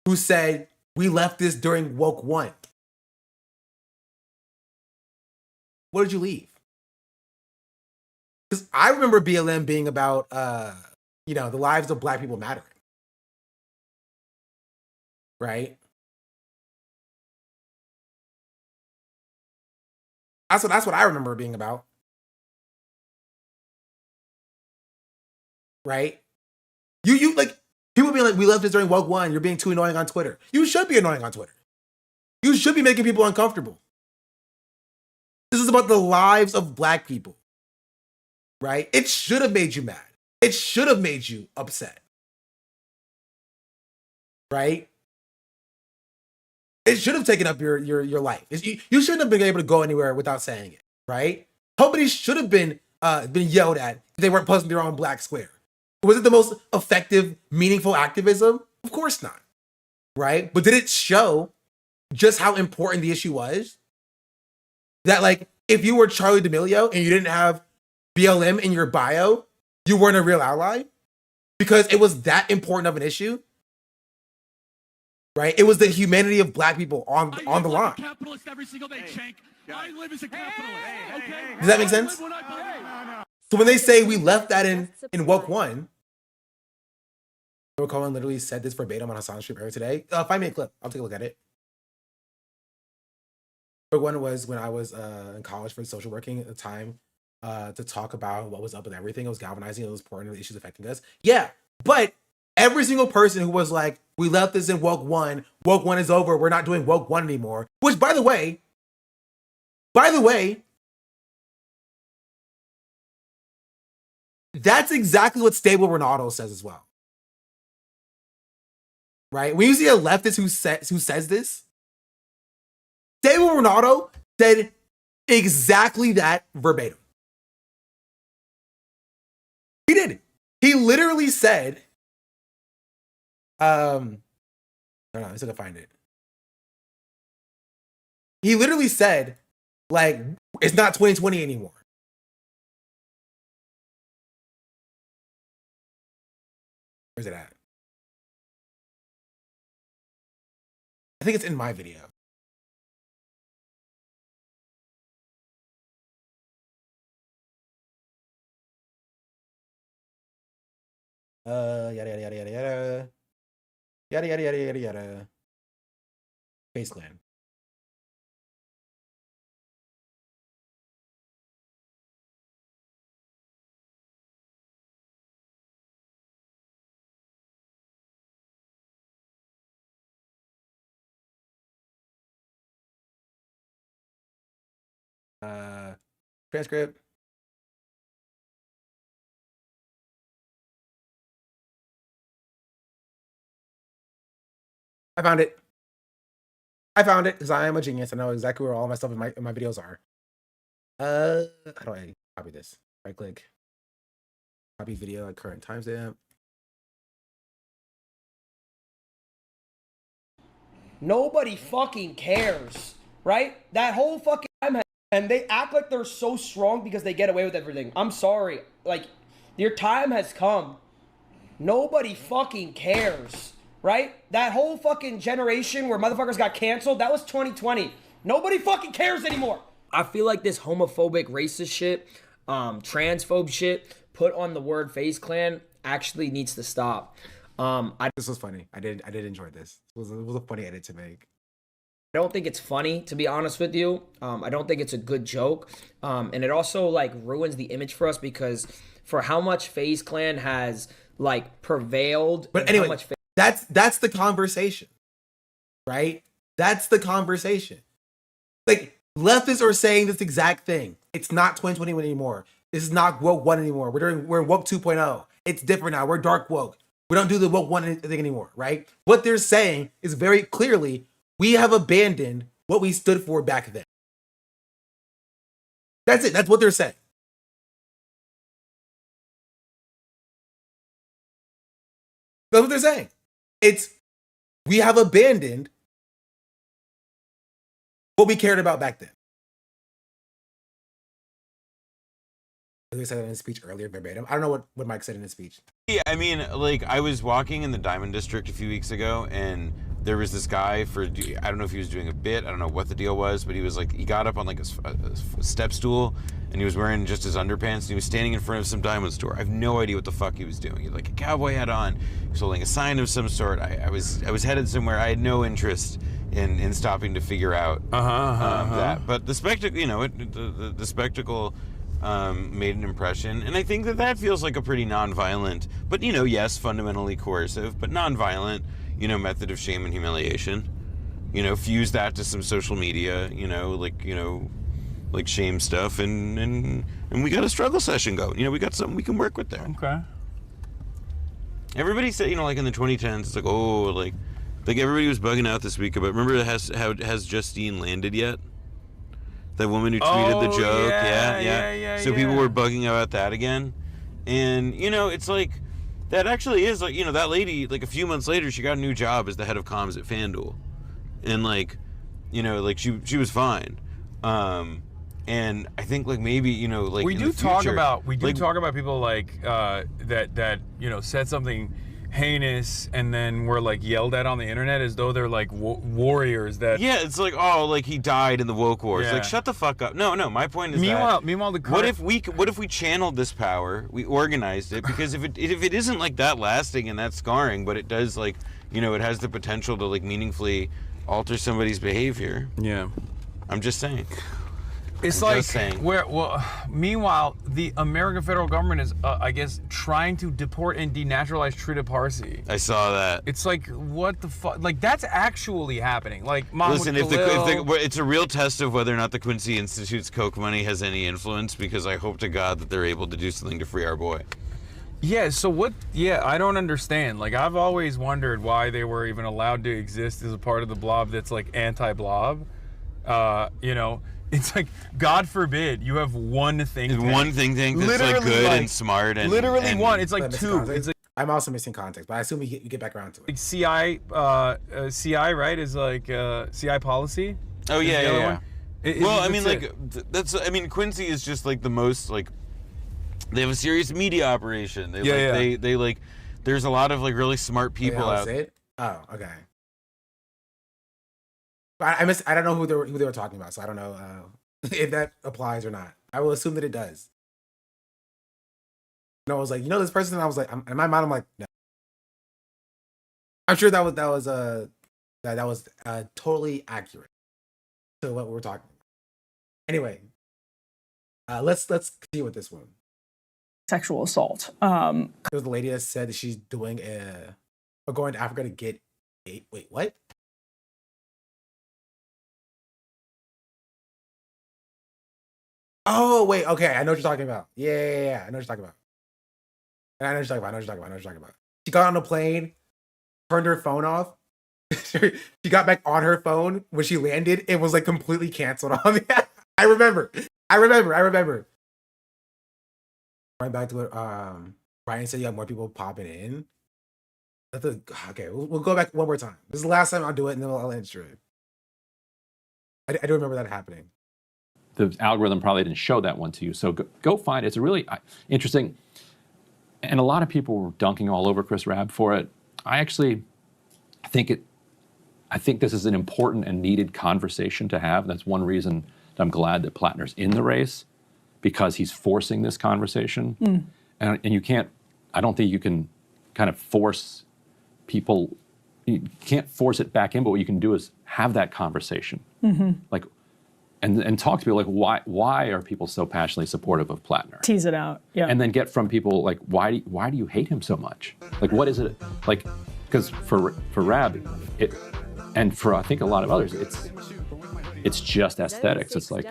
who said we left this during woke one. What did you leave? Because I remember BLM being about, the lives of black people mattering. Right? That's what I remember being about. Right? You like, people being like, we left this during woke one, you're being too annoying on Twitter. You should be annoying on Twitter. You should be making people uncomfortable. This is about the lives of black people. Right? It should have made you mad. It should have made you upset. Right? It should have taken up your life. You shouldn't have been able to go anywhere without saying it. Right? Companies should have been yelled at if they weren't posting their own black square. Was it the most effective, meaningful activism? Of course not. Right? But did it show just how important the issue was? That, like, if you were Charlie D'Amelio and you didn't have BLM in your bio, you weren't a real ally because it was that important of an issue, right? It was the humanity of Black people on the like line. a capitalist every single day, Shank. I live as a capitalist. Okay. Does that make sense? So when they say we left that in woke one, Joe Cohen literally said this verbatim on Hassan's stream earlier today. 5-minute clip. I'll take a look at it. Woke one was when I was in college for social working at the time to talk about what was up with everything. It was galvanizing. It was important to the issues affecting us. Yeah, but every single person who was like, we left this in woke one is over. We're not doing woke one anymore. Which, by the way, that's exactly what Stable Ronaldo says as well. Right? When you see a leftist who says this, Stable Ronaldo said exactly that verbatim. He did. He literally said, hold on, let's see if I can find it. He literally said, like, it's not 2020 anymore. Where's it at? I think it's in my video. Yada yada yada yada yada. Yada yada yada yada yada. Baseland. Transcript. I found it. I found it because I am a genius. I know exactly where all my stuff in my videos are. How do I copy this? Right click. Copy video at current timestamp. Nobody fucking cares, right? That whole fucking time, and they act like they're so strong because they get away with everything. I'm sorry. Like, your time has come. Nobody fucking cares, right? That whole fucking generation where motherfuckers got canceled, that was 2020. Nobody fucking cares anymore. I feel like this homophobic, racist shit, transphobe shit put on the word FaZe Clan actually needs to stop. This was funny. I did enjoy this. It was a funny edit to make. I don't think it's funny, to be honest with you. I don't think it's a good joke. And it also like ruins the image for us because for how much FaZe Clan has like prevailed. But anyway, that's the conversation, right? That's the conversation. Like leftists are saying this exact thing. It's not 2021 anymore. This is not woke one anymore. We're in woke 2.0. It's different now. We're dark woke. We don't do the woke one thing anymore, right? What they're saying is very clearly, we have abandoned what we stood for back then. That's it. That's what they're saying. That's what they're saying. It's, we have abandoned what we cared about back then. They said that in his speech earlier, verbatim. I don't know what Mike said in his speech. Yeah, I mean, like, I was walking in the Diamond District a few weeks ago, and there was this guy I don't know if he was doing a bit, I don't know what the deal was, but he was like, he got up on like a step stool, and he was wearing just his underpants, and he was standing in front of some diamond store. I have no idea what the fuck he was doing. He had like a cowboy hat on, he was holding a sign of some sort. I was headed somewhere. I had no interest in stopping to figure out that. But the spectacle, you know, the spectacle made an impression, and I think that feels like a pretty non-violent, but, you know, yes, fundamentally coercive, but non-violent, you know, method of shame and humiliation. You know, fuse that to some social media, you know, like shame stuff, and we got a struggle session going. You know, we got something we can work with there. Okay. Everybody said, you know, like in the 2010s, it's like, oh, like everybody was bugging out this week about, remember has Justine landed yet? That woman who tweeted the joke, yeah. So people were bugging about that again, and you know, it's like that actually is like, you know, that lady, like a few months later, she got a new job as the head of comms at FanDuel, and like, you know, like she was fine, And I think like maybe, you know, like we in do the talk future, about like, talk about people like that you know said something heinous and then were like yelled at on the internet as though they're like warriors that yeah, it's like, oh, like he died in the woke wars. Yeah. Like, shut the fuck up. No, my point is meanwhile the what if we channeled this power, we organized it, because if it isn't like that lasting and that scarring, but it does, like, you know, it has the potential to like meaningfully alter somebody's behavior. Yeah. I'm just saying. It's I'm like just saying. meanwhile, the American federal government is, I guess, trying to deport and denaturalize Trita Parsi. I saw that. It's like, what the fuck? Like, that's actually happening. Like, Listen, if it's a real test of whether or not the Quincy Institute's Coke money has any influence, because I hope to God that they're able to do something to free our boy. Yeah, so what? Yeah, I don't understand. Like, I've always wondered why they were even allowed to exist as a part of the blob that's like anti-blob. You know, it's like, God forbid you have one think tank. One think tank that's like good and smart and literally one. It's like But two. context. It's like I'm also missing context, but I assume we get back around to it. like CI, right? Is like CI policy. Oh is yeah, the other yeah. one. Well, I mean, That's like it. that's. I mean, Quincy is just like the most like. They have a serious media operation. They like. There's a lot of like really smart people out. It? Oh, okay. But I don't know who they were talking about, so I don't know if that applies or not. I will assume that it does. And I was like, you know, this person. And I was like, in my mind, I'm like, no. I'm sure that was totally accurate to what we're talking about. Anyway, let's continue with this one. Sexual assault. There was a lady that said that she's doing going to Africa to get wait, what? Oh, wait, okay, I know what you're talking about. Yeah, I know what you're talking about. I know what you're talking about. She got on a plane, turned her phone off. She got back on her phone when she landed. It was like completely canceled on me. I remember. Going back to what Brian said, you have more people popping in. Okay, we'll go back one more time. This is the last time I'll do it, and then I'll end it. I do remember that happening. The algorithm probably didn't show that one to you, so go find it. It's a really interesting, and a lot of people were dunking all over Chris Rabb for it. I think this is an important and needed conversation to have. That's one reason that I'm glad that Plattner's in the race, because he's forcing this conversation. And you can't, I don't think you can kind of force people, you can't force it back in, but what you can do is have that conversation. Like, and talk to people like, why are people so passionately supportive of Plattner? Tease it out, yeah. And then get from people like, why do you hate him so much? Like, what is it? Like, because for Rabb, and for I think a lot of others, it's just aesthetics. It's like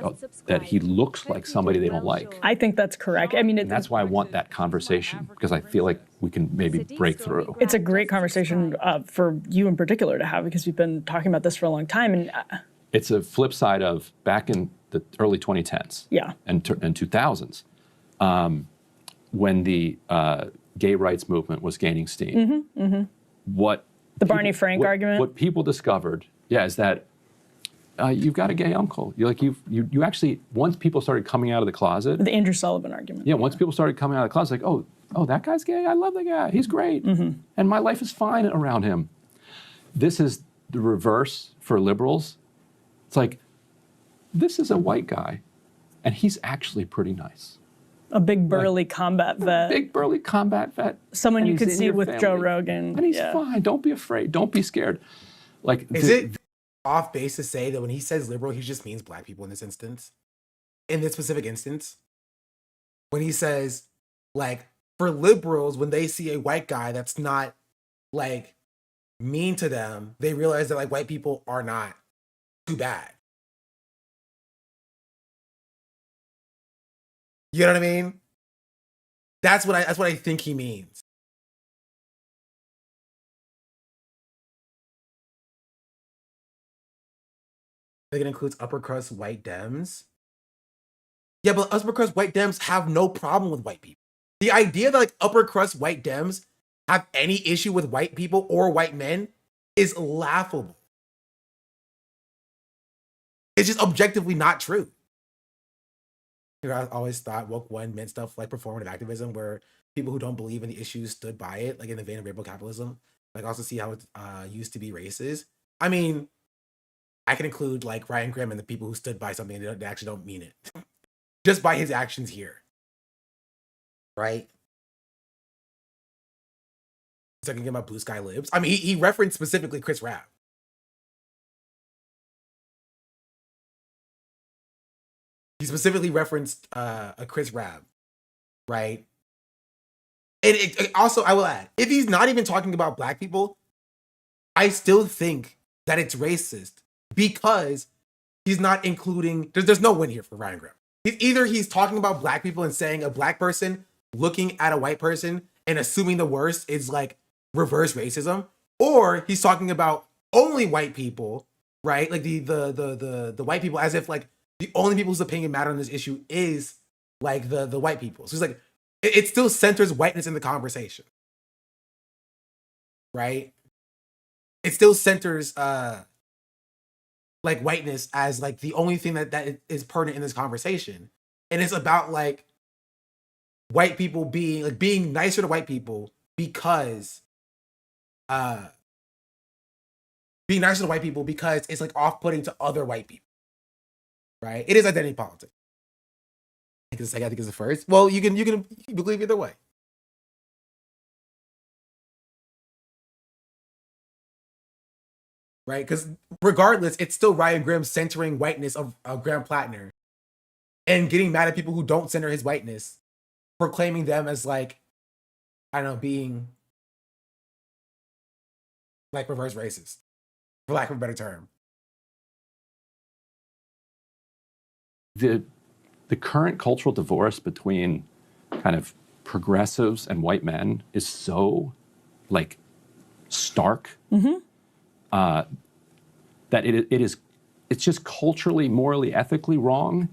that he looks like somebody they don't like. I think that's correct. I mean, And that's why I want that conversation, because I feel like we can maybe break through. It's a great conversation for you in particular to have, because we've been talking about this for a long time. And it's a flip side of back in the early 2010s and 2000s, when the gay rights movement was gaining steam. What the Barney Frank argument? What people discovered, is that you've got a gay uncle. You actually, once people started coming out of the closet. The Andrew Sullivan argument. Yeah, once people started coming out of the closet, like, oh, that guy's gay? I love that guy. He's great. And my life is fine around him. This is the reverse for liberals. It's like, this is a white guy, and he's actually pretty nice. A big burly combat vet. Big burly combat vet. Someone you could see with Joe Rogan. And he's fine. Don't be afraid. Don't be scared. Like, is it off base to say that when he says liberal, he just means black people in this instance? In this specific instance? When he says, like, for liberals, when they see a white guy that's not, like, mean to them, they realize that, like, white people are not too bad. You know what I mean? That's what I think he means. I think it includes upper crust white Dems. Yeah, but upper crust white Dems have no problem with white people. The idea that like upper crust white Dems have any issue with white people or white men is laughable. It's just objectively not true. You know, I always thought woke one meant stuff like performative activism, where people who don't believe in the issues stood by it, like in the vein of rainbow capitalism. Like also see how it's used to be racist. I mean, I can include like Ryan Grimm and the people who stood by something and they actually don't mean it, just by his actions here, right? So I can get my blue sky libs. I mean, he referenced specifically Chris Rapp. He specifically referenced a Chris Rapp, right? And also, I will add, if he's not even talking about black people, I still think that it's racist because he's not including. There's no win here for Ryan Grimm. Either he's talking about black people and saying a black person looking at a white person and assuming the worst is like reverse racism, or he's talking about only white people, right? Like the white people, as if like the only people whose opinion matter on this issue is like the white people. So it's like it still centers whiteness in the conversation, right? It still centers like whiteness as like the only thing that is pertinent in this conversation, and it's about like white people being nicer to white people because being nicer to white people because it's like off-putting to other white people, right? It is identity politics. I think it's the first. Well, you can believe either way. Right? Because regardless, it's still Ryan Grimm centering whiteness of Graham Plattner and getting mad at people who don't center his whiteness, proclaiming them as like, I don't know, being like reverse racist, for lack of a better term. The current cultural divorce between kind of progressives and white men is so like stark. That it's just culturally, morally, ethically wrong,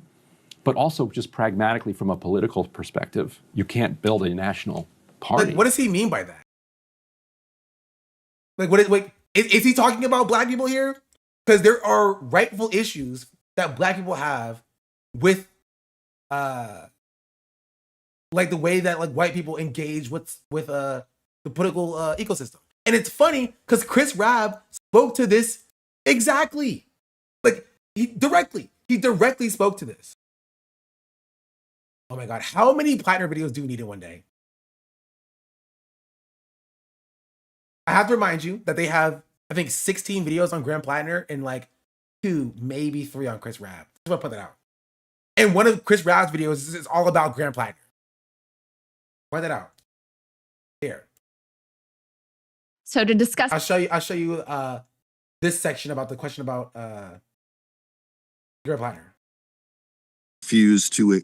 but also just pragmatically from a political perspective. You can't build a national party. Like, what does he mean by that? Like, is he talking about black people here? Because there are rightful issues that black people have with, like the way that like white people engage with the political ecosystem. And it's funny because Chris Rabb spoke to this exactly. Like he directly spoke to this. Oh my God, how many Plattner videos do we need in one day? I have to remind you that they have, I think, 16 videos on Graham Plattner and like 2, maybe 3 on Chris Rabb. Just want to put that out. And one of Chris Rabb's videos is all about Graham Plattner. Point that out. Here. So to discuss, I'll show you this section about the question about Graham Plattner. Refuse to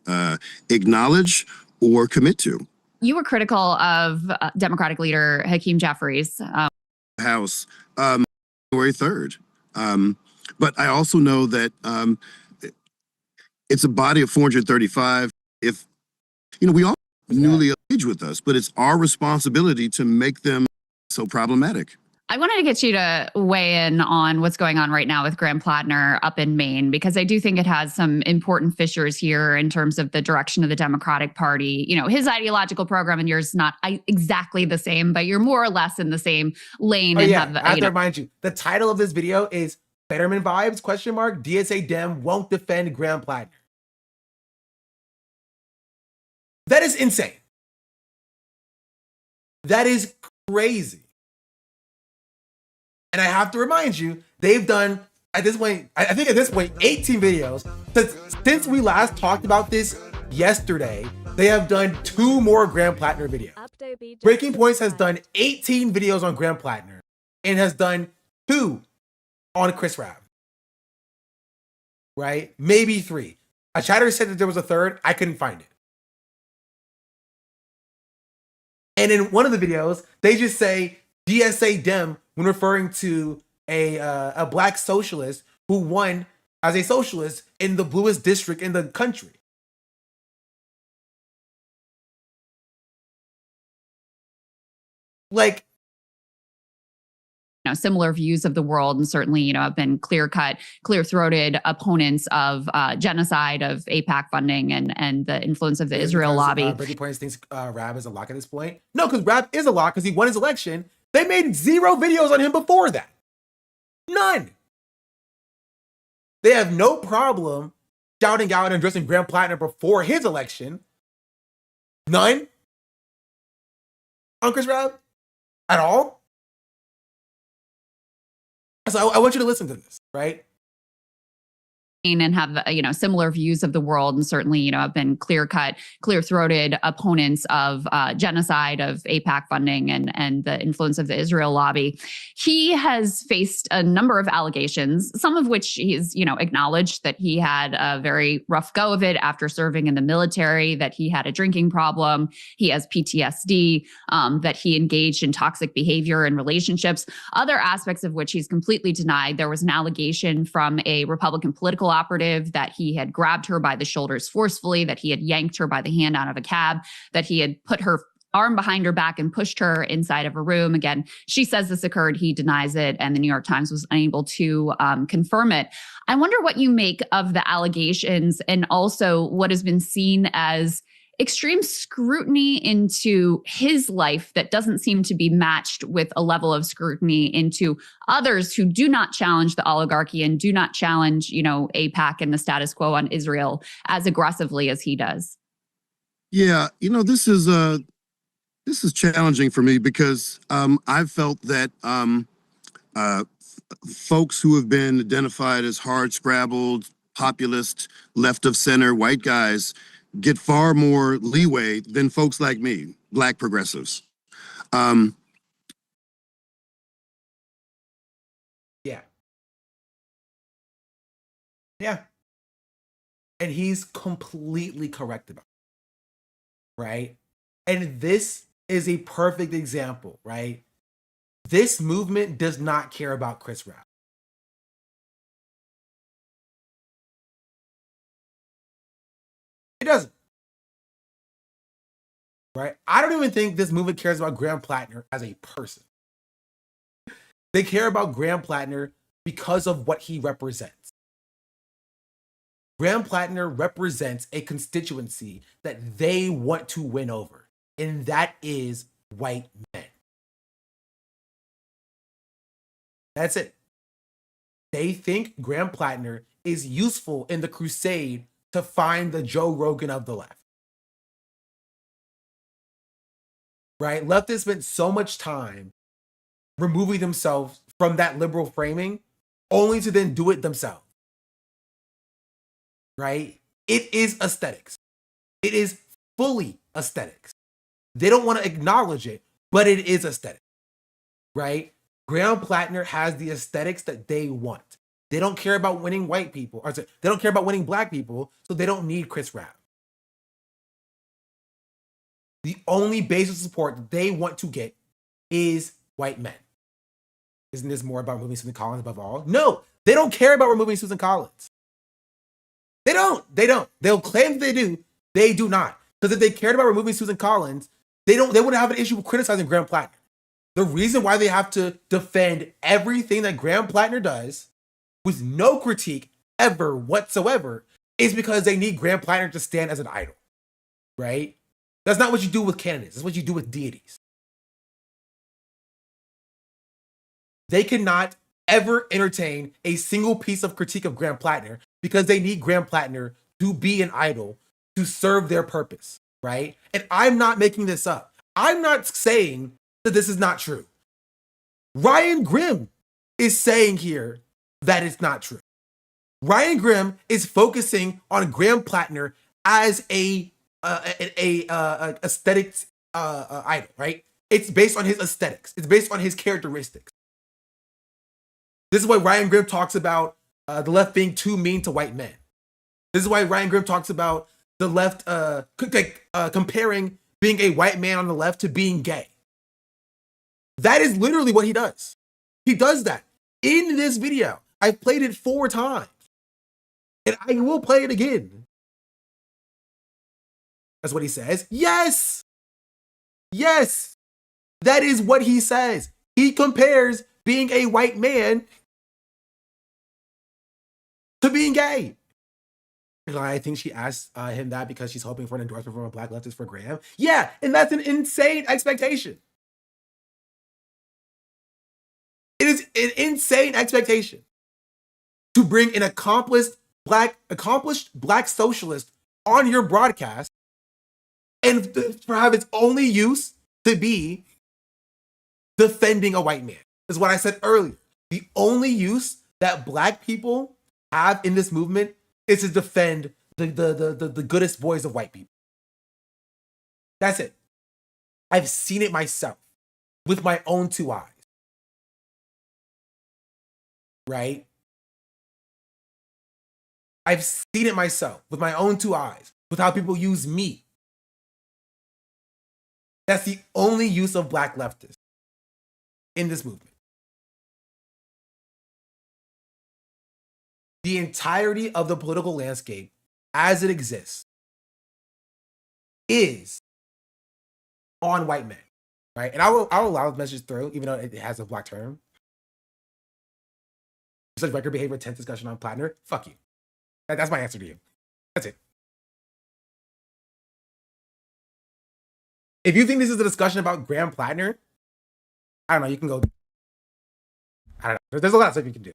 acknowledge or commit to. you were critical of Democratic leader Hakeem Jeffries. House January 3rd. But I also know that it's a body of 435. If, we all newly engage with us, but it's our responsibility to make them so problematic. I wanted to get you to weigh in on what's going on right now with Graham Plattner up in Maine, because I do think it has some important fissures here in terms of the direction of the Democratic Party. His ideological program and yours is not exactly the same, but you're more or less in the same lane. I have to remind you, the title of this video is Fetterman Vibes, ? DSA Dem won't defend Graham Plattner. That is insane. That is crazy. And I have to remind you, they've done, at this point, 18 videos. Since we last talked about this yesterday, they have done 2 more Graham Plattner videos. Breaking Points has done 18 videos on Graham Plattner and has done 2 on Chris Rabb. Right? Maybe 3. A chatter said that there was a 3rd. I couldn't find it. And in one of the videos, they just say DSA Dem when referring to a black socialist who won as a socialist in the bluest district in the country. Like, similar views of the world, and certainly, have been clear-cut, clear-throated opponents of genocide, of AIPAC funding, and the influence of the Israel lobby. Brady Points thinks Rab is a lock at this point. No, because Rab is a lock because he won his election. They made 0 videos on him before that. None. They have no problem shouting out and addressing Graham Plattner before his election. None. On Chris Rab? At all? So I want you to listen to this, right? And have similar views of the world, and certainly have been clear-cut, clear-throated opponents of genocide, of AIPAC funding, and the influence of the Israel lobby. He has faced a number of allegations, some of which he's acknowledged that he had a very rough go of it after serving in the military, that he had a drinking problem, he has PTSD, that he engaged in toxic behavior in relationships. Other aspects of which he's completely denied. There was an allegation from a Republican political operative that he had grabbed her by the shoulders forcefully, that he had yanked her by the hand out of a cab, that he had put her arm behind her back and pushed her inside of a room. Again, she says this occurred. He denies it, and the New York Times was unable to confirm it. I wonder what you make of the allegations and also what has been seen as extreme scrutiny into his life that doesn't seem to be matched with a level of scrutiny into others who do not challenge the oligarchy and do not challenge, AIPAC and the status quo on Israel as aggressively as he does. Yeah, this is challenging for me because I've felt that folks who have been identified as hard-scrabbled, populist, left of center, white guys get far more leeway than folks like me, Black progressives. Yeah. Yeah. And he's completely correct about it, right? And this is a perfect example, right? This movement does not care about Chris Rab. It doesn't. Right? I don't even think this movement cares about Graham Plattner as a person. They care about Graham Plattner because of what he represents. Graham Plattner represents a constituency that they want to win over, and that is white men. That's it. They think Graham Plattner is useful in the crusade to find the Joe Rogan of the left. Right? Leftists spent so much time removing themselves from that liberal framing only to then do it themselves. Right? It is aesthetics. It is fully aesthetics. They don't want to acknowledge it, but it is aesthetic. Right? Graham Plattner has the aesthetics that they want. They don't care about winning white people, or they don't care about winning black people, so they don't need Chris Rab. The only base of support that they want to get is white men. Isn't this more about removing Susan Collins above all? No, they don't care about removing Susan Collins. They don't. They'll claim that they do. They do not. Because if they cared about removing Susan Collins, they wouldn't have an issue with criticizing Graham Plattner. The reason why they have to defend everything that Graham Plattner does with no critique ever whatsoever is because they need Graham Plattner to stand as an idol. Right? That's not what you do with candidates. That's what you do with deities. They cannot ever entertain a single piece of critique of Graham Plattner because they need Graham Plattner to be an idol to serve their purpose, right? And I'm not making this up. I'm not saying that this is not true. Ryan Grimm is saying here that it's not true. Ryan Grimm is focusing on Graham Plattner as a aesthetics idol, right? It's based on his aesthetics. It's based on his characteristics. This is why Ryan Grimm talks about the left being too mean to white men. This is why Ryan Grimm talks about the left comparing being a white man on the left to being gay. That is literally what he does. He does that in this video. I've played it 4 times, and I will play it again. That's what he says. Yes. Yes. That is what he says. He compares being a white man to being gay. And I think she asked him that because she's hoping for an endorsement from a black leftist for Graham. Yeah, and that's an insane expectation. It is an insane expectation to bring an accomplished black socialist on your broadcast and for have its only use to be defending a white man. Is what I said earlier. The only use that black people have in this movement is to defend the goodest boys of white people. That's it. I've seen it myself with my own two eyes. Right? I've seen it myself with my own two eyes, with how people use me. That's the only use of black leftists in this movement. The entirety of the political landscape as it exists is on white men, right? And I'll allow this message through, even though it has a black term. Such record behavior, tense discussion on Plattner. Fuck you. That's my answer to you. That's it. If you think this is a discussion about Graham Plattner, I don't know, you can go. I don't know. There's a lot of stuff you can do.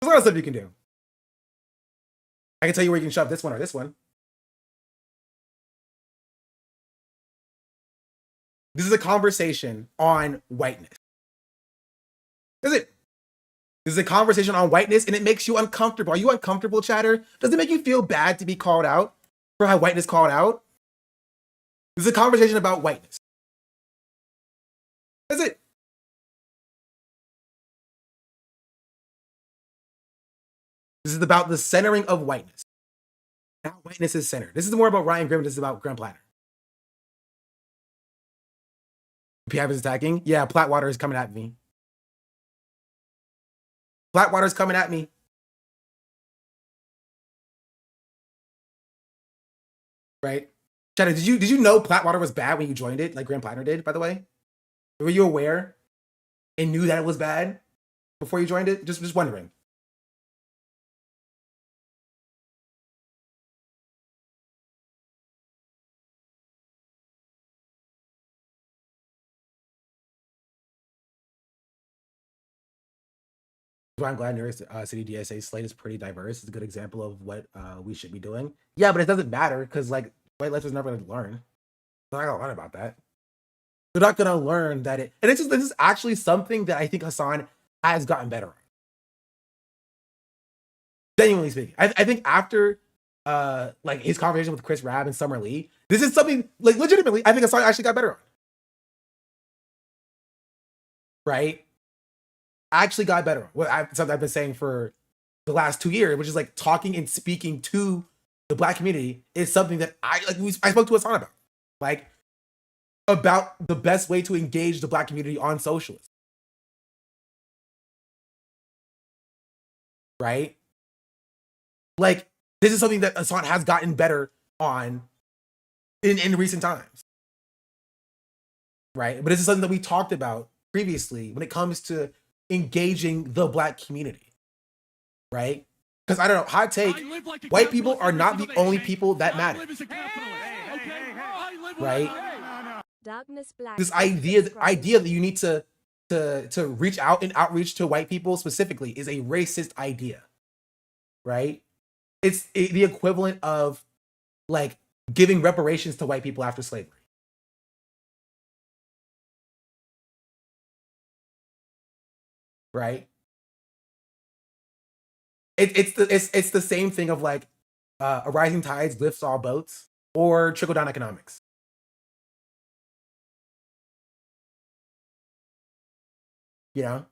There's a lot of stuff you can do. I can tell you where you can shove this one or this one. This is a conversation on whiteness. That's it. This is a conversation on whiteness, and it makes you uncomfortable. Are you uncomfortable, chatter? Does it make you feel bad to be called out for how whiteness called out? This is a conversation about whiteness. That's it. This is about the centering of whiteness. Now whiteness is centered. This is more about Ryan Grimm. This is about Graham Plattner. PF is attacking. Yeah, Plattwater is coming at me. Plattwater's coming at me. Right? Shannon, did you know Plattwater was bad when you joined it, like Graham Plattner did, by the way? Were you aware and knew that it was bad before you joined it? Just wondering. Why I'm glad New York City DSA slate is pretty diverse. It's a good example of what we should be doing. Yeah, but it doesn't matter because like white leftists never going to learn. They're not going to learn about that. They're not going to learn that it. And this is actually something that I think Hassan has gotten better at. Genuinely speaking, I think after like his conversation with Chris Rabb and Summer Lee, this is something like legitimately I think Hassan actually got better on. Right? Actually got better. Something I've been saying for the last 2 years, which is like talking and speaking to the black community is something that I spoke to Hassan about. Like about the best way to engage the black community on socialism. Right? Like this is something that Hassan has gotten better on in recent times. Right? But this is something that we talked about previously when it comes to engaging the black community, right? Because I don't know, hot take, white people are not the only people that matter, right? This idea that you need to reach out and outreach to white people specifically is a racist idea, right? It's the equivalent of like giving reparations to white people after slavery. Right? It's the same thing of like a rising tides lifts all boats or trickle down economics. You know,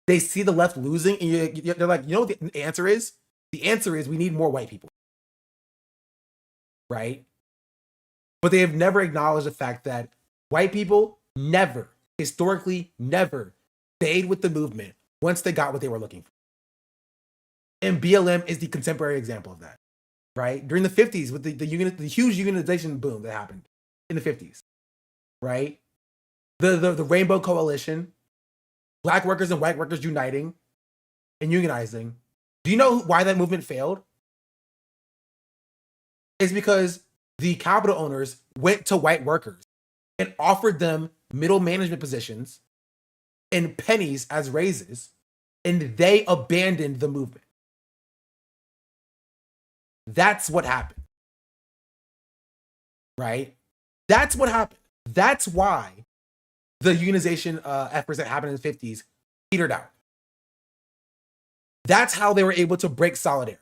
they see the left losing, and they're like, you know what the answer is? The answer is we need more white people, right? But they have never acknowledged the fact that white people never, historically, never stayed with the movement once they got what they were looking for. And BLM is the contemporary example of that, right? During the 50s, with the huge unionization boom that happened in the 50s, right? The Rainbow Coalition, Black workers and white workers uniting and unionizing. Do you know why that movement failed? It's because the capital owners went to white workers and offered them middle management positions and pennies as raises, and they abandoned the movement. That's what happened. Right? That's what happened. That's why the unionization efforts that happened in the 50s petered out. That's how they were able to break solidarity.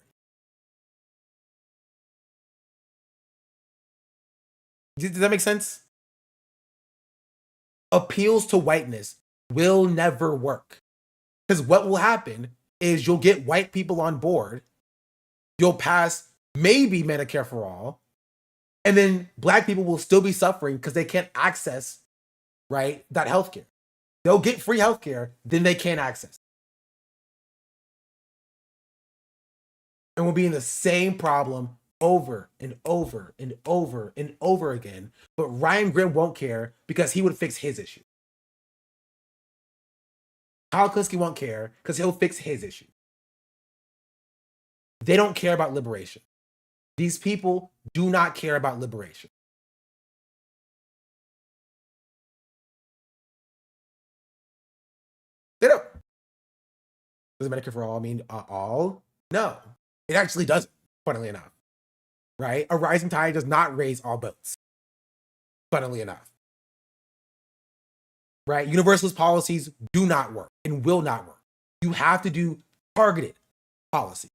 Does that make sense? Appeals to whiteness will never work. Because what will happen is you'll get white people on board, you'll pass maybe Medicare for all, and then black people will still be suffering because they can't access, right, that healthcare. They'll get free healthcare, then they can't access. And we'll be in the same problem over and over and over and over again. But Ryan Grimm won't care because he would fix his issue. Kyle Klinsky won't care because he'll fix his issue. They don't care about liberation. These people do not care about liberation. They don't. Does Medicare for all mean all? No, it actually doesn't, funnily enough. Right? A rising tide does not raise all boats, funnily enough. Right? Universalist policies do not work and will not work. You have to do targeted policy.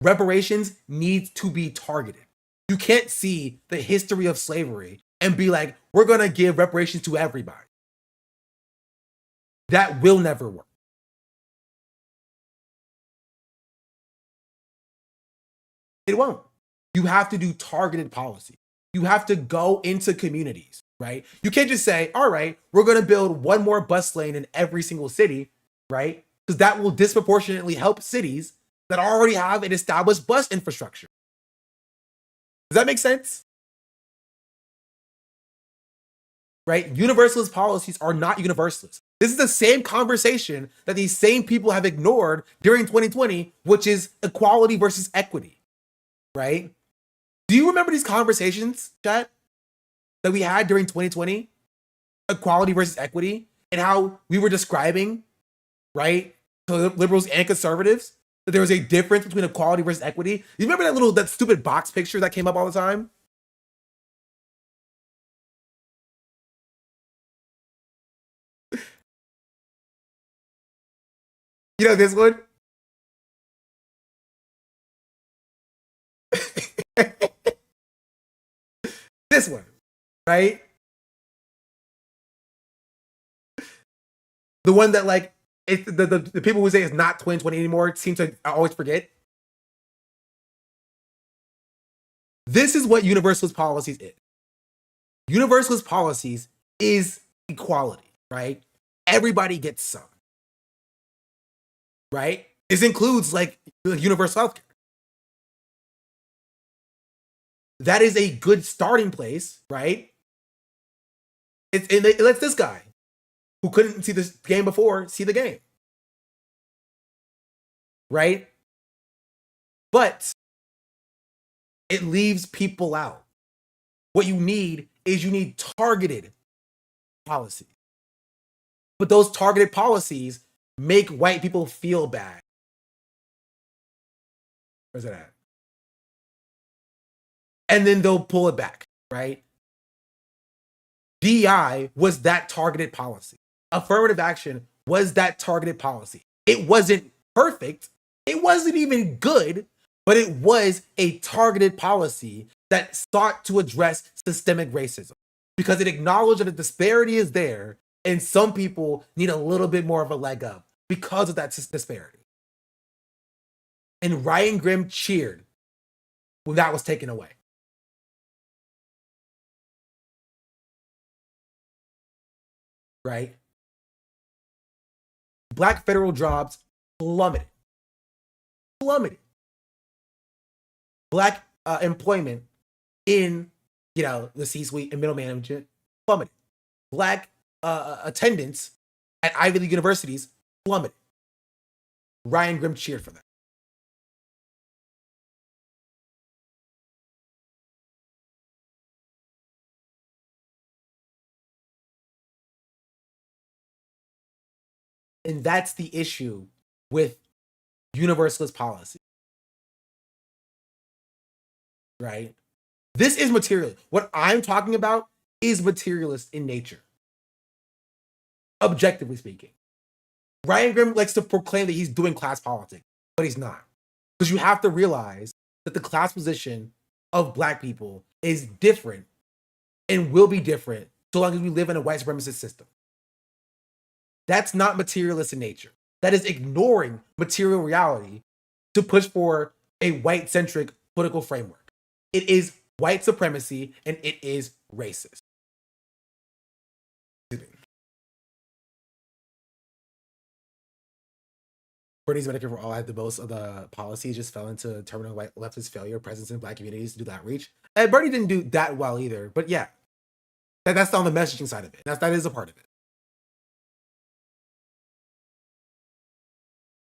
Reparations needs to be targeted. You can't see the history of slavery and be like, we're going to give reparations to everybody. That will never work. It won't. You have to do targeted policy. You have to go into communities, right? You can't just say, all right, we're going to build one more bus lane in every single city, right? Because that will disproportionately help cities that already have an established bus infrastructure. Does that make sense? Right? Universalist policies are not universalist. This is the same conversation that these same people have ignored during 2020, which is equality versus equity, right? Do you remember these conversations, chat, that we had during 2020? Equality versus equity, and how we were describing, right, to liberals and conservatives, that there was a difference between equality versus equity. You remember that stupid box picture that came up all the time? You know this one? This one, right? The one that, like, it's the people who say it's not 2020 anymore seem to always forget. This is what universalist policies is. Universalist policies is equality, right? Everybody gets some, right? This includes, like, universal healthcare. That is a good starting place, right? It lets this guy who couldn't see this game before see the game, right? But it leaves people out. What you need is targeted policy. But those targeted policies make white people feel bad. Where's it at? And then they'll pull it back, right? DEI was that targeted policy. Affirmative action was that targeted policy. It wasn't perfect. It wasn't even good, but it was a targeted policy that sought to address systemic racism because it acknowledged that the disparity is there and some people need a little bit more of a leg up because of that disparity. And Ryan Grimm cheered when that was taken away. Right? Black federal jobs plummeted. Black employment in, the C-suite and middle management plummeted. Black attendance at Ivy League universities plummeted. Ryan Grimm cheered for that. And that's the issue with universalist policy. Right? This is material. What I'm talking about is materialist in nature. Objectively speaking. Ryan Grimm likes to proclaim that he's doing class politics, but he's not. Because you have to realize that the class position of Black people is different and will be different so long as we live in a white supremacist system. That's not materialist in nature. That is ignoring material reality to push for a white-centric political framework. It is white supremacy and it is racist. Bernie's Medicare for All had the most of the policies just fell into terminal white leftist failure, presence in Black communities to do outreach. And Bernie didn't do that well either, but yeah, that's on the messaging side of it. That is a part of it.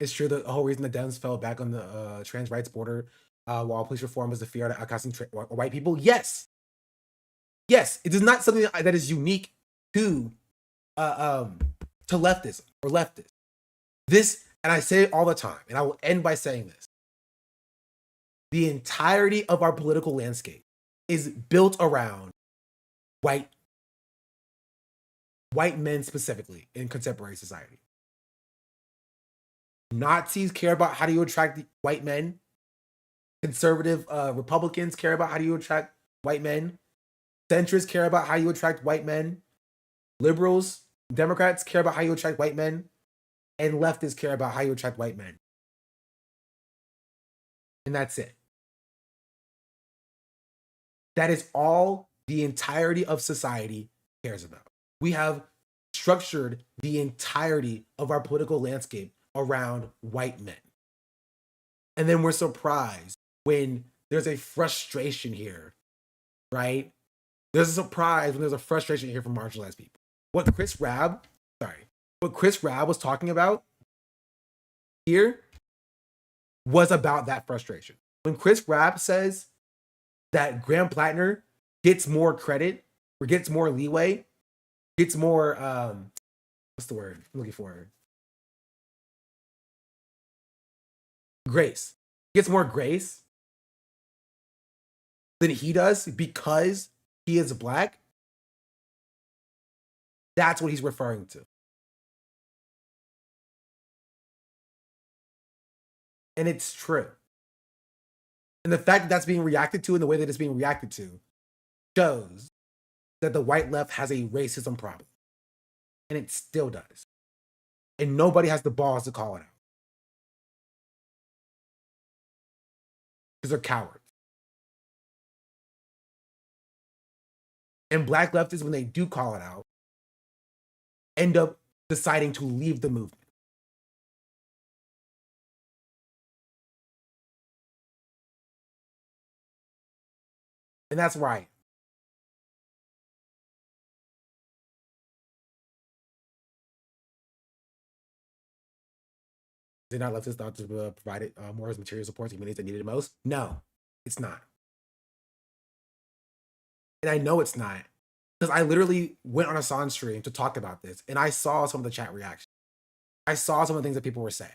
It's true that the whole reason the Dems fell back on the trans rights border while police reform was the fear of outcasting white people. Yes. Yes, it is not something that is unique to leftism or leftists. This, and I say it all the time, and I will end by saying this. The entirety of our political landscape is built around white men specifically in contemporary society. Nazis care about how do you attract white men. Conservative Republicans care about how do you attract white men. Centrists care about how you attract white men. Liberals, Democrats care about how you attract white men. And leftists care about how you attract white men. And that's it. That is all the entirety of society cares about. We have structured the entirety of our political landscape around white men. And then we're surprised when there's a frustration here, right? There's a surprise when there's a frustration here from marginalized people. What Chris Rabb was talking about here was about that frustration. When Chris Rabb says that Graham Plattner gets more credit or gets more leeway, gets more, what's the word I'm looking for? Grace. Gets more grace than he does because he is Black. That's what he's referring to. And it's true. And the fact that that's being reacted to in the way that it's being reacted to shows that the white left has a racism problem. And it still does. And nobody has the balls to call it out. Because they're cowards. And Black leftists, when they do call it out, end up deciding to leave the movement. And that's right. Did not leftists thought to provide more material support to communities that needed it most? No, it's not. And I know it's not. Because I literally went on a Assange stream to talk about this, and I saw some of the chat reactions. I saw some of the things that people were saying.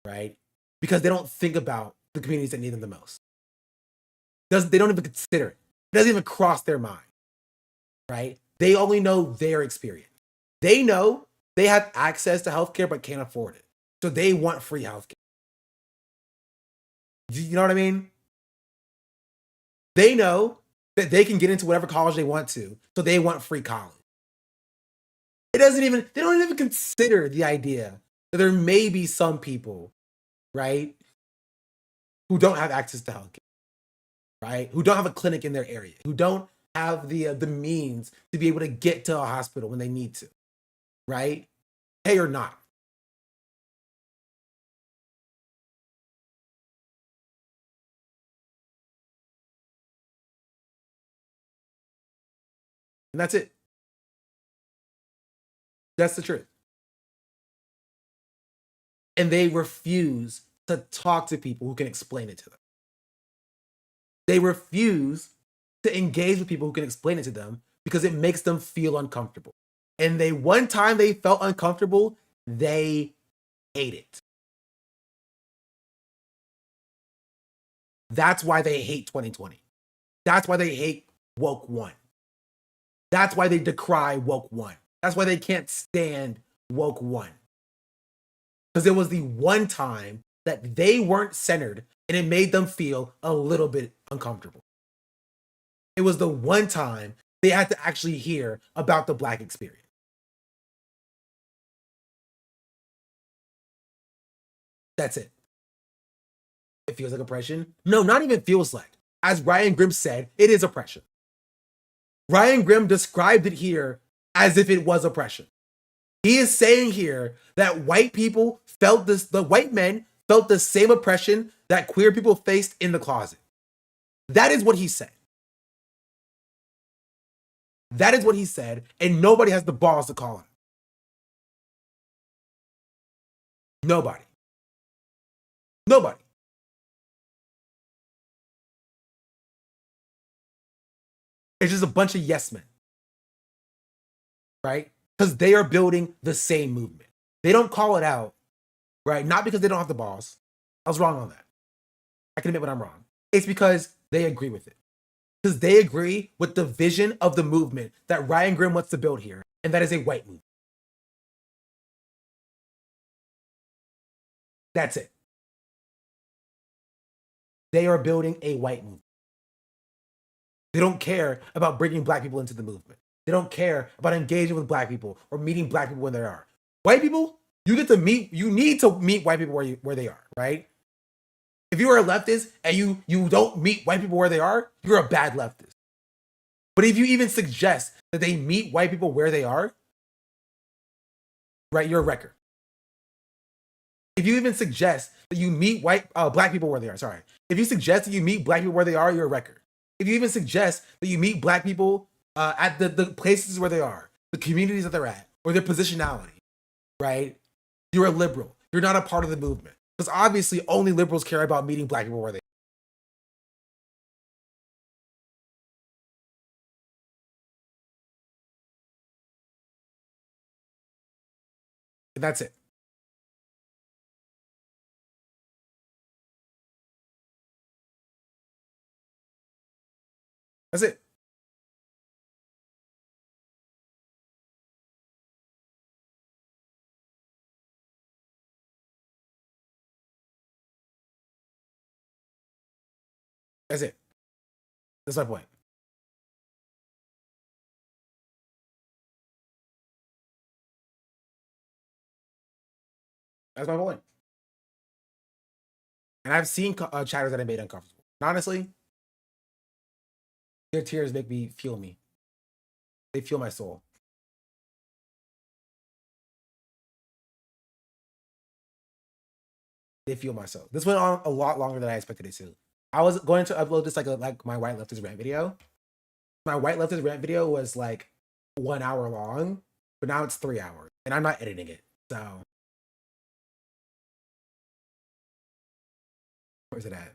Right? Because they don't think about the communities that need them the most. They don't even consider it. It doesn't even cross their mind. Right? They only know their experience. They know they have access to healthcare but can't afford it. So they want free healthcare. You know what I mean? They know that they can get into whatever college they want to, so they want free college. They don't even consider the idea that there may be some people, right, who don't have access to healthcare, right? Who don't have a clinic in their area, who don't have the means to be able to get to a hospital when they need to, right? Pay or not. And that's it. That's the truth. And they refuse to talk to people who can explain it to them. They refuse to engage with people who can explain it to them because it makes them feel uncomfortable. And one time they felt uncomfortable, they hate it. That's why they hate 2020. That's why they hate woke one. That's why they decry woke one. That's why they can't stand woke one. Because it was the one time that they weren't centered and it made them feel a little bit uncomfortable. It was the one time they had to actually hear about the Black experience. That's it. It feels like oppression? No, not even feels like. As Ryan Grimm said, it is oppression. Ryan Grimm described it here as if it was oppression. He is saying here that white people felt this, the white men felt the same oppression that queer people faced in the closet. That is what he said. That is what he said, and nobody has the balls to call him. Nobody. Nobody. It's just a bunch of yes men. Right? Because they are building the same movement. They don't call it out, right? Not because they don't have the balls. I was wrong on that. I can admit when I'm wrong. It's because they agree with it. Because they agree with the vision of the movement that Ryan Grimm wants to build here, and that is a white movement. That's it. They are building a white movement. They don't care about bringing Black people into the movement. They don't care about engaging with Black people or meeting Black people when they are. White people, you need to meet white people where they are, right? If you are a leftist and you don't meet white people where they are, you're a bad leftist. But if you even suggest that they meet white people where they are, right, you're a wrecker. If you even suggest that you meet Black people where they are, sorry. If you suggest that you meet Black people where they are, you're a wrecker. If you even suggest that you meet Black people at the places where they are, the communities that they're at, or their positionality, right? You're a liberal. You're not a part of the movement. Because obviously only liberals care about meeting Black people where they are. And that's it. That's it. That's it. That's my point. That's my point. And I've seen chatters that I made uncomfortable. And honestly, their tears make me feel me. They feel my soul. They feel my soul. This went on a lot longer than I expected it to. I was going to upload this like my white leftist rant video. My white leftist rant video was like 1 hour long, but now it's 3 hours, and I'm not editing it. So where's it at?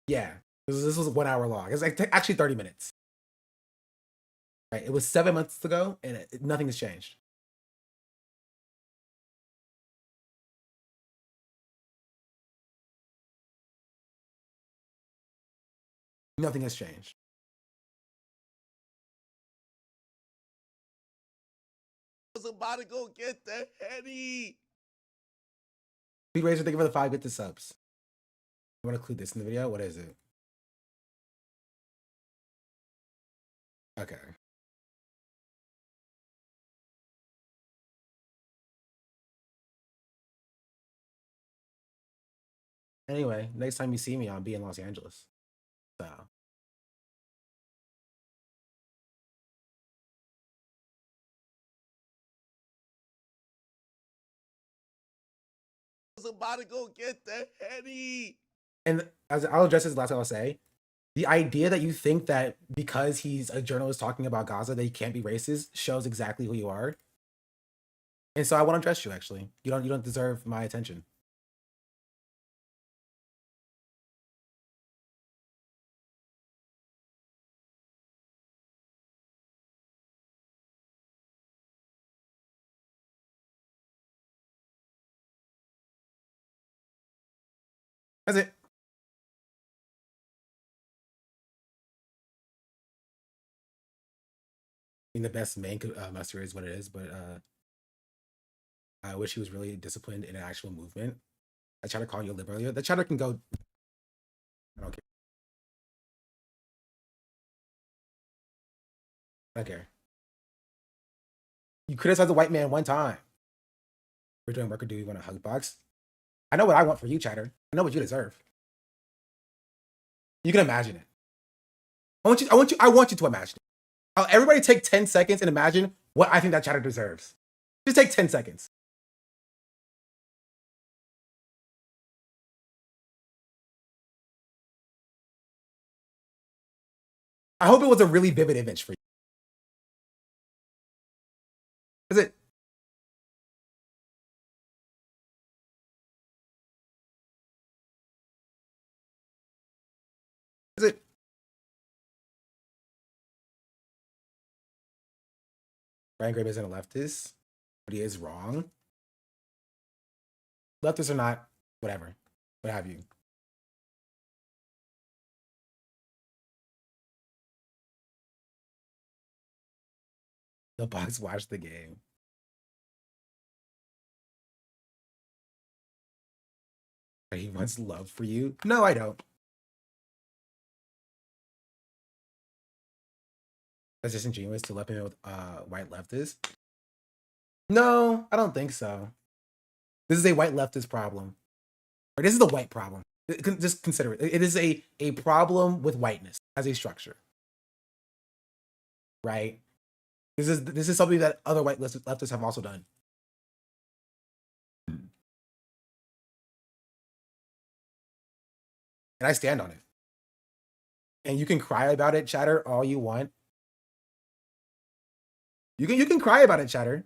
Yeah, this was 1 hour long. It's like actually 30 minutes. Right, it was 7 months ago, and nothing has changed. Nothing has changed. I was about to go get the Henny. Big Razor, thank you for the 5 gifted subs. I want to include this in the video. What is it? Okay. Anyway, next time you see me, I'll be in Los Angeles. So. I was about to go get the Henny. And as I'll address this last thing I'll say, the idea that you think that because he's a journalist talking about Gaza, that he can't be racist shows exactly who you are. And so I want to address you. Actually, you don't deserve my attention. That's it. I mean, the best main muster is what it is, but I wish he was really disciplined in an actual movement. I tried to call you a liberal earlier. The chatter can go. I don't care. I don't care. You criticized a white man one time. We're doing work or do you want a hug box? I know what I want for you, chatter. I know what you deserve. You can imagine it. I want you to imagine it. Everybody take 10 seconds and imagine what I think that chatter deserves. Just take 10 seconds. I hope it was a really vivid image for you. Is it? Is it? Brian Graham isn't a leftist, but he is wrong. Leftists are not, whatever, what have you. The box watched the game. He wants love for you? No, I don't. That's disingenuous to lump him with white leftists. No, I don't think so. This is a white leftist problem. Or this is the white problem. Just consider it. It is a problem with whiteness as a structure. Right? This is something that other white leftists have also done. And I stand on it. And you can cry about it, chatter, all you want. You can cry about it, chatter.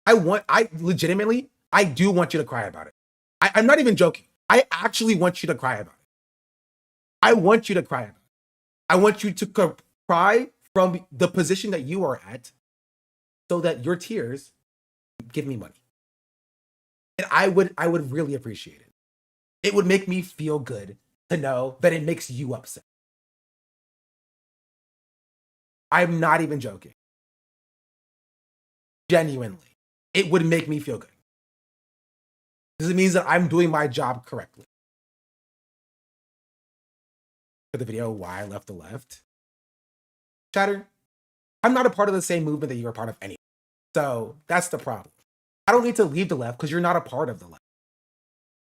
I legitimately do want you to cry about it. I'm not even joking. I actually want you to cry about it. I want you to cry about it. I want you to cry from the position that you are at so that your tears give me money. And I would really appreciate it. It would make me feel good to know that it makes you upset. I'm not even joking. Genuinely. It would make me feel good. Because it means that I'm doing my job correctly. For the video, why I left the left. Chatter, I'm not a part of the same movement that you are part of anyway. So that's the problem. I don't need to leave the left because you're not a part of the left.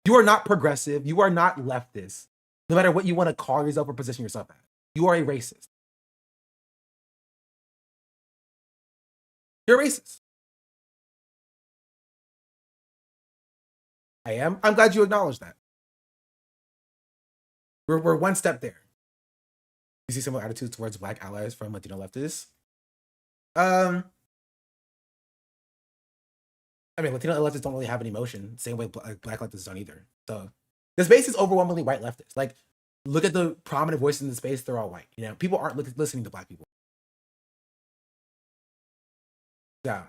You are not progressive. You are not leftist. No matter what you want to call yourself or position yourself at. You are a racist. You're a racist. I am. I'm glad you acknowledge that. We're one step there. You see similar attitudes towards Black allies from Latino leftists. I mean, Latino leftists don't really have an emotion, same way Black leftists don't either. So the space is overwhelmingly white leftists. Like, look at the prominent voices in the space; they're all white. You know, people aren't listening to Black people. Yeah.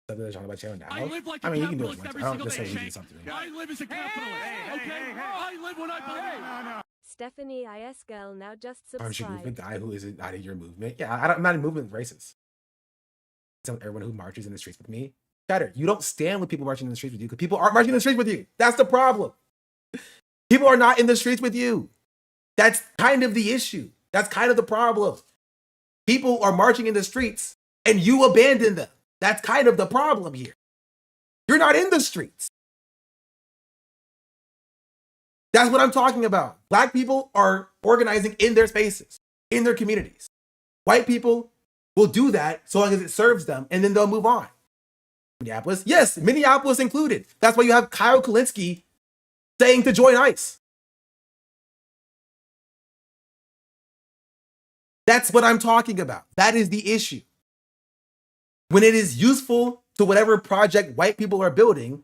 Something they're talking about channel now. I live like a mean, you can do it capitalist once. every I don't single day, necessarily do Shank. something. I live as a capitalist, okay? I live when I believe. Stephanie IS girl now just Aren't you movement subscribed. guy who isn't not in your movement? Yeah, I'm not in movement with racist. Tell everyone who marches in the streets with me. Chatter, you don't stand with people marching in the streets with you because people aren't marching in the streets with you. That's the problem. People are not in the streets with you. That's kind of the issue. That's kind of the problem. People are marching in the streets and you abandon them. That's kind of the problem here. You're not in the streets. That's what I'm talking about. Black people are organizing in their spaces, in their communities. White people will do that so long as it serves them, and then they'll move on. Minneapolis, yes, Minneapolis included. That's why you have Kyle Kulinski saying to join ICE. That's what I'm talking about. That is the issue. When it is useful to whatever project white people are building,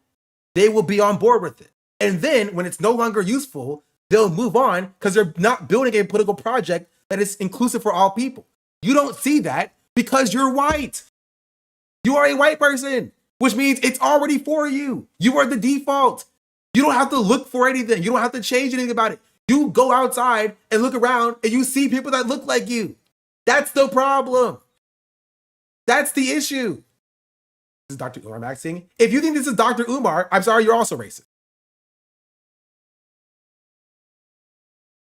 they will be on board with it. And then when it's no longer useful, they'll move on because they're not building a political project that is inclusive for all people. You don't see that because you're white. You are a white person, which means it's already for you. You are the default. You don't have to look for anything. You don't have to change anything about it. You go outside and look around and you see people that look like you. That's the problem. That's the issue. This is Dr. Umar Maxing. If you think this is Dr. Umar, I'm sorry, you're also racist.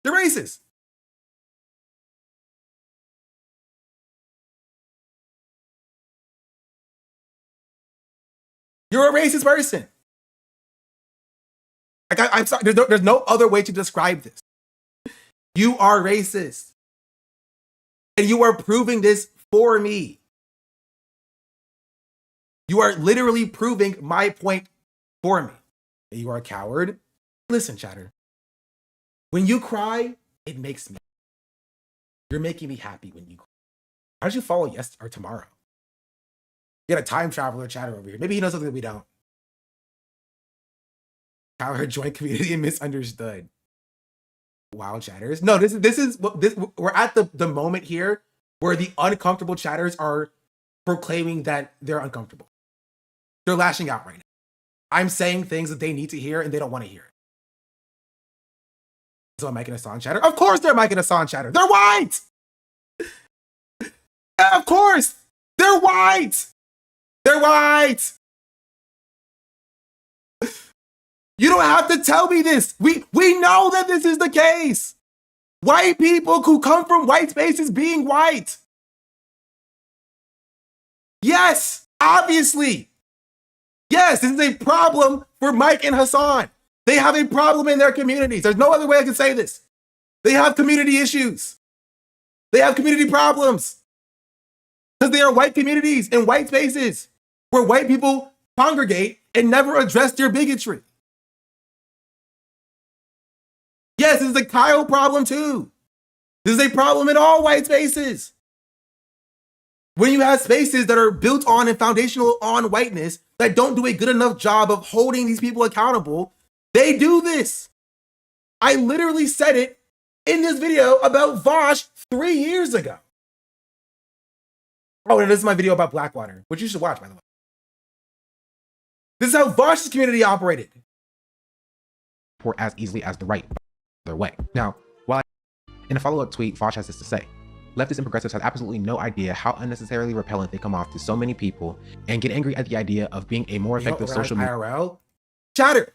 You're racist. You're a racist person. Like, I'm sorry, there's no other way to describe this. You are racist. And you are proving this for me. You are literally proving my point for me. You are a coward. Listen, chatter. When you cry, it makes me. You're making me happy when you cry. How did you follow yesterday or tomorrow? You got a time traveler chatter over here. Maybe he knows something that we don't. Coward, joint community, and misunderstood. Wow, chatters. No, this is we're at the moment here where the uncomfortable chatters are proclaiming that they're uncomfortable. They're lashing out right now. I'm saying things that they need to hear and they don't want to hear. So I'm making a song chatter. Of course they're making a song chatter. They're white. Of course. They're white. They're white. You don't have to tell me this. We know that this is the case. White people who come from white spaces being white. Yes, obviously. Yes, this is a problem for Mike and Hassan. They have a problem in their communities. There's no other way I can say this. They have community issues. They have community problems. Because they are white communities in white spaces where white people congregate and never address their bigotry. Yes, this is a Kyle problem too. This is a problem in all white spaces. When you have spaces that are built on and foundational on whiteness that don't do a good enough job of holding these people accountable, they do this. I literally said it in this video about Vosh 3 years ago. Oh, and this is my video about Blackwater, which you should watch, by the way. This is how Vosh's community operated. Or as easily as the right other way. Now, in a follow-up tweet, Vosh has this to say. Leftists and progressives have absolutely no idea how unnecessarily repellent they come off to so many people and get angry at the idea of being a more effective social media. IRL? Chatter!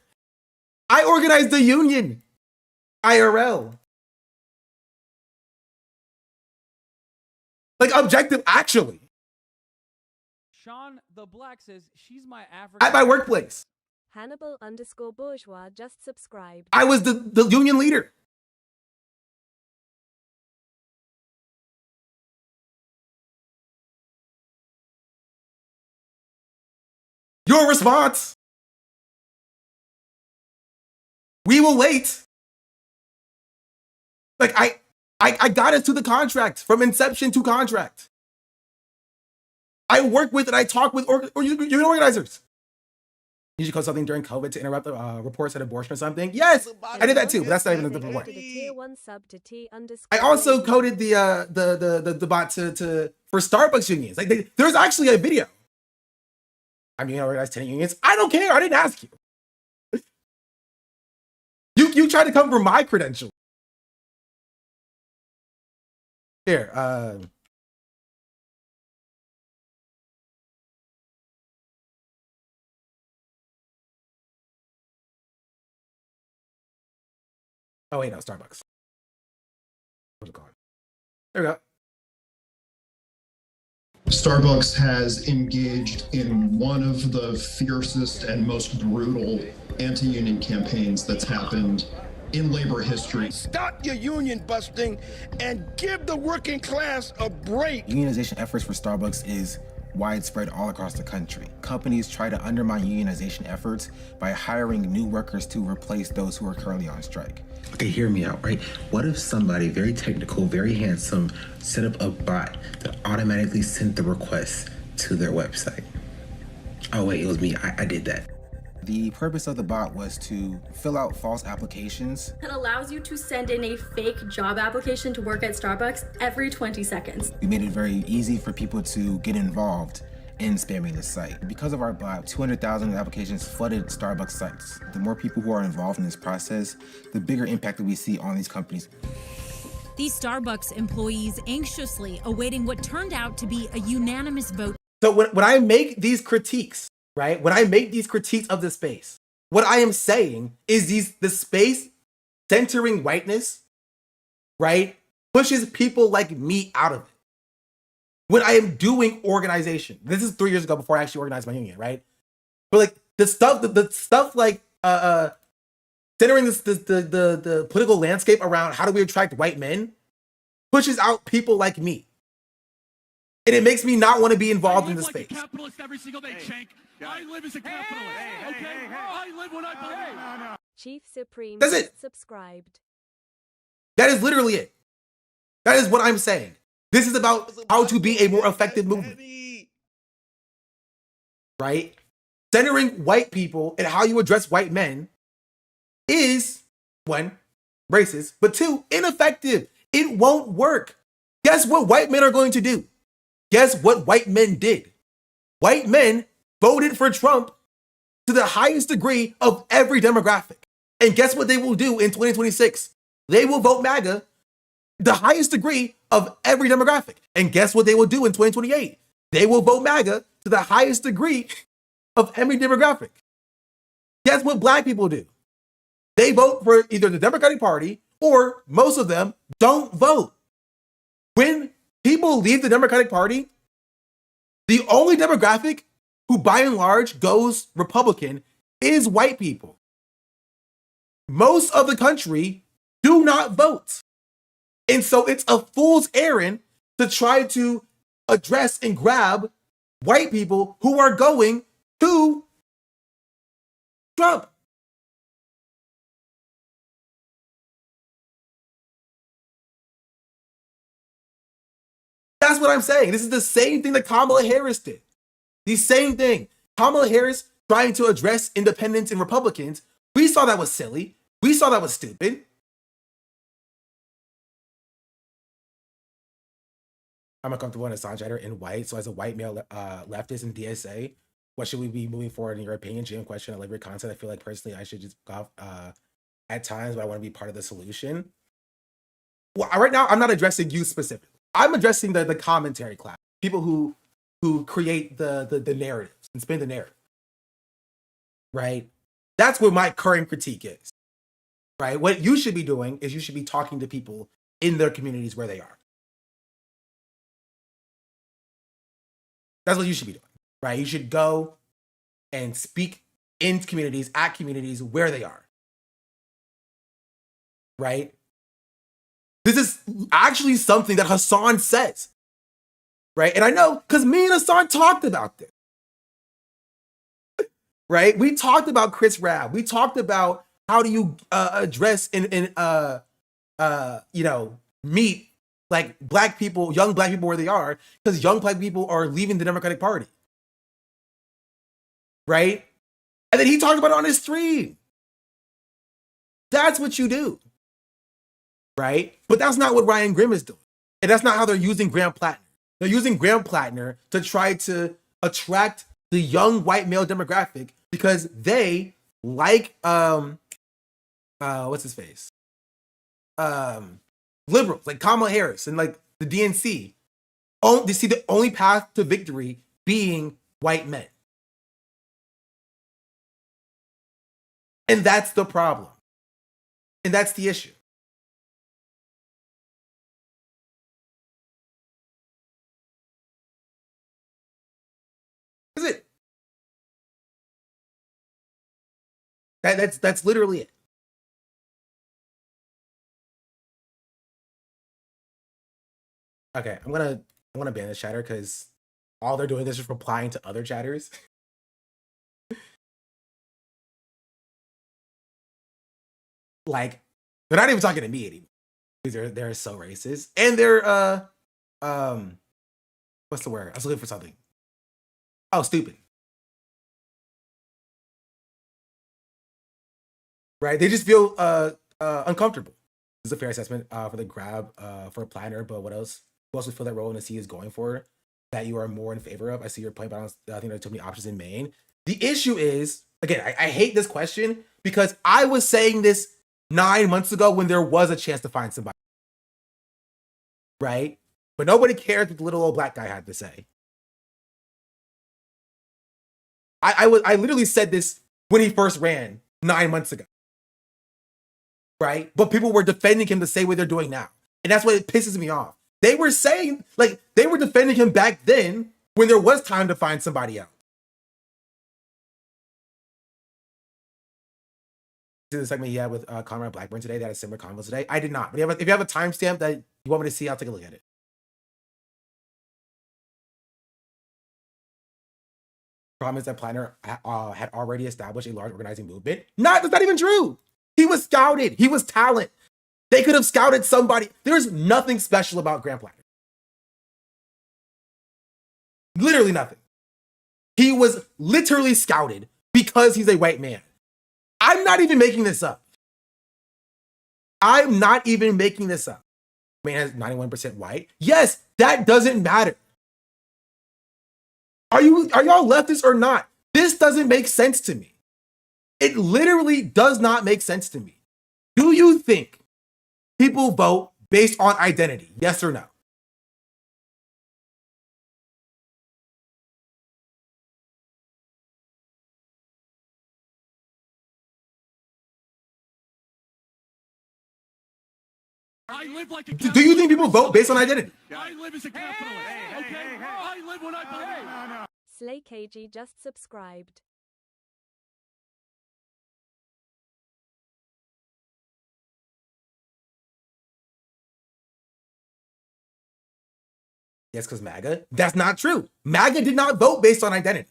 I organized the union! IRL. Like, objective, actually. Sean the Black says she's my African. At my workplace. Hannibal_bourgeois just subscribed. I was the union leader. Your response. We will wait. Like, I got us to the contract from inception to contract. I work with and I talk with union organizers. You should call something during COVID to interrupt the reports at abortion or something. Yes, I did that too, but that's not even the point. I also coded the bot for Starbucks unions. Like, there's actually a video. I'm union organized 10 unions. I don't care. I didn't ask you. You tried to come for my credential. Here, oh wait, no, Starbucks. What's it called? There we go. Starbucks has engaged in one of the fiercest and most brutal anti-union campaigns that's happened in labor history. Stop your union busting and give the working class a break. Unionization efforts for Starbucks is widespread all across the country. Companies try to undermine unionization efforts by hiring new workers to replace those who are currently on strike. Okay, hear me out, right? What if somebody very technical, very handsome, set up a bot that automatically sent the request to their website. Oh wait, it was me. I did that. The purpose of the bot was to fill out false applications. It allows you to send in a fake job application to work at Starbucks every 20 seconds. We made it very easy for people to get involved in spamming the site. Because of our bot, 200,000 applications flooded Starbucks sites. The more people who are involved in this process, the bigger impact that we see on these companies. These Starbucks employees anxiously awaiting what turned out to be a unanimous vote. So when I make these critiques, right? When I make these critiques of the space, what I am saying is the space centering whiteness, right, pushes people like me out of it. When I am doing organization, this is 3 years ago before I actually organized my union, right? But like the stuff like centering the political landscape around how do we attract white men pushes out people like me. And it makes me not want to be involved in the space. I live like a capitalist every single day, Shank. I live as a capitalist. Okay? I live when I believe. Chief Supreme That's it. subscribed. That is literally it. That is what I'm saying. This is about how to be a more effective movement. Right? Centering white people and how you address white men is, one, racist, but two, ineffective. It won't work. Guess what white men are going to do? Guess what white men did? White men voted for Trump to the highest degree of every demographic. And guess what they will do in 2026? They will vote MAGA the highest degree of every demographic. And guess what they will do in 2028? They will vote MAGA to the highest degree of every demographic. Guess what black people do? They vote for either the Democratic Party or most of them don't vote. When people leave the Democratic Party, the only demographic who by and large goes Republican is white people. Most of the country do not vote. And so it's a fool's errand to try to address and grab white people who are going to Trump. That's what I'm saying. This is the same thing that Kamala Harris did. The same thing. Kamala Harris trying to address independents and Republicans. We saw that was silly. We saw that was stupid. I'm uncomfortable in a Assange in white. So as a white male leftist in DSA, what should we be moving forward in your opinion? GM question, I liberate content. I feel like personally I should just go at times, but I want to be part of the solution. Well, right now I'm not addressing you specifically. I'm addressing the commentary class, people who create the narratives and spin the narrative, right? That's what my current critique is, right? What you should be doing is you should be talking to people in their communities where they are. That's what you should be doing, right? You should go and speak in communities, at communities where they are, right? This is actually something that Hassan says, right? And I know because me and Hassan talked about this, right? We talked about Chris Rabb. We talked about how do you address and meet like black people, young black people where they are, because young black people are leaving the Democratic Party, right? And then he talked about it on his stream. That's what you do. Right? But that's not what Ryan Grimm is doing. And that's not how they're using Graham Plattner. They're using Graham Plattner to try to attract the young white male demographic because they like what's his face? Liberals like Kamala Harris and like the DNC. They see the only path to victory being white men. And that's the problem. And that's the issue. Is it? That's literally it. Okay, I'm gonna ban this chatter because all they're doing is just replying to other chatters. Like they're not even talking to me anymore. They're so racist. And they're what's the word? I was looking for something. Oh, stupid. Right? They just feel uncomfortable. This is a fair assessment for the grab for a planner, but what else? Who else would fill that role Nassi is going for that you are more in favor of? I see your point, but I think there are too many options in Maine. The issue is, again, I hate this question because I was saying this 9 months ago when there was a chance to find somebody. Right? But nobody cared what the little old black guy had to say. I literally said this when he first ran 9 months ago. Right? But people were defending him the same way they're doing now. And that's what it pisses me off. They were saying, like, they were defending him back then when there was time to find somebody else. To the segment he had with Conrad Blackburn today, that had similar convos today. I did not. But if you have a timestamp that you want me to see, I'll take a look at it. Problem is that Planner had already established a large organizing movement. That's not even true. He was scouted. He was talent. They could have scouted somebody. There's nothing special about Graham Planner. Literally nothing. He was literally scouted because he's a white man. I'm not even making this up. I'm not even making this up. Man has 91% white. Yes, that doesn't matter. Are y'all leftists or not? This doesn't make sense to me. It literally does not make sense to me. Do you think people vote based on identity? Yes or no? I live like a Do you think people vote based on identity? I live as a capitalist. Okay? I live when I believe. Slay KG just subscribed. Yes, because MAGA? That's not true. MAGA did not vote based on identity.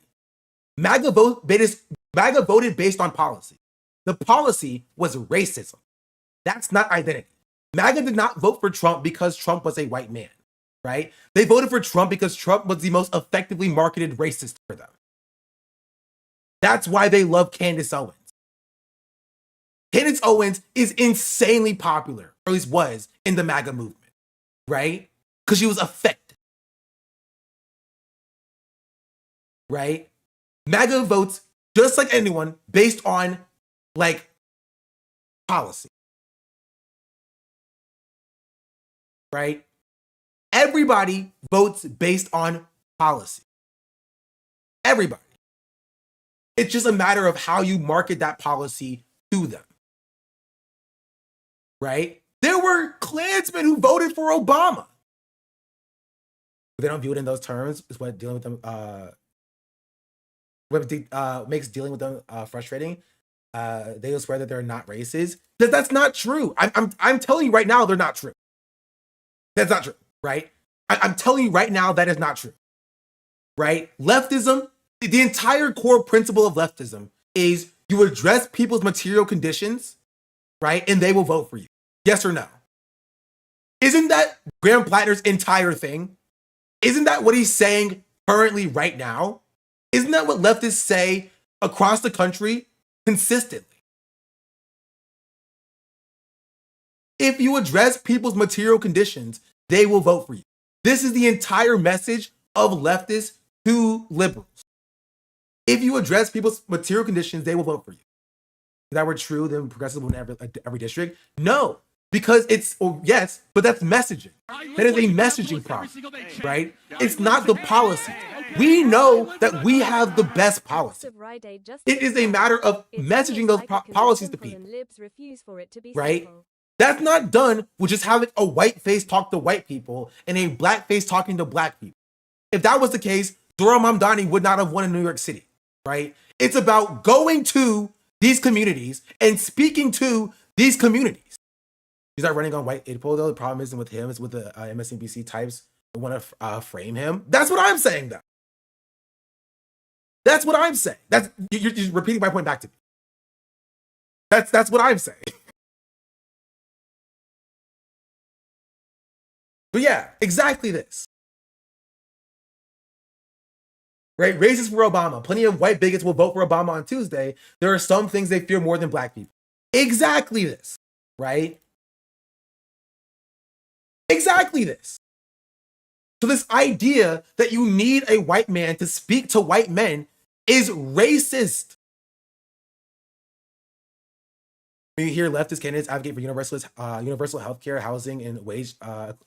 MAGA voted based on policy. The policy was racism. That's not identity. MAGA did not vote for Trump because Trump was a white man, right? They voted for Trump because Trump was the most effectively marketed racist for them. That's why they love Candace Owens. Candace Owens is insanely popular, or at least was, in the MAGA movement, right? Because she was effective. Right? MAGA votes just like anyone based on like policy. Right? Everybody votes based on policy. Everybody. It's just a matter of how you market that policy to them. Right? There were Klansmen who voted for Obama. But they don't view it in those terms. Is what dealing with them what makes dealing with them frustrating. They will swear that they're not racist. That's not true. I'm telling you right now, they're not true. That's not true, right? I'm telling you right now, that is not true, right? Leftism, the entire core principle of leftism is you address people's material conditions, right? And they will vote for you. Yes or no? Isn't that Graham Plattner's entire thing? Isn't that what he's saying currently right now? Isn't that what leftists say across the country consistently? If you address people's material conditions, they will vote for you. This is the entire message of leftists to liberals. If you address people's material conditions, they will vote for you. If that were true, then progressives would win every district. No, because yes, but that's messaging. That is a messaging problem, right? It's not the policy. We know that we have the best policy. It is a matter of messaging those policies to people, right? That's not done with just having a white face talk to white people and a black face talking to black people. If that was the case, Zohran Mamdani would not have won in New York City, right? It's about going to these communities and speaking to these communities. He's not running on white aid poll, though. The problem isn't with him, it's with the MSNBC types who want to frame him. That's what I'm saying, though. That's what I'm saying. You're repeating my point back to me. That's what I'm saying. But yeah, exactly this. right? Racist for Obama. Plenty of white bigots will vote for Obama on Tuesday. There are some things they fear more than black people. Exactly this, right? Exactly this. So this idea that you need a white man to speak to white men is racist. You hear leftist candidates advocate for universal health care, housing, and wage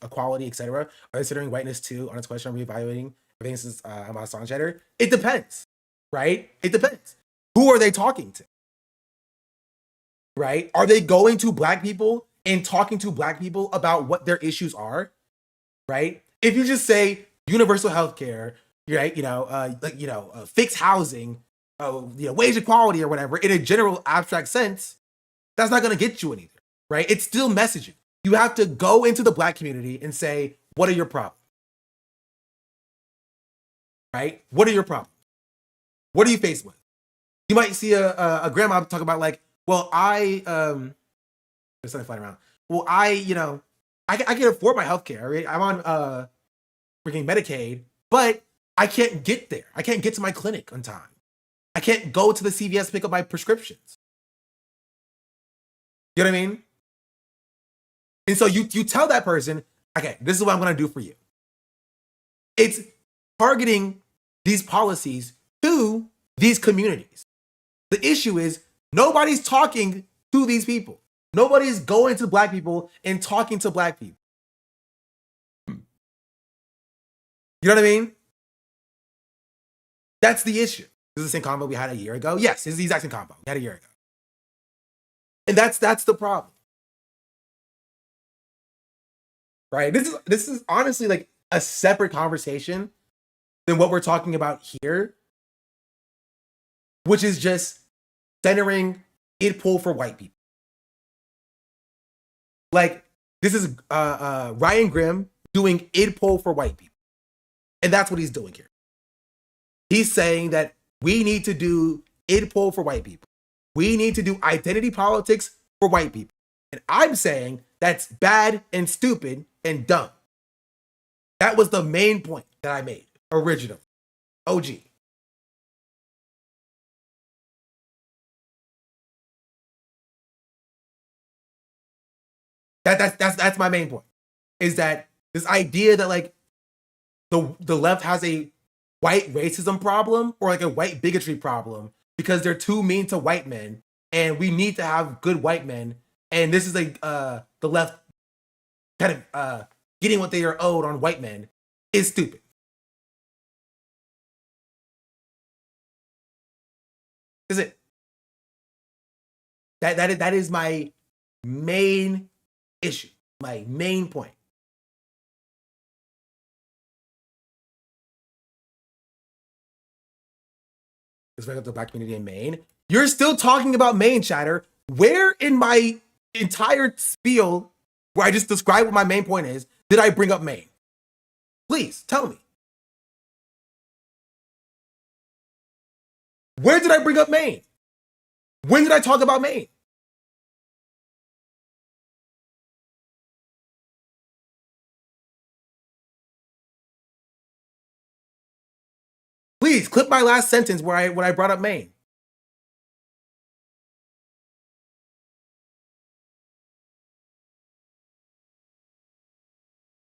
equality, etc. Are considering whiteness too on its question of reevaluating everything on Assange cheddar? It depends, right? It depends. Who are they talking to? Right? Are they going to black people and talking to black people about what their issues are? Right? If you just say universal health care, right? Fixed housing, wage equality or whatever in a general abstract sense, that's not going to get you anything, right? It's still messaging. You have to go into the black community and say, what are your problems? Right? What are your problems? What are you faced with? You might see a grandma talk about like, well, there's something flying around. Well, I can afford my healthcare. Right? I'm on freaking Medicaid, but I can't get there. I can't get to my clinic on time. I can't go to the CVS to pick up my prescriptions. You know what I mean? And so you tell that person, okay, this is what I'm going to do for you. It's targeting these policies to these communities. The issue is nobody's talking to these people. Nobody's going to black people and talking to black people. You know what I mean? That's the issue. This is the same combo we had a year ago. Yes, it's the exact same combo we had a year ago. And that's the problem. Right? This is honestly like a separate conversation than what we're talking about here, which is just centering id pull for white people. Like, this is Ryan Grimm doing id pull for white people. And that's what he's doing here. He's saying that we need to do id pull for white people. We need to do identity politics for white people. And I'm saying that's bad and stupid and dumb. That was the main point that I made originally. OG. That's my main point. Is that this idea that like the left has a white racism problem or like a white bigotry problem because they're too mean to white men and we need to have good white men, and this is like the left kind of getting what they are owed on white men is stupid. Is it? That is my main issue, my main point. Respect up the black community in Maine. You're still talking about Maine, chatter. Where in my entire spiel, where I just described what my main point is, did I bring up Maine? Please tell me. Where did I bring up Maine? When did I talk about Maine? Please clip my last sentence when I brought up Maine.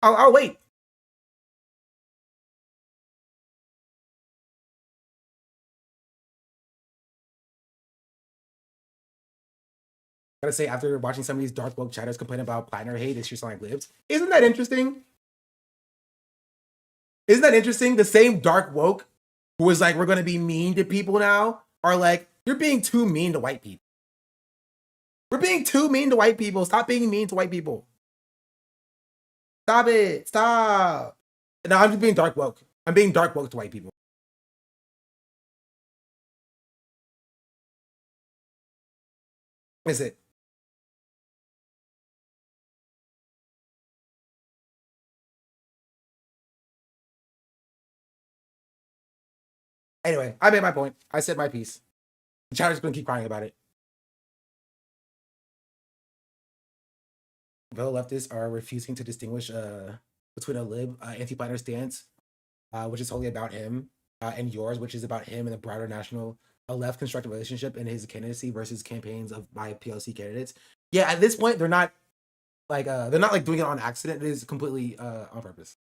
I'll wait. Gotta say, after watching some of these dark woke chatters complain about Plattner hate, it's just like libs. Isn't that interesting? Isn't that interesting? The same dark woke who was like, we're gonna be mean to people now, are like, you're being too mean to white people. We're being too mean to white people. Stop being mean to white people. Stop it. Stop. No, I'm just being dark woke. I'm being dark woke to white people. Is it? Anyway, I made my point. I said my piece. The chatter's gonna keep crying about it. Fellow leftists are refusing to distinguish between a lib anti-planner stance, which is totally about him, and yours, which is about him and the broader national a left constructed relationship in his candidacy versus campaigns of by PLC candidates. Yeah, at this point they're not like doing it on accident. It is completely on purpose.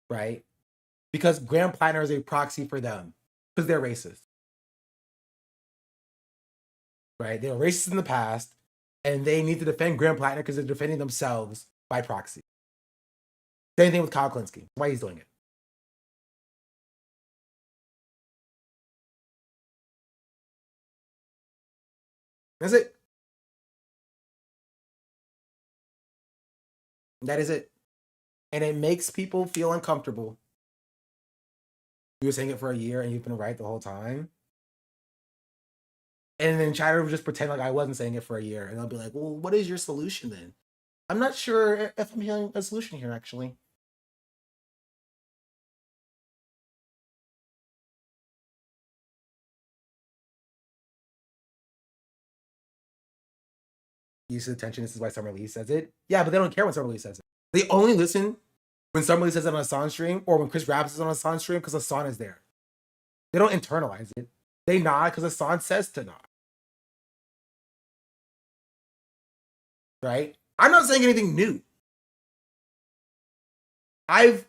Right? Because Graham Plattner is a proxy for them because they're racist. Right? They were racist in the past and they need to defend Graham Plattner because they're defending themselves by proxy. Same thing with Kyle Klinsky. Why he's doing it. That's it. That is it. And it makes people feel uncomfortable. You were saying it for a year and you've been right the whole time. And then chatter will just pretend like I wasn't saying it for a year. And they'll be like, well, what is your solution then? I'm not sure if I'm hearing a solution here, actually. Use of attention. This is why Summer Lee says it. Yeah, but they don't care when Summer Lee says it. They only listen when Summer Lee says it on a Hassan stream or when Chris Raps is on a Hassan stream because Hassan is there. They don't internalize it. They nod because Hassan says to nod. Right? I'm not saying anything new. Isn't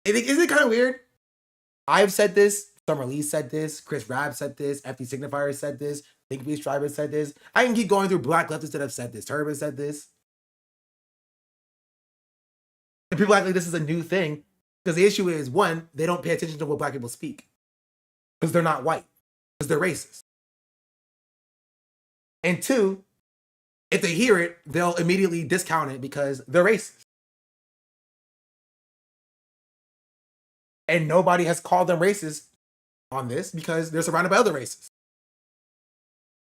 it kind of weird? I've said this. Summer Lee said this. Chris Rapp said this. FD Signifier said this. Think Beast Tribe said this. I can keep going through black leftists that have said this. Turban said this. And people act like this is a new thing. Because the issue is, one, they don't pay attention to what black people speak. Because they're not white. Because they're racist. And two, if they hear it, they'll immediately discount it because they're racist. And nobody has called them racist on this because they're surrounded by other racists.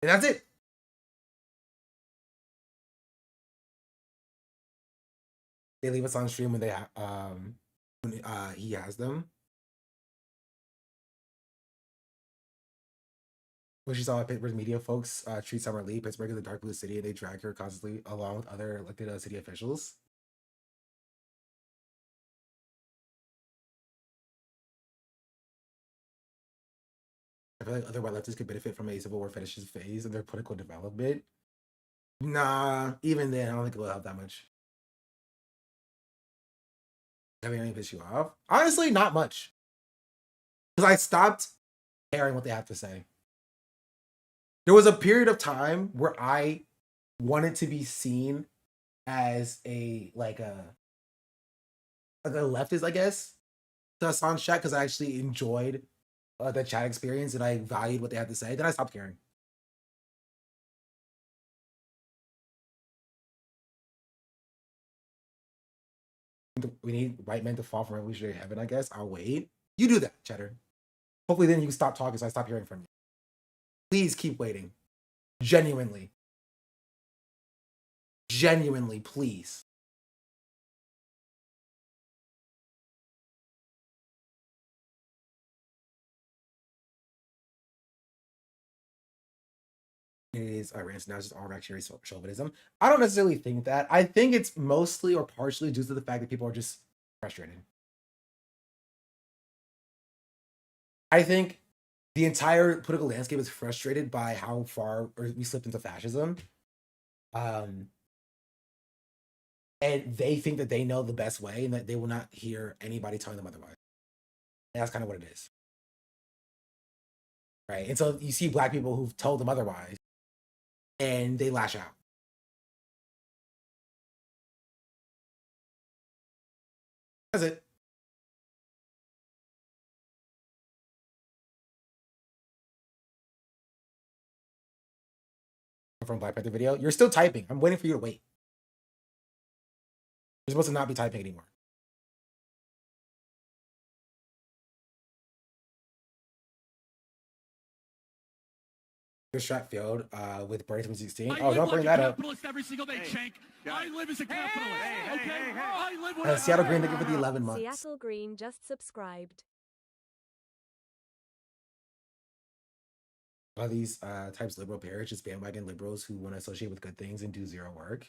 And that's it. They leave us on stream when he has them. When she saw Pittsburgh media folks treat Summer Lee, Pittsburgh is a dark blue city, and they drag her constantly along with other elected city officials. I feel like other white leftists could benefit from a civil war fetishist phase in their political development. Nah, even then, I don't think it will help that much. Having anything piss you off? Honestly, not much. Because I stopped caring what they have to say. There was a period of time where I wanted to be seen as a leftist, I guess, to Hassan's chat because I actually enjoyed the chat experience and I valued what they had to say. Then I stopped caring. We need white men to fall from revolutionary heaven, I guess. I'll wait. You do that, Cheddar. Hopefully then you can stop talking so I stop hearing from you. Please keep waiting. Genuinely. Genuinely, please. It is rants now, it's just all reactionary chauvinism. I don't necessarily think that. I think it's mostly or partially due to the fact that people are just frustrated. I think the entire political landscape is frustrated by how far we slipped into fascism. And they think that they know the best way and that they will not hear anybody telling them otherwise. And that's kind of what it is. Right? And so you see black people who've told them otherwise and they lash out. That's it. From Black Panther video. You're still typing. I'm waiting for you to wait. You're supposed to not be typing anymore. Your strat failed with Bernie 2016. Oh, don't bring that up. Every single day, Shank. I live as a capitalist. Okay? I live when Seattle Green, thank you for the 11 months. Seattle Green just subscribed. A lot of these types of liberal parents, just bandwagon liberals who want to associate with good things and do zero work.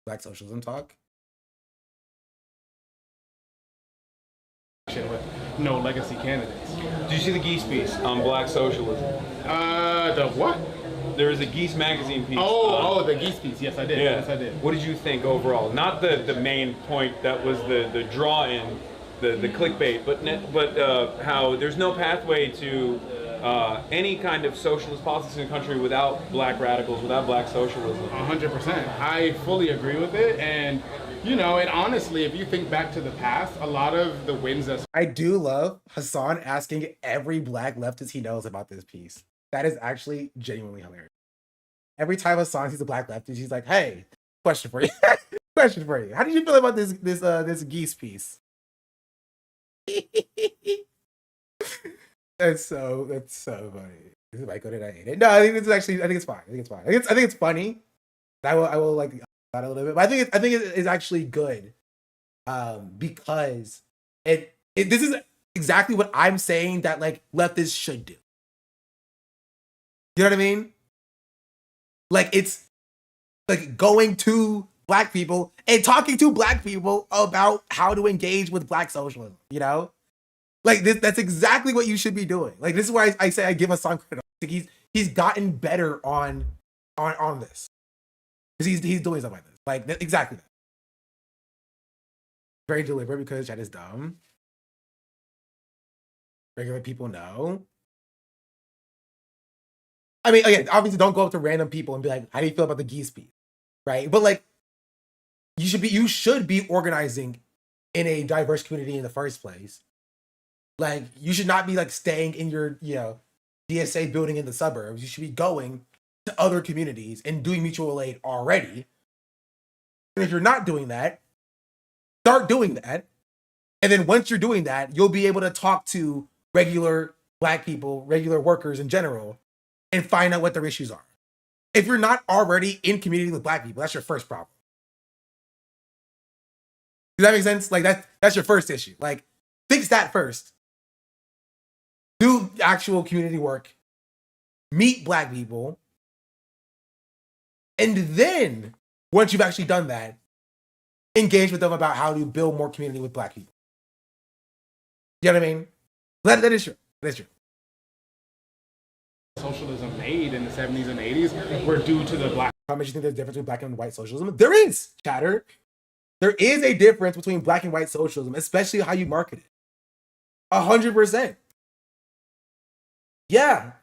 Black socialism talk. no legacy candidates. Did you see the Geese piece on black socialism? The what? There was a Geese magazine piece. The Geese piece. Yes, I did. Yeah. Yes, I did. What did you think overall? Not the main point that was the draw-in, the clickbait, but how there's no pathway to any kind of socialist politics in the country without black radicals, without black socialism. 100%. I fully agree with it, and you know, and honestly, if you think back to the past, a lot of the wins that I do love Hassan asking every black leftist he knows about this piece. That is actually genuinely hilarious. Every time Hassan sees a black leftist, he's like, "Hey, question for you. Question for you. How did you feel about this Geese piece?" That's so funny. This is Michael. Did I hate it? No, I think it's fine. I think it's funny. I will like that a little bit, but I think it's actually good, because this is exactly what I'm saying that like leftists should do. You know what I mean? Like it's like going to black people and talking to black people about how to engage with black socialism. You know, like that's exactly what you should be doing. Like this is why I say I give Hassan credit. Like he's gotten better on this because he's doing stuff like this. Like exactly that. Very deliberate because chat is dumb. Regular people know. I mean, again, obviously, don't go up to random people and be like, "How do you feel about the Geese piece?" Right? But like, you should be organizing in a diverse community in the first place. Like, you should not be like staying in your DSA building in the suburbs. You should be going to other communities and doing mutual aid already. And if you're not doing that, start doing that. And then once you're doing that, you'll be able to talk to regular black people, regular workers in general, and find out what their issues are. If you're not already in community with black people, that's your first problem. Does that make sense? Like that's your first issue. Like fix that first. Do actual community work. Meet black people. And then, once you've actually done that, engage with them about how to build more community with black people. You know what I mean? That is true. That is true. Socialism made in the 70s and 80s were due to the black. How much do you think there's a difference between black and white socialism? There is, chatter. There is a difference between black and white socialism, especially how you market it. 100%. Yeah.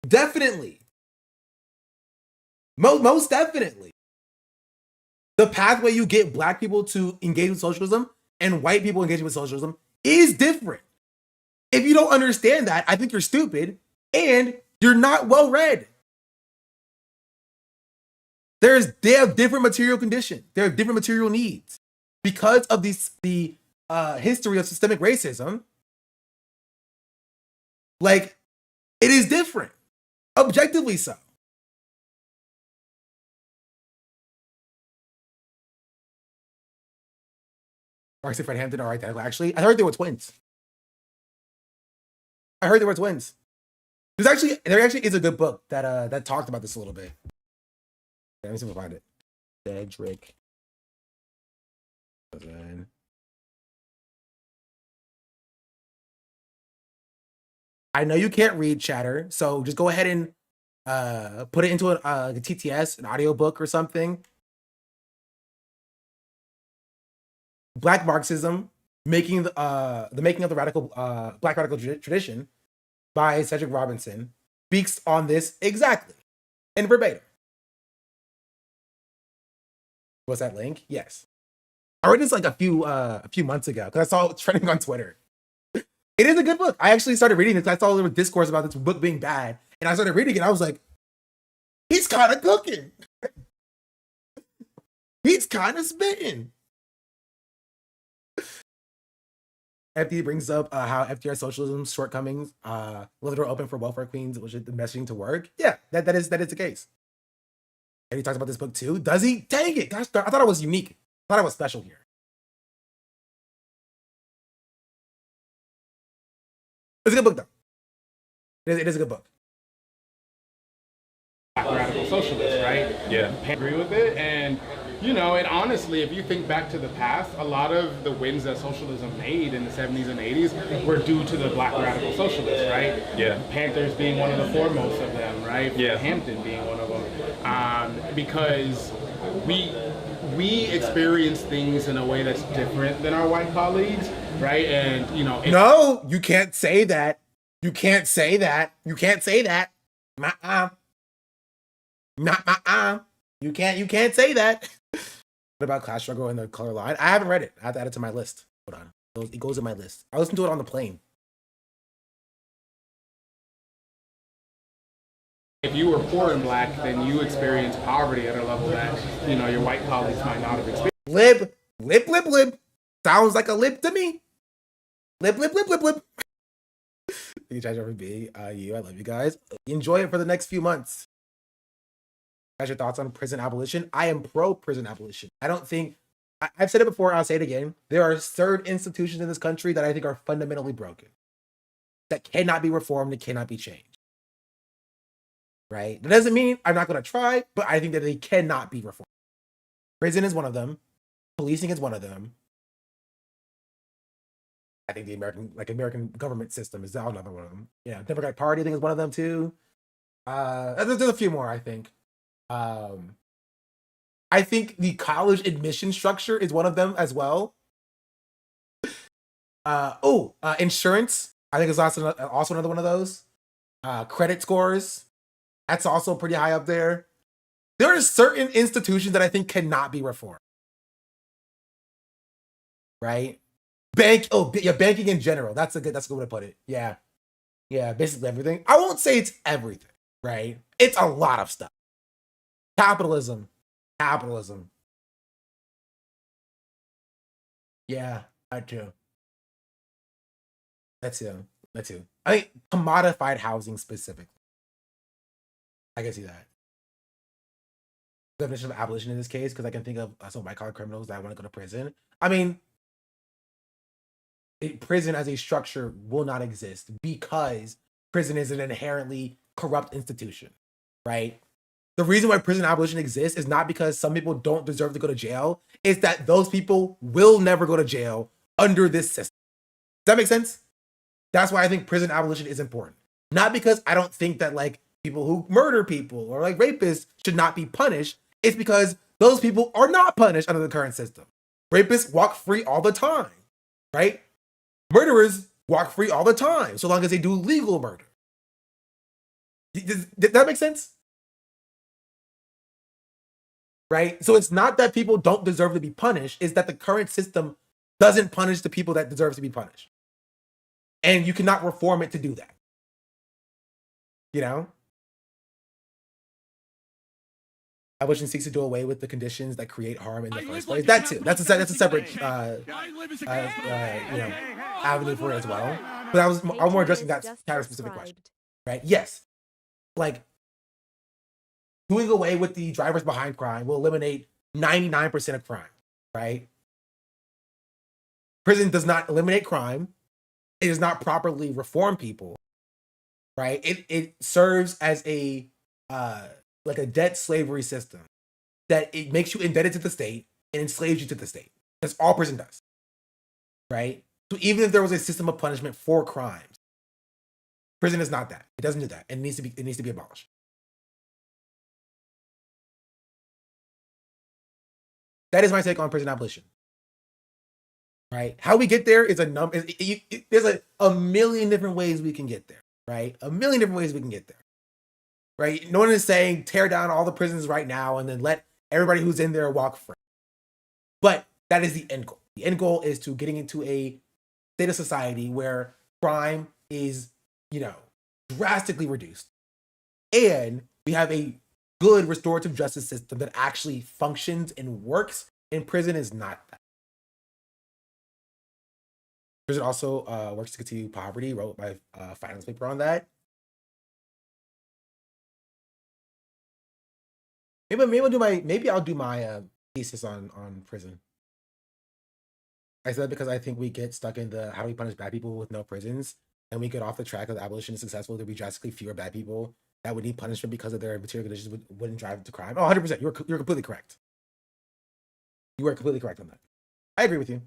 Definitely. Most definitely. The pathway you get black people to engage with socialism and white people engaging with socialism is different. If you don't understand that, I think you're stupid and you're not well read. They have different material conditions. They have different material needs. Because of the history of systemic racism, like, it is different. Objectively so. Marcy Fred Hampton, all right. Actually, I heard they were twins. There actually is a good book that talked about this a little bit. Let me see if I can find it. Cedric. I know you can't read, chatter, so just go ahead and put it into a TTS, an audiobook or something. Black Marxism, the making of the radical Black radical tradition by Cedric Robinson speaks on this exactly and verbatim. Was that link? Yes. I read this like a few months ago because I saw it trending on Twitter. It is a good book. I actually started reading it because I saw there was discourse about this book being bad, and I started reading it. I was like, he's kind of cooking. He's kind of spitting. FD brings up how FDR socialism's shortcomings left the door open for welfare queens, which is the messaging to work. Yeah, that is the case. And he talks about this book too. Does he? Dang it! Gosh, I thought it was unique. I thought it was special here. It's a good book though. It is a good book. Radical socialist, right? Yeah. I agree with it, and you know, and honestly, if you think back to the past, a lot of the wins that socialism made in the 70s and 80s were due to the black radical socialists, right? Yeah. Panthers being one of the foremost of them, right? Yeah. Hampton being one of them. Because we experience things in a way that's different than our white colleagues, right? And, you know... No, you can't say that. You can't say that. You can't say that. You can't say that. What about class struggle and the color line? I haven't read it. I have to add it to my list. Hold on. It goes in my list. I listened to it on the plane. If you were poor and black, then you experience poverty at a level that, you know, your white colleagues might not have experienced. Lib. Sounds like a lib to me. Lib. Thank you guys for being you. I love you guys. Enjoy it for the next few months. Guys, your thoughts on prison abolition? I am pro prison abolition. I don't think, I've said it before, I'll say it again. There are certain institutions in this country that I think are fundamentally broken, that cannot be reformed, that cannot be changed. Right? That doesn't mean I'm not going to try, but I think that they cannot be reformed. Prison is one of them. Policing is one of them. I think the American government system is another one of them. Yeah, Democratic Party I think is one of them too. There's a few more, I think. I think the college admission structure is one of them as well. Insurance. I think is also another one of those. Credit scores. That's also pretty high up there. There are certain institutions that I think cannot be reformed. Right? Banking in general. That's a good way to put it. Yeah. Yeah, basically everything. I won't say it's everything, right? It's a lot of stuff. Capitalism. Yeah, that too. That too. I think commodified housing specifically. I can see that. Definition of abolition in this case, because I can think of some white collar criminals that want to go to prison. I mean, prison as a structure will not exist because prison is an inherently corrupt institution, right? The reason why prison abolition exists is not because some people don't deserve to go to jail. It's that those people will never go to jail under this system. Does that make sense? That's why I think prison abolition is important. Not because I don't think that like people who murder people or like rapists should not be punished. It's because those people are not punished under the current system. Rapists walk free all the time, right? Murderers walk free all the time, so long as they do legal murder. Did that make sense? Right? So it's not that people don't deserve to be punished, it's that the current system doesn't punish the people that deserve to be punished. And you cannot reform it to do that. You know? Abolition seeks to do away with the conditions that create harm in the first place. That too. That's a separate avenue for it as well. But I'm more addressing that kind of specific question. Right? Yes. Like doing away with the drivers behind crime will eliminate 99% of crime, right? Prison does not eliminate crime. It does not properly reform people, right? It serves as a like a debt slavery system that it makes you indebted to the state and enslaves you to the state. That's all prison does, right? So even if there was a system of punishment for crimes, prison is not that. It doesn't do that. It needs to be abolished. That is my take on prison abolition. Right? How we get there is there's a million different ways we can get there, right? A million different ways we can get there. Right? No one is saying tear down all the prisons right now and then let everybody who's in there walk free. But that is the end goal. The end goal is to getting into a state of society where crime is, drastically reduced. And we have a good restorative justice system that actually functions and works, and prison is not that. Prison also works to continue poverty. Wrote my finance paper on that. Maybe I'll do my thesis on prison. I said that because I think we get stuck in the how do we punish bad people with no prisons, and we get off the track of the abolition is successful. There'd be drastically fewer bad people that would need punishment because of their material conditions wouldn't drive to crime. Oh, 100%. You're completely correct. You are completely correct on that. I agree with you.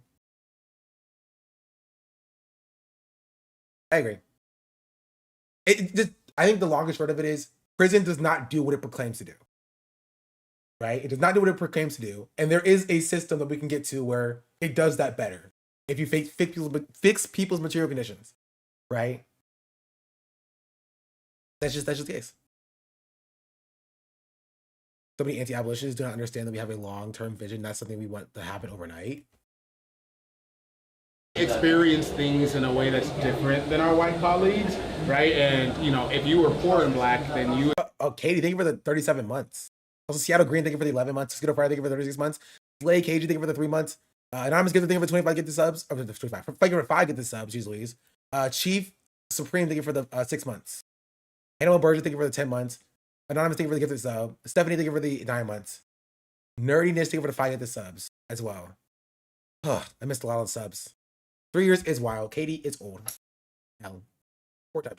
I agree. I think the long and short of it is prison does not do what it proclaims to do. Right? It does not do what it proclaims to do. And there is a system that we can get to where it does that better. If you fix people's material conditions. Right? That's just the case. So many anti-abolitionists do not understand that we have a long-term vision. That's something we want to happen overnight. Experience things in a way that's different than our white colleagues, right? And, if you were poor and black, then you... Oh, Katie, thank you for the 37 months. Also, Seattle Green, thank you for the 11 months. Skeeto Fire, thank you for the 36 months. Slay KG, thank you for the 3 months. Anonymous, give the thing for 25, get the subs. Or the 25. Thank you for 5, get the subs, usually. Chief Supreme, thank you for the 6 months. Hannibal Burgess, thank you for the 10 months. Anonymous, thank you for the gifted sub. Stephanie, thank you for the 9 months. Nerdiness, thank you for the 5 gifted subs as well. I missed a lot of subs. 3 years is wild. Katie is old. Hell, poor type.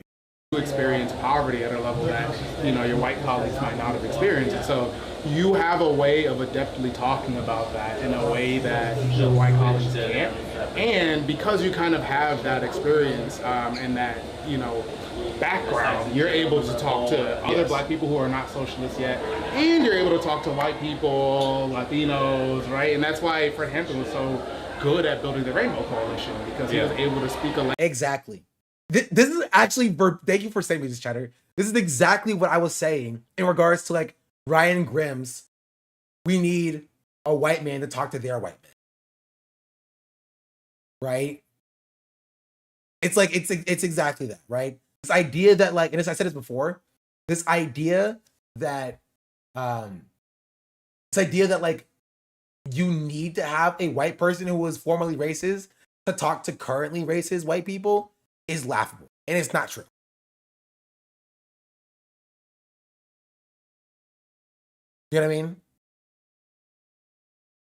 You experience poverty at a level that, your white colleagues might not have experienced. And so you have a way of adeptly talking about that in a way that your white colleagues can't. And because you kind of have that experience and that, background, you're able to talk to other black people who are not socialists yet, and you're able to talk to white people, Latinos, right? And that's why Fred Hampton was so good at building the Rainbow Coalition, because he was able to speak a language. Exactly. This is actually, thank you for saying this, Chatter. This is exactly what I was saying in regards to like Ryan Grimm's, we need a white man to talk to their white man. Right? It's like, it's exactly that, right? This idea that like, and as I said this before, this idea that like you need to have a white person who was formerly racist to talk to currently racist white people is laughable. And it's not true. You know what I mean?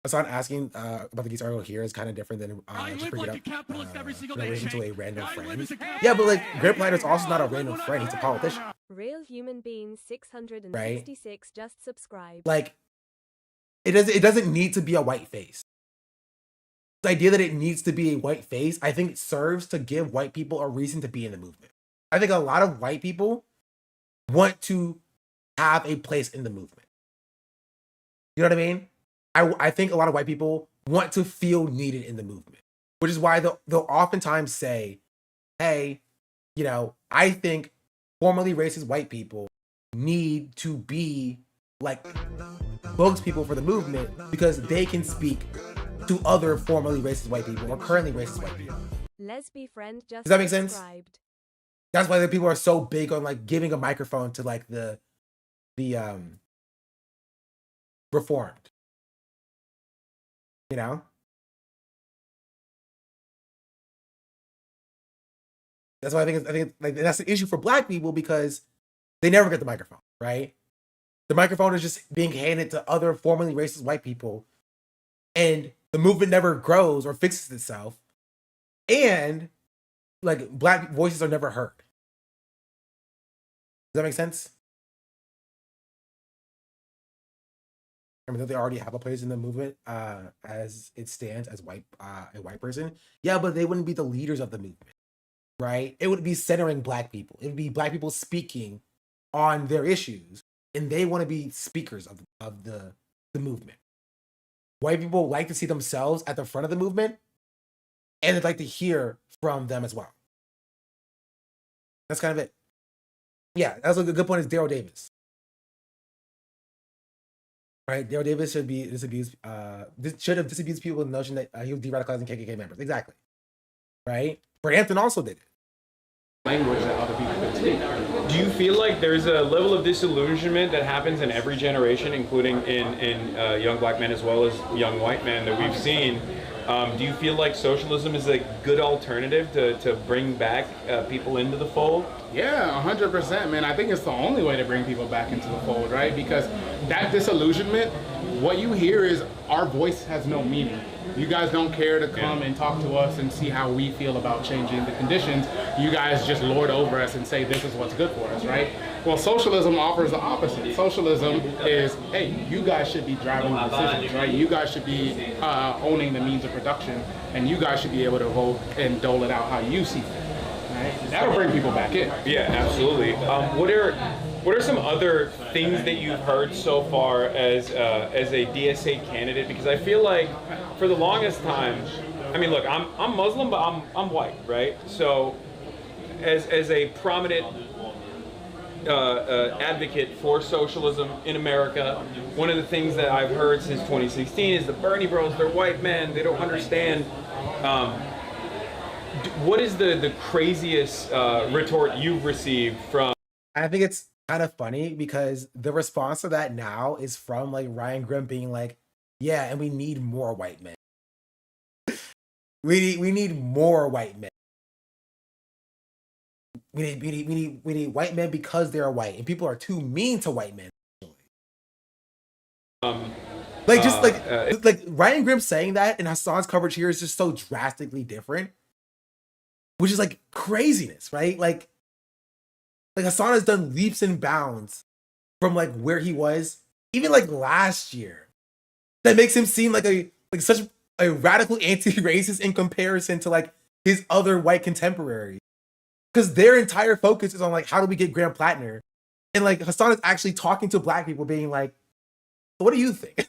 So I'm asking about the Geeks article here is kind of different than just bring it up in relation to a random friend. Yeah, but like Grant Planner's also not a random friend. He's a politician. Real Human Beings 666 just subscribed. Like it doesn't need to be a white face. The idea that it needs to be a white face, I think it serves to give white people a reason to be in the movement. I think a lot of white people want to have a place in the movement. You know what I mean? I think a lot of white people want to feel needed in the movement, which is why they'll oftentimes say, hey, I think formerly racist white people need to be like spokespeople for the movement because they can speak to other formerly racist white people or currently racist white people. Lesbi friend just Does that make sense? subscribed. That's why the people are so big on like giving a microphone to like the reformed. That's why I think like that's the issue for black people because they never get the microphone, right? The microphone is just being handed to other formerly racist white people, and the movement never grows or fixes itself, and like black voices are never heard. Does that make sense? I mean, don't they already have a place in the movement as it stands as a white person? Yeah, but they wouldn't be the leaders of the movement, right? It would be centering black people. It would be black people speaking on their issues, and they want to be speakers of the movement. White people like to see themselves at the front of the movement, and they'd like to hear from them as well. That's kind of it. Yeah, that's a good point. Is Daryl Davis. Right, Daryl Davis should have disabused people with the notion that he was de-radicalizing KKK members. Exactly. Right? Fred Hampton also did it. Language that other people can speak. Do you feel like there's a level of disillusionment that happens in every generation, including in young black men as well as young white men that we've seen? Do you feel like socialism is a good alternative to bring back people into the fold? Yeah, 100%, man. I think it's the only way to bring people back into the fold, right? Because that disillusionment, what you hear is our voice has no meaning. You guys don't care to come and talk to us and see how we feel about changing the conditions. You guys just lord over us and say this is what's good for us, right? Well, socialism offers the opposite. Socialism is, hey, you guys should be driving the decisions, right? You guys should be owning the means of production, and you guys should be able to vote and dole it out how you see fit. Right? That'll bring people back in. Yeah, absolutely. What are some other things that you've heard so far as a DSA candidate? Because I feel like for the longest time, I mean, look, I'm Muslim, but I'm white, right? So as a prominent advocate for socialism in America, one of the things that I've heard since 2016 is the Bernie Bros, they're white men, they don't understand. What is the craziest retort you've received from? I think it's kind of funny because the response to that now is from like Ryan Grimm being like, yeah, and we need more white men. we need more white men. We need white men because they're white, and people are too mean to white men. Like Ryan Grimm saying that, and Hassan's coverage here is just so drastically different, which is like craziness, right? Like Hassan has done leaps and bounds from like where he was even like last year. That makes him seem like such a radical anti-racist in comparison to like his other white contemporaries. Because their entire focus is on like, how do we get Graham Plattner? And like Hassan is actually talking to black people being like, what do you think?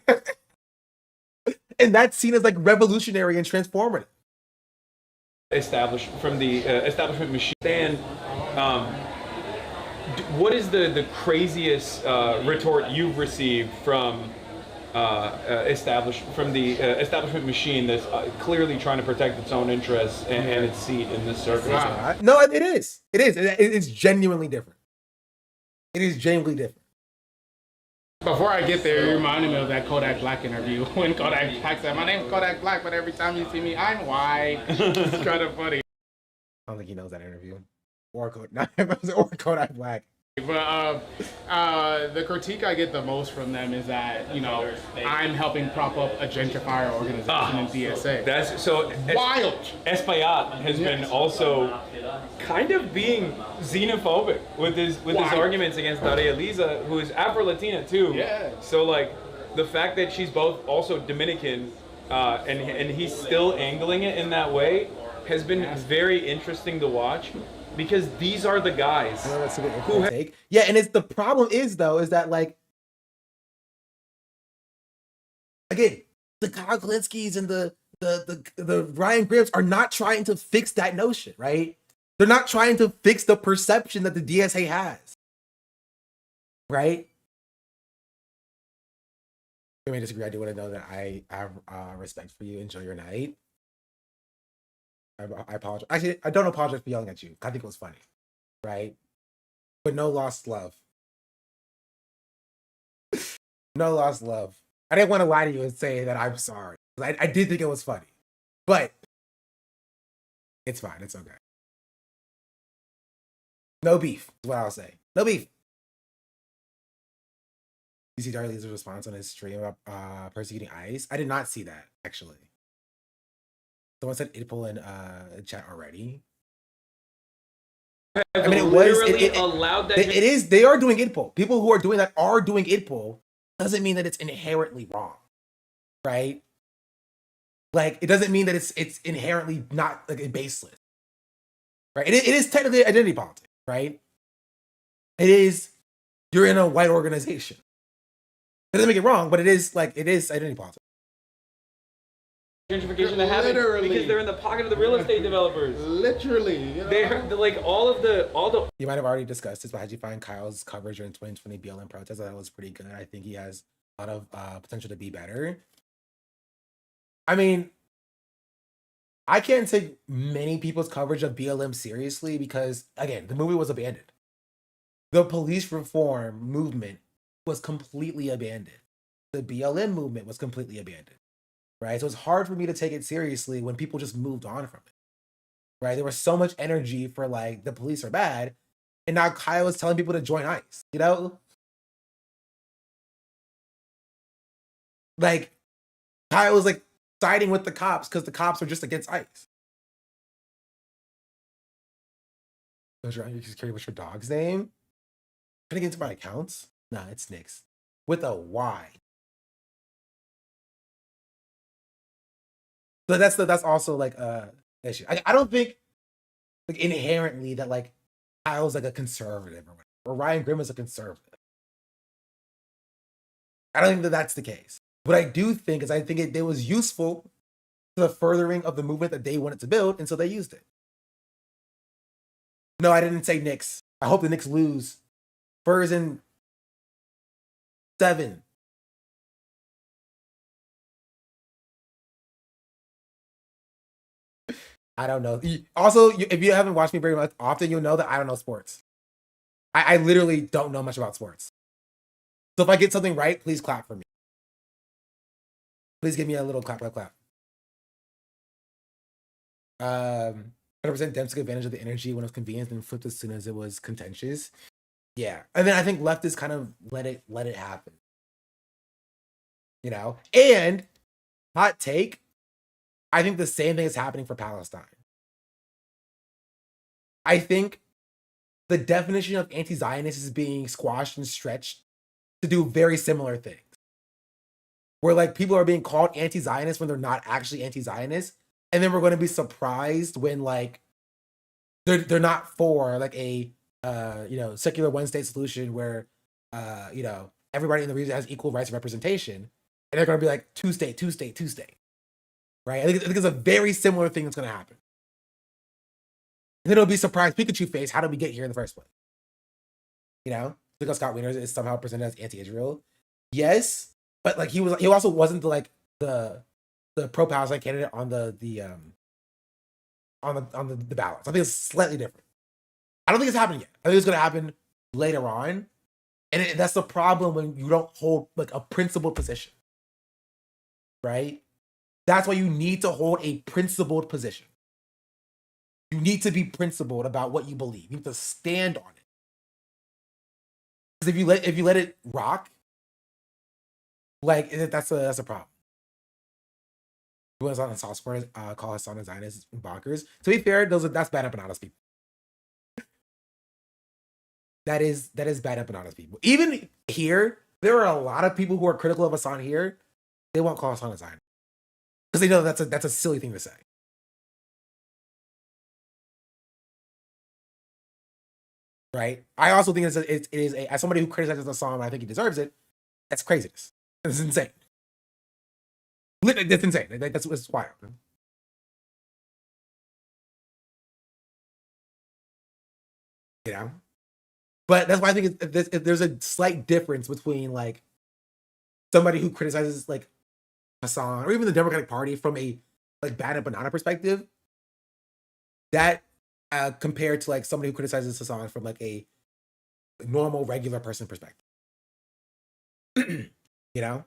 And that's seen as like revolutionary and transformative. Established from the establishment machine. And what is the craziest retort you've received from the establishment machine that's clearly trying to protect its own interests and its seat in this circle? No, it is. It's genuinely different. It is genuinely different. Before I get there, you reminded me of that Kodak Black interview when Kodak Black said, "My name's Kodak Black, but every time you see me, I'm white." It's kind of funny. I don't think he knows that interview. Or Kodak Black. But the critique I get the most from them is that, you know, I'm helping prop up a gentrifier organization in DSA. That's so wild. Espaillat has been also kind of being xenophobic with his arguments against Daria Liza, who is Afro-Latina too. Yeah. So like the fact that she's both also Dominican and he's still angling it in that way has been very interesting to watch. Because these are the guys who take. Yeah, and it's the problem is that like again, the Kyle Kalinskis and the Ryan Grimms are not trying to fix that notion, right? They're not trying to fix the perception that the DSA has, right? You may disagree. I do want to know that I have respect for you. Enjoy your night. I apologize. Actually, I don't apologize for yelling at you. I think it was funny, right? But no lost love. No lost love. I didn't want to lie to you and say that I'm sorry. I did think it was funny, but it's fine. It's okay. No beef is what I'll say. No beef. You see Darlene's response on his stream about persecuting ICE? I did not see that, actually. Someone said Idpol in chat already. I mean, allowed that. It is. They are doing Idpol. People who are doing that are doing Idpol. Doesn't mean that it's inherently wrong, right? Like it doesn't mean that it's inherently not like baseless, right? It is technically identity politics, right? It is. You're in a white organization. It doesn't make it wrong, but it is identity politics. Gentrification that happened because they're in the pocket of the real estate developers. Literally, you know? They're like all the. You might have already discussed this, but how'd you find Kyle's coverage during 2020 BLM protests? I thought it was pretty good. I think he has a lot of potential to be better. I mean, I can't take many people's coverage of BLM seriously because, again, the movie was abandoned. The police reform movement was completely abandoned. The BLM movement was completely abandoned. Right? So it's hard for me to take it seriously when people just moved on from it. Right? There was so much energy for like the police are bad, and now Kyle is telling people to join ICE, you know? Like Kyle was like siding with the cops because the cops are just against ICE. You just curious what's your dog's name? Trying to get into my accounts? Nah, it's Knicks. With a Y. So that's also like issue. I don't think like inherently that like Kyle's like a conservative or whatever, or Ryan Grimm is a conservative. I don't think that that's the case. What I do think is I think it was useful to the furthering of the movement that they wanted to build, and so they used it. No, I didn't say Knicks. I hope the Knicks lose. Spurs in 7. I don't know. Also, if you haven't watched me very much often, you'll know that I don't know sports. I literally don't know much about sports. So if I get something right, please clap for me. Please give me a little clap. 100% Dems took advantage of the energy when it was convenient and flipped as soon as it was contentious. Yeah. And then I think leftists kind of let it happen. You know? And hot take, I think the same thing is happening for Palestine. I think the definition of anti-Zionist is being squashed and stretched to do very similar things. Where like people are being called anti-Zionist when they're not actually anti-Zionist, and then we're going to be surprised when like they're not for like a secular one-state solution where everybody in the region has equal rights of representation, and they're going to be like two-state, right? I think it's a very similar thing that's going to happen. And then it'll be surprised Pikachu face. How did we get here in the first place? You know, because Scott Wiener is somehow presented as anti-Israel. Yes, but like he also wasn't the pro-Palestine candidate on the ballots. I think it's slightly different. I don't think it's happening yet. I think it's going to happen later on, and that's the problem when you don't hold like a principled position, right? That's why you need to hold a principled position. You need to be principled about what you believe. You have to stand on it. Because if you let it rock, like that's a problem. Who was on the South Square call Hassan a Zionist and bonkers. To be fair, that's bad up and honest people. That is bad up and honest people. Even here, there are a lot of people who are critical of Hassan here. They won't call Hassan a Zionist because they know that's a silly thing to say. Right? I also think it is as somebody who criticizes Hassan, I think he deserves it. That's craziness. This is insane. That's insane. That's wild. You know? But that's why I think there's a slight difference between like somebody who criticizes like Hassan or even the Democratic Party from a like bad and banana perspective, that compared to like somebody who criticizes Hassan from like a normal regular person perspective. You know?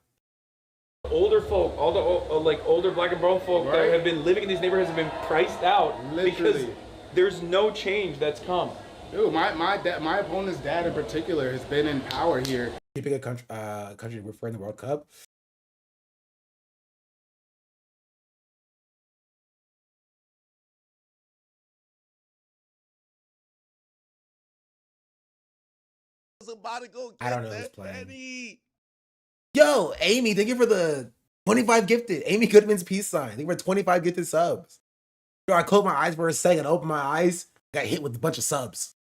Older folk, all the older black and brown folk that have been living in these neighborhoods have been priced out because there's no change that's come. Dude, my opponent's dad in particular has been in power here. Keeping a country for in the World Cup. I don't know who's playing. Penny. Yo, Amy, thank you for the 25 gifted. Amy Goodman's peace sign. Thank you for 25 gifted subs. Yo, I closed my eyes for a second, opened my eyes, got hit with a bunch of subs.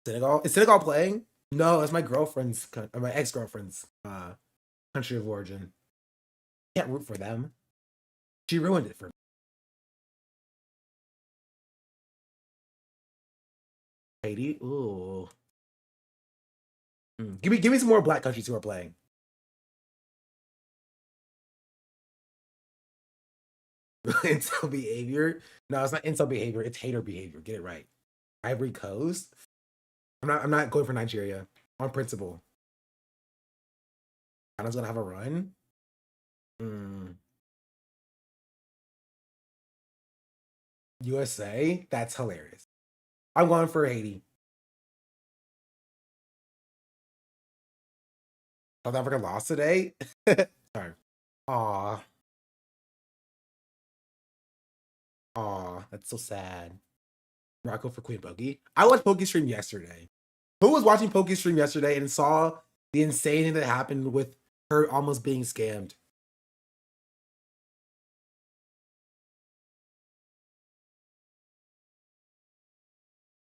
Senegal? Is Senegal playing? No, that's my girlfriend's, my ex-girlfriend's country of origin. Can't root for them. She ruined it for me. Haiti? Ooh. Give me some more black countries who are playing. Incel behavior? No, it's not incel behavior. It's hater behavior. Get it right. Ivory Coast? I'm not going for Nigeria on principle. Ghana's gonna have a run. USA? That's hilarious. I'm going for Haiti. South Africa lost today? Sorry. Aw, that's so sad. Morocco for Queen Bogey. I watched Pokey stream yesterday. Who was watching Poke's stream yesterday and saw the insane thing that happened with her almost being scammed?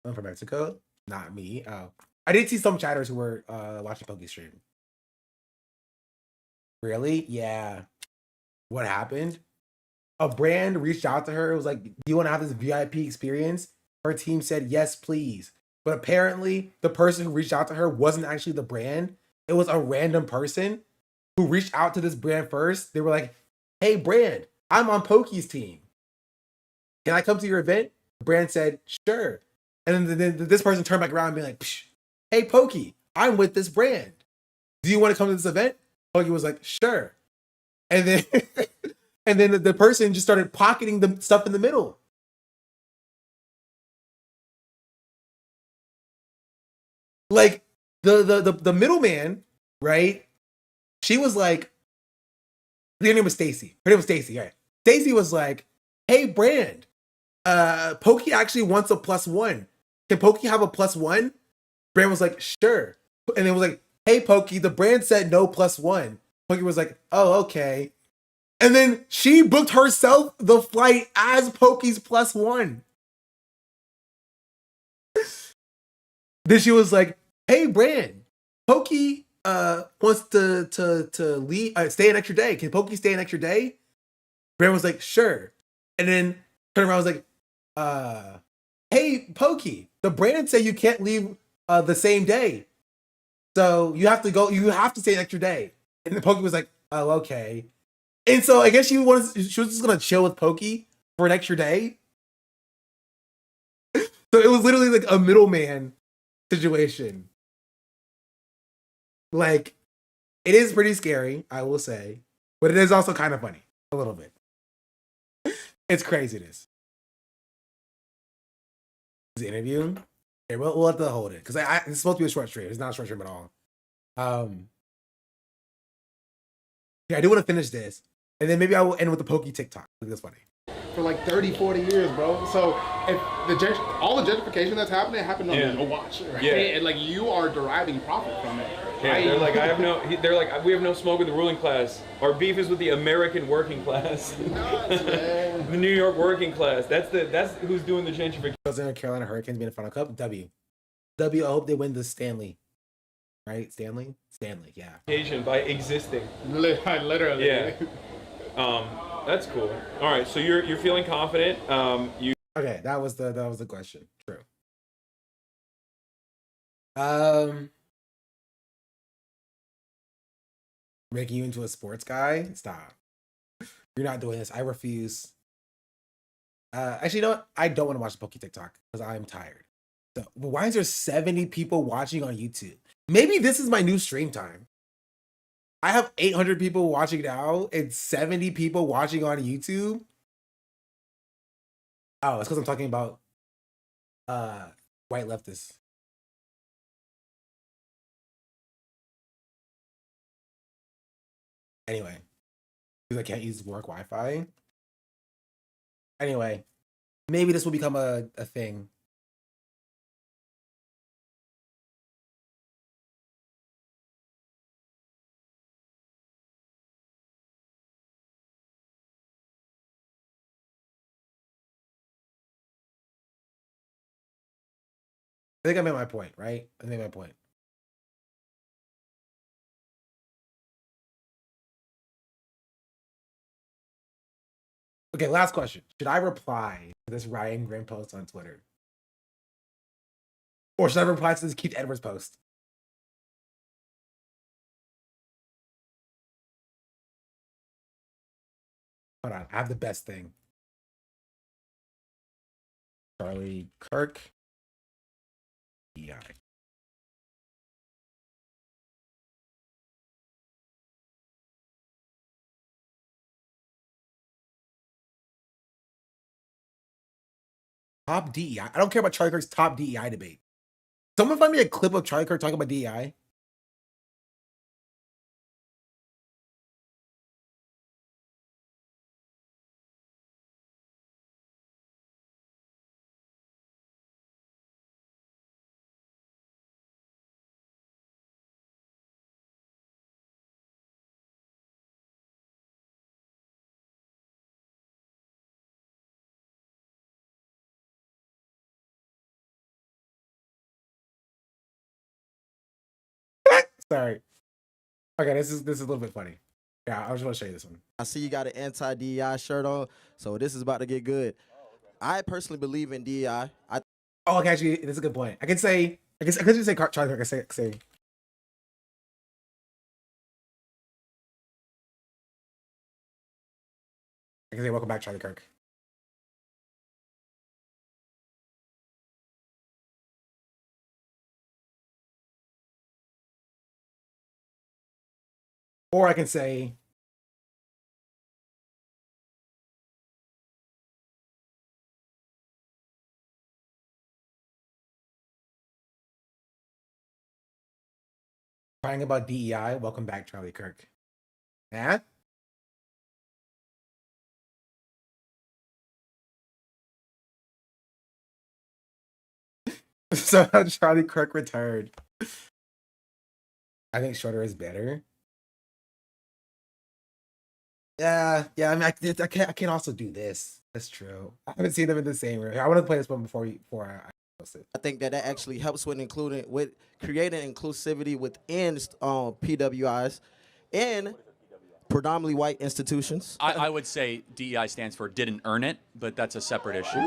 I'm from Mexico? Not me. Oh. I did see some chatters who were watching Poke's stream. Really? Yeah. What happened? A brand reached out to her. It was like, do you want to have this VIP experience? Her team said, yes, please. But apparently, the person who reached out to her wasn't actually the brand. It was a random person who reached out to this brand first. They were like, hey, brand, I'm on Pokey's team. Can I come to your event? The brand said, sure. And then this person turned back around and be like, psh, hey, Pokey, I'm with this brand. Do you want to come to this event? Pokey was like, sure. And then and then the person just started pocketing the stuff in the middle. Like the middleman, right? She was like, her name was Stacy. Her name was Stacy, right? Stacy was like, hey, brand, Pokey actually wants a +1. Can Pokey have a +1? Brand was like, sure. And it was like, hey, Pokey, the brand said no +1. Pokey was like, oh, okay. And then she booked herself the flight as Pokey's +1. Then she was like, hey, brand, Pokey wants to leave, stay an extra day. Can Pokey stay an extra day? Brand was like, sure. And then turned around and was like, hey, Pokey, the brand said you can't leave the same day. So you have to stay an extra day. And then Pokey was like, oh, okay. And so I guess she was just gonna chill with Pokey for an extra day. So it was literally like a middleman situation. Like, it is pretty scary, I will say, but it is also kind of funny a little bit. It's craziness. The interview. Okay, we'll have to hold it because it's supposed to be a short stream. It's not a short stream at all. Yeah, I do want to finish this, and then maybe I will end with the Pokey TikTok. I think that's funny. For like 30, 40 years, bro. So if all the gentrification that's happening happened on your watch, right? Yeah. And like you are deriving profit from it. Yeah, Right? they're like, they're like, we have no smoke with the ruling class. Our beef is with the American working class. The New York working class. That's who's doing the gentrification. Carolina Hurricanes being a Final Cup. W. I hope they win the Stanley. Right? Stanley, yeah. By existing. Literally. Yeah. That's cool. All right, so you're feeling confident. Okay, that was the question. True. Making you into a sports guy? Stop. You're not doing this. I refuse. Actually, you know what? I don't want to watch the Pokey TikTok because I'm tired. So, why is there 70 people watching on YouTube? Maybe this is my new stream time. I have 800 people watching now and 70 people watching on YouTube. Oh, it's because I'm talking about white leftists. Anyway, because I can't use work Wi-Fi. Anyway, maybe this will become a thing. I think I made my point, right? I made my point. Okay, last question. Should I reply to this Ryan Graham post on Twitter? Or should I reply to this Keith Edwards post? Hold on, I have the best thing. Charlie Kirk. Yeah. Top DEI. I don't care about Charlie Kirk's top DEI debate. Someone find me a clip of Charlie Kirk talking about DEI. Sorry. Okay, this is a little bit funny. Yeah, I just want to show you this one. I see you got an anti-DEI shirt on, so this is about to get good. I personally believe in DEI. Oh, okay, actually, that's a good point. I could just say Charlie Kirk. I say. I can say welcome back, Charlie Kirk. Or I can say crying about DEI, welcome back, Charlie Kirk. Yeah? So Charlie Kirk returned. I think shorter is better. Yeah. I mean, I can't also do this. That's true. I haven't seen them in the same room. I want to play this one before I post it. I think that actually helps with creating inclusivity within PWIs and predominantly white institutions. I would say DEI stands for didn't earn it, but that's a separate issue.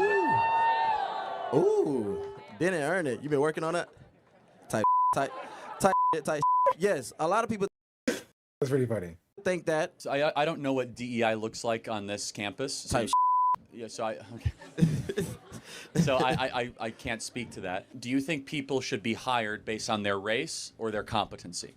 Ooh, didn't earn it. You been working on that? Type. Yes, a lot of people. That's pretty funny. Think that. So I don't know what DEI looks like on this campus. So, yeah, so I can't speak to that. Do you think people should be hired based on their race or their competency?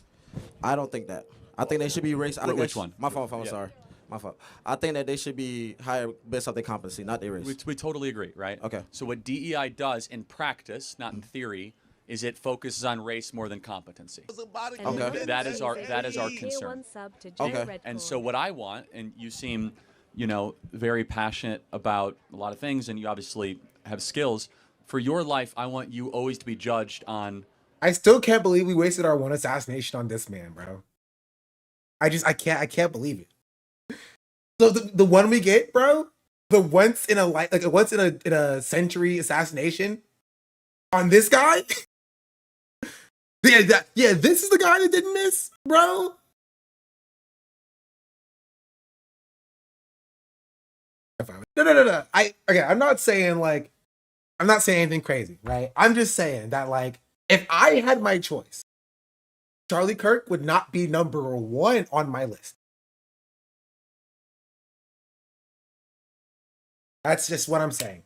I don't think that. I think they should be race. Which one? My fault. I'm sorry. My fault. I think that they should be hired based off their competency, not their race. We totally agree, right? Okay. So what DEI does in practice, not in theory, is it focuses on race more than competency. Okay. That is our concern. Okay. And so what I want, and you seem, very passionate about a lot of things, and you obviously have skills. For your life, I want you always to be judged on. I still can't believe we wasted our one assassination on this man, bro. I can't believe it. So the one we get, bro, the once in a century assassination on this guy. Yeah, this is the guy that didn't miss, bro. No. I'm not saying anything crazy, right? I'm just saying that if I had my choice, Charlie Kirk would not be number 1 on my list. That's just what I'm saying.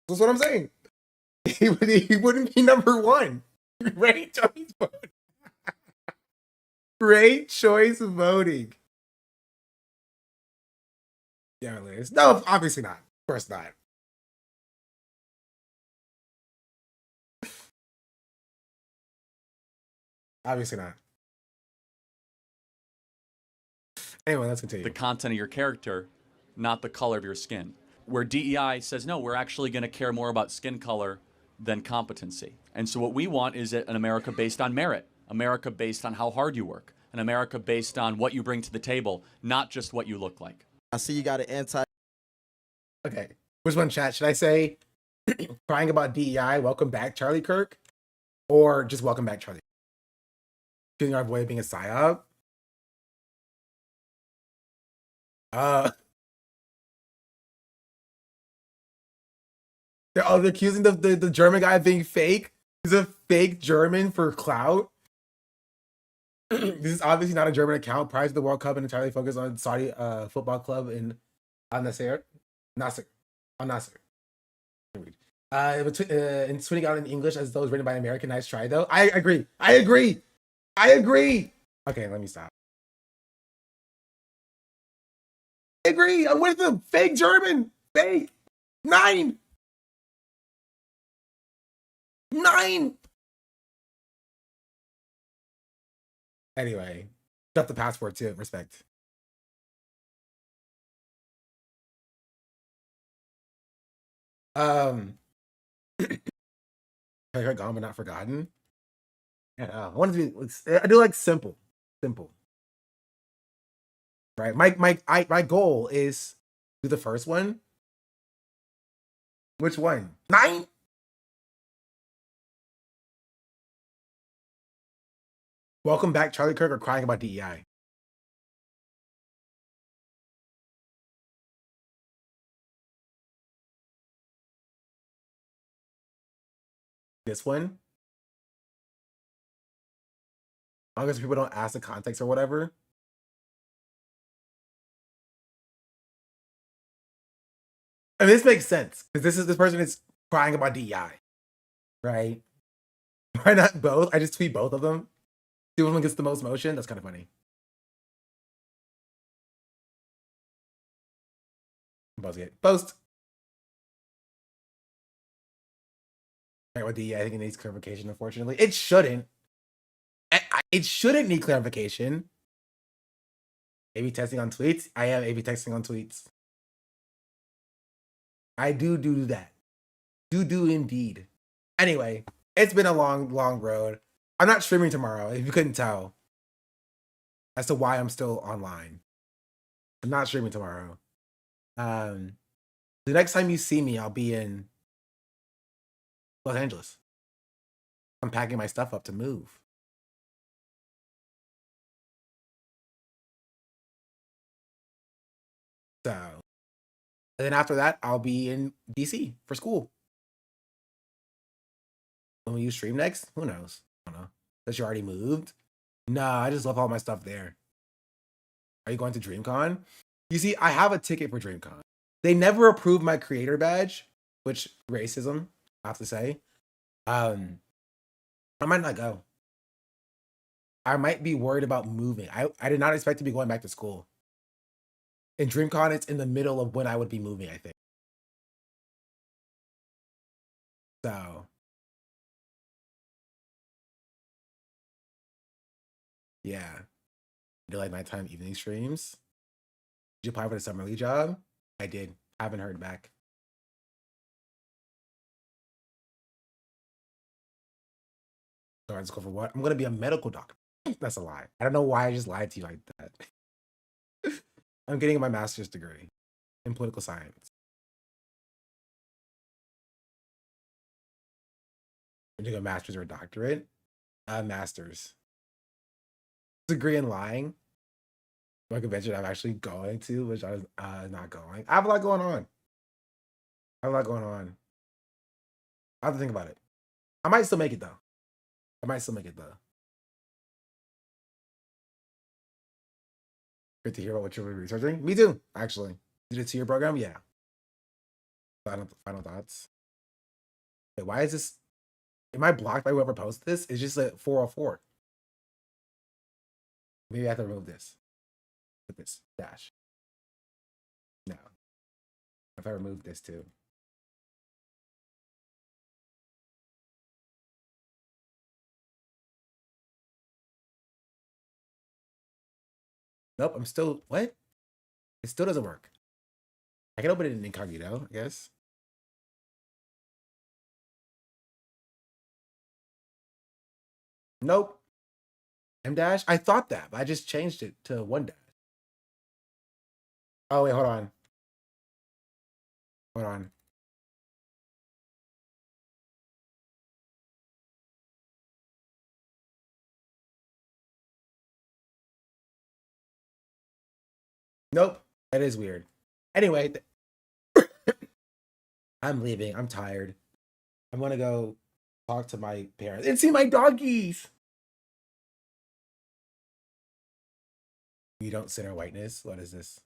That's what I'm saying. He wouldn't be number 1. Great choice voting. Great choice voting. Yeah, Liz. No, obviously not. Of course not. Obviously not. Anyway, let's continue. The content of your character, not the color of your skin. Where DEI says, no, we're actually going to care more about skin color than competency. And so what we want is an America based on merit, America based on how hard you work, an America based on what you bring to the table, not just what you look like. I see you got an anti. Okay. Which one, chat? Should I say crying about DEI, welcome back, Charlie Kirk? Or just welcome back, Charlie? Choosing our boy being a psyop? They're accusing the German guy of being fake. He's a fake German for clout. This is obviously not a German account. Prior to the World Cup and entirely focused on Saudi football club in Al-Nasser. Nasser. Al-Nasser. In tweeting out in English as though it was written by an American. Nice try, though. I agree. Okay, let me stop. I agree. I'm with them. Fake German. Fake. 9. Anyway, got the passport too. Respect. Gone but not forgotten. Yeah, I want to be. I do like simple. Right. My goal is do the first one. Which one? 9. Welcome back, Charlie Kirk, or crying about DEI? This one? As long as people don't ask the context or whatever. And this makes sense because this person is crying about DEI, right? Why not both? I just tweet both of them. See which one gets the most motion. That's kind of funny. Post. Right, with DEI, I think it needs clarification. Unfortunately, it shouldn't. It shouldn't need clarification. A/B testing on tweets. I am A/B testing on tweets. I do that. Do indeed. Anyway, it's been a long road. I'm not streaming tomorrow, if you couldn't tell. As to why I'm still online. I'm not streaming tomorrow. The next time you see me, I'll be in Los Angeles. I'm packing my stuff up to move. So, and then after that, I'll be in DC for school. When you stream next? Who knows? I don't know. That you already moved? Nah, I just left all my stuff there. Are you going to DreamCon? You see, I have a ticket for DreamCon. They never approved my creator badge, which racism, I have to say. I might not go. I might be worried about moving. I did not expect to be going back to school. In DreamCon, it's in the middle of when I would be moving, I think. So. Yeah. Do like nighttime evening streams? Did you apply for the summer league job? I did. I haven't heard back. So I just go for what? I'm going to be a medical doctor. That's a lie. I don't know why I just lied to you like that. I'm getting my master's degree in political science. I'm doing a master's or a doctorate? Master's. Degree in lying. My convention I'm actually going to, which I was not going. I have a lot going on. I have to think about it. I might still make it though. Good to hear about what you're researching. Me too, actually. Did it to your program? Yeah. Final thoughts. Wait, why is this? Am I blocked by whoever posted this? It's just a 404. Maybe I have to remove this. Put this dash. No. If I remove this too. Nope, I'm still, what? It still doesn't work. I can open it in incognito, I guess. Nope. M dash? I thought that, but I just changed it to 1 dash. Oh, wait, hold on. Nope, that is weird. Anyway, I'm leaving. I'm tired. I'm gonna go talk to my parents and see my doggies. You don't center whiteness? What is this?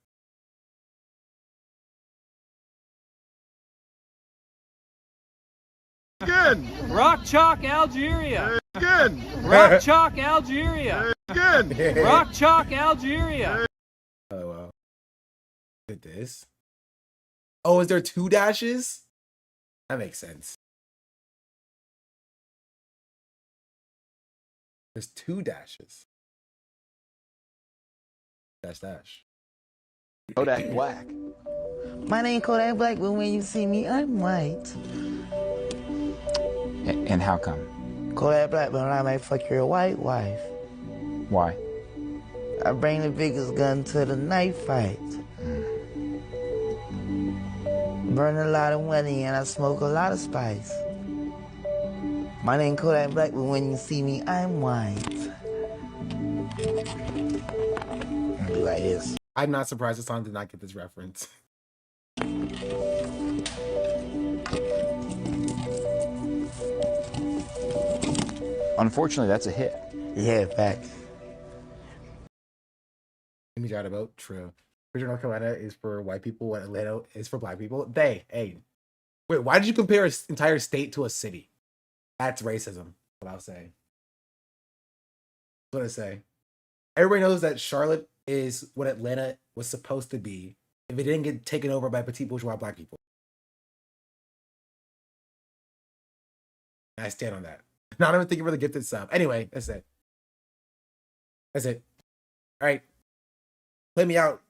Good. Rock Chalk, Algeria. Good. Rock Chalk, Algeria. Good. Rock Chalk, Algeria. Oh, wow. Did this? Oh, is there 2 dashes? That makes sense. There's 2 dashes. Dash. Kodak Black. My name Kodak Black, but when you see me, I'm white. And how come? Kodak Black, but I might fuck your white wife. Why? I bring the biggest gun to the knife fight. Burn a lot of money and I smoke a lot of spice. My name Kodak Black, but when you see me, I'm white. Like this. I'm not surprised the song did not get this reference. Unfortunately, that's a hit. Yeah, facts. Let me try to vote. True. North Carolina is for white people, what Atlanta is for black people. Wait, why did you compare an entire state to a city? That's racism, what I'll say. That's what I say. Everybody knows that Charlotte is what Atlanta was supposed to be if it didn't get taken over by petite bourgeois black people. And I stand on that. Not even thinking for the gifted sub. Anyway, that's it. That's it. All right. Play me out.